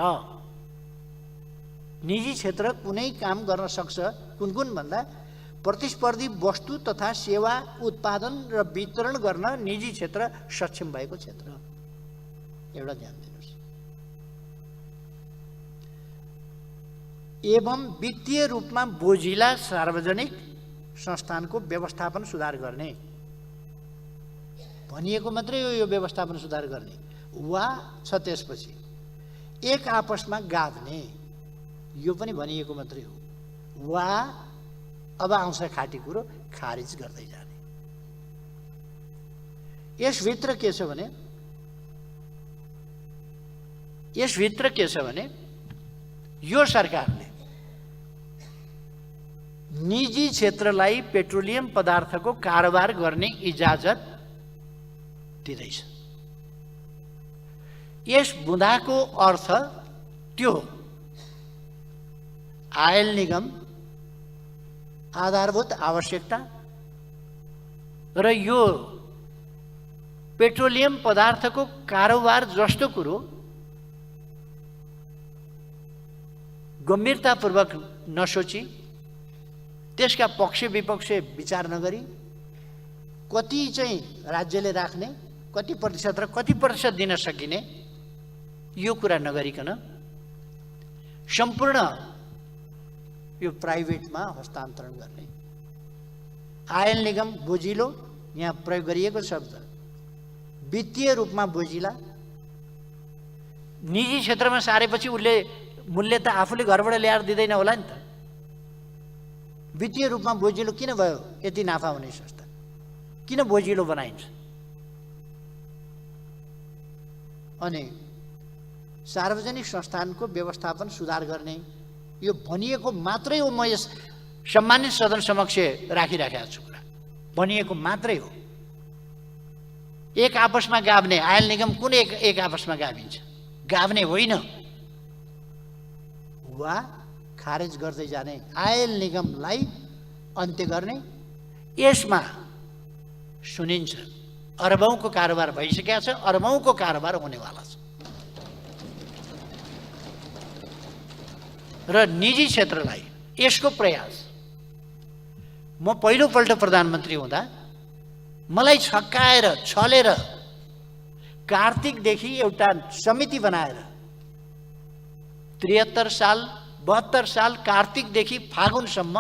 निजी क्षेत्र कुनै काम गर्न सक्छ, कुन भन्दा प्रतिस्पर्धी वस्तु तथा सेवा उत्पादन र वितरण गर्न निजी क्षेत्र सक्षम भएको क्षेत्र। एउटा ध्यान दिनुहोस्। एवं वित्तीय रूपमा बोझिला सार्वजनिक संस्थानको व्यवस्थापन सुधार गर्ने भनिएको मात्रै हो, यो व्यवस्थापन सुधार गर्ने वा छ त्यसपछि एक आपसमा गाभ्ने, यो पनि भनिएको मात्रै हो, वा अब आउँछ खाटी कुरो, खारिज गर्दै जाने। यसभित्र के छ भने यो सरकारले निजी क्षेत्रलाई पेट्रोलियम पदार्थको कारोबार गर्ने इजाजत दिँदैछ। यस बुँदाको अर्थ त्यो हो, आयल निगम आधारभूत आवश्यकता र यो पेट्रोलियम पदार्थको कारोबार जस्तो कुरो गम्भीरतापूर्वक नसोची, त्यसका पक्ष विपक्ष विचार नगरी, कति चाहिँ राज्यले राख्ने, कति प्रतिशत र कति प्रतिशत दिन सकिने, यो कुरा नगरिकन सम्पूर्ण यो प्राइभेटमा हस्तान्तरण गर्ने। आयल निगम बोझिलो, यहाँ प्रयोग गरिएको शब्द वित्तीय रूपमा बोझिला, निजी क्षेत्रमा सारेपछि उसले मूल्य त आफूले घरबाट ल्याएर दिँदैन होला नि त। वित्तीय रूपमा बोझिलो किन भयो? यति नाफा हुने संस्था किन बोझिलो बनाइन्छ? अनि सार्वजनिक संस्थानको व्यवस्थापन सुधार गर्ने, यो भनिएको मात्रै हो। म यस सम्मानित सदन समक्ष राखिराखेको छु कुरा, भनिएको मात्रै हो। एक आपसमा गाभ्ने, आयल निगम कुन एक आपसमा गाभिन्छ? गाभ्ने होइन, वा खारेज गर्दै जाने, आयल निगमलाई अन्त्य गर्ने। यसमा सुनिन्छ अरबौंको कारोबार भइसकेको छ, अरबौंको कारोबार हुनेवाला छ। र निजी क्षेत्रलाई यसको प्रयास, म पहिलोपल्ट प्रधानमन्त्री हुँदा मलाई छक्काएर छलेर कार्तिकदेखि एउटा समिति बनाएर 73 साल 72 साल कार्तिकदेखि फागुनसम्म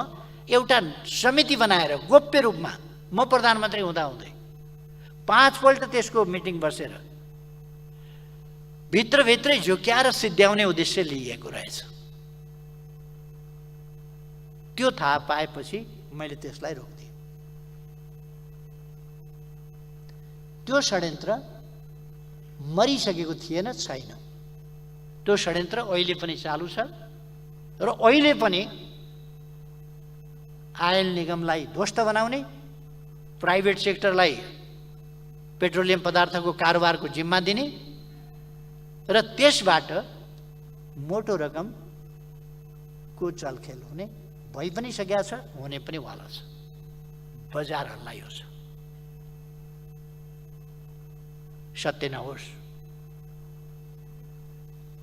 एउटा समिति बनाएर गोप्य रूपमा म प्रधानमन्त्री हुँदाहुँदै 5 पल्ट त्यसको मिटिङ बसेर भित्रभित्रै झुक्याएर सिद्ध्याउने उद्देश्य लिएको रहेछ। त्यो थाहा पाएपछि मैले त्यसलाई रोकिदिएँ। त्यो षड्यन्त्र मरिसकेको थिएन, छैन। त्यो षड्यन्त्र अहिले पनि चालु छ र अहिले पनि आयल निगमलाई ध्वस्त बनाउने, प्राइभेट सेक्टरलाई पेट्रोलियम पदार्थको कारोबारको जिम्मा दिने र त्यसबाट मोटो रकमको चलखेल हुने भइ पनि सकेको छ, हुने पनि वाला छ। बजार हल्लायो छ। सत्य नहोस्।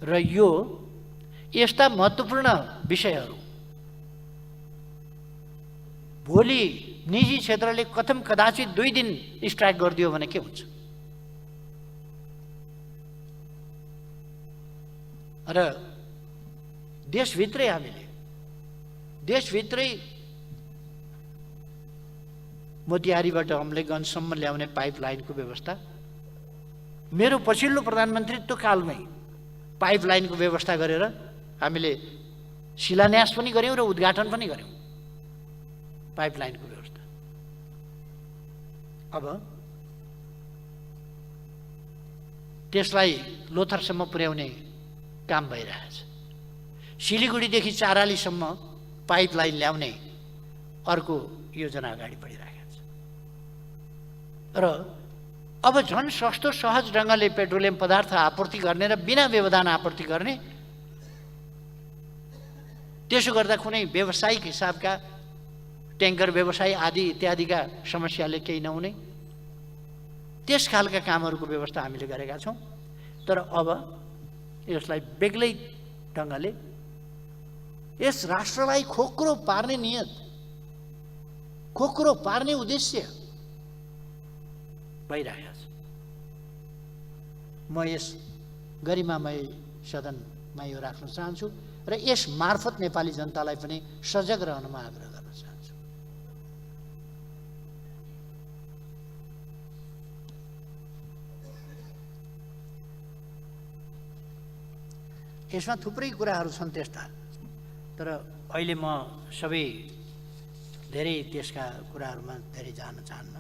र यो यस्ता महत्त्वपूर्ण विषयहरू भोलि निजी क्षेत्रले कथम कदाचित 2 दिन स्ट्राइक गरिदियो भने के हुन्छ? र देशभित्रै हामीले मोतिहारीबाट अम्लेगञ्जसम्म ल्याउने पाइपलाइनको व्यवस्था, मेरो पछिल्लो प्रधानमन्त्रीत्व कालमै पाइपलाइनको व्यवस्था गरेर हामीले शिलान्यास पनि गर्यौं र उद्घाटन पनि गर्यौं। पाइपलाइनको व्यवस्था। अब त्यसलाई लोथरसम्म पुर्याउने काम भइरहेछ। सिलिगुडीदेखि चारालीसम्म पाइपलाइन ल्याउने अर्को योजना अगाडि बढिरहेको छ। र अब झन् सस्तो सहज ढङ्गले पेट्रोलियम पदार्थ आपूर्ति गर्ने र बिना व्यवधान आपूर्ति गर्ने, त्यसो गर्दा कुनै व्यावसायिक हिसाबका ट्याङ्कर व्यवसाय आदि इत्यादिका समस्याले केही नहुने, त्यस खालका कामहरूको व्यवस्था हामीले गरेका छौँ। तर अब यसलाई बेग्लै ढङ्गले यस राष्ट्रलाई खोक्रो पार्ने नियत, खोक्रो पार्ने उद्देश्य भइरहेको छ। म यस गरिमामय सदनमा यो राख्न चाहन्छु र यस मार्फत नेपाली जनतालाई पनि सजग रहनमा आग्रह गर्न चाहन्छु। यसमा थुप्रै कुराहरू छन् त्यस्ता, तर अहिले म सबै धेरै त्यसका कुराहरूमा धेरै जान चाहन्न।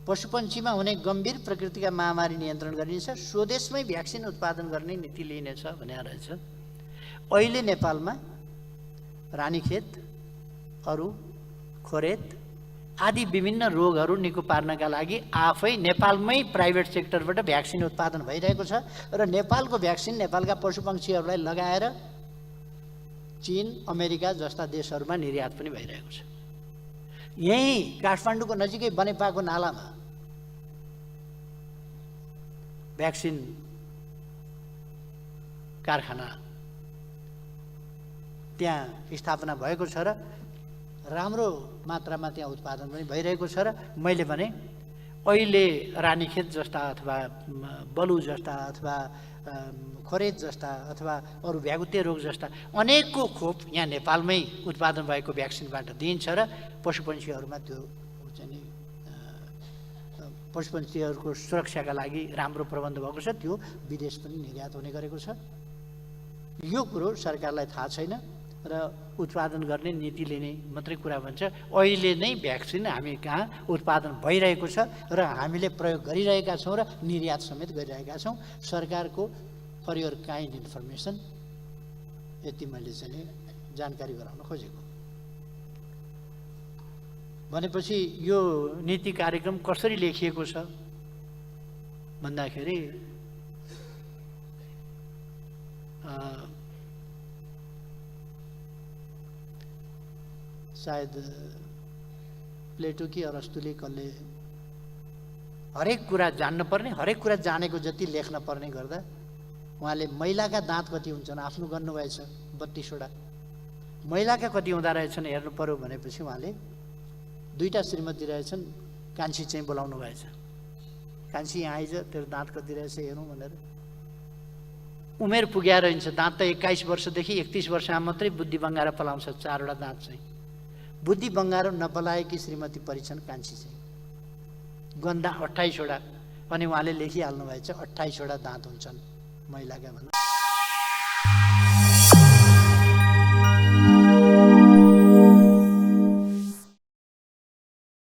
पशुपन्छीमा हुने गम्भीर प्रकृतिका महामारी नियन्त्रण गरिनेछ, स्वदेशमै भ्याक्सिन उत्पादन गर्ने नीति लिइनेछ भनेर रहेछ। अहिले नेपालमा रानीखेत, अरू खोरेत आदि विभिन्न रोगहरू निको पार्नका लागि आफै नेपालमै प्राइभेट सेक्टरबाट भ्याक्सिन उत्पादन भइरहेको छ र नेपालको भ्याक्सिन नेपालका पशुपक्षीहरूलाई लगाएर चीन, अमेरिका जस्ता देशहरूमा निर्यात पनि भइरहेको छ। यही काठमाडौँको नजिकै बनेपाको नालामा भ्याक्सिन कारखाना त्यहाँ स्थापना भएको छ र राम्रो मात्रामा त्यहाँ उत्पादन पनि भइरहेको छ। र मैले भने अहिले रानीखेत जस्ता अथवा बलु जस्ता अथवा खोरेत जस्ता अथवा अरू भ्यागुते रोग जस्ता अनेकको खोप यहाँ नेपालमै उत्पादन भएको भ्याक्सिनबाट दिइन्छ र पशुपन्छीहरूमा त्यो चाहिँ नि पशुपन्छीहरूको सुरक्षाका लागि राम्रो प्रबन्ध भएको छ। त्यो विदेश पनि निर्यात हुने गरेको छ। यो कुरो सरकारलाई थाहा छैन र उत्पादन गर्ने नीति लिने मात्रै कुरा भन्छ। अहिले नै भ्याक्सिन हामी कहाँ उत्पादन भइरहेको छ र हामीले प्रयोग गरिरहेका छौँ र निर्यात समेत गरिरहेका छौँ। सरकारको फर योर काइन्ड इन्फर्मेसन यति मैले चाहिँ जानकारी गराउन खोजेको। भनेपछि यो नीति कार्यक्रम कसरी लेखिएको छ भन्दाखेरि सायद प्लेटो कि अरस्तुले कसले हरेक कुरा जान्न पर्ने, हरेक कुरा जानेको जति लेख्न पर्ने गर्दा उहाँले महिलाका दाँत कति हुन्छन् आफ्नो गर्नुभएछ 32वटा, महिलाका कति हुँदो रहेछन् हेर्नु पर्यो भनेपछि उहाँले 2टा श्रीमती रहेछन्, कान्छी चाहिँ बोलाउनु भएछ। कान्छी यहाँ आइज तेरो दाँत कति रहेछ हेरौँ भनेर। उमेर पुग्या रहन्छ, दाँत त 21 वर्षदेखि 31 वर्षमा मात्रै बुद्धि बङ्गाएर पलाउँछ 4वटा दाँत चाहिँ। बुद्धि बङ्गाएर नपलाएकी श्रीमती परिछन् कान्छी चाहिँ, गन्दा 28वटा। अनि उहाँले लेखिहाल्नु भएछ 28वटा दाँत हुन्छन् महिलाका भन्नु।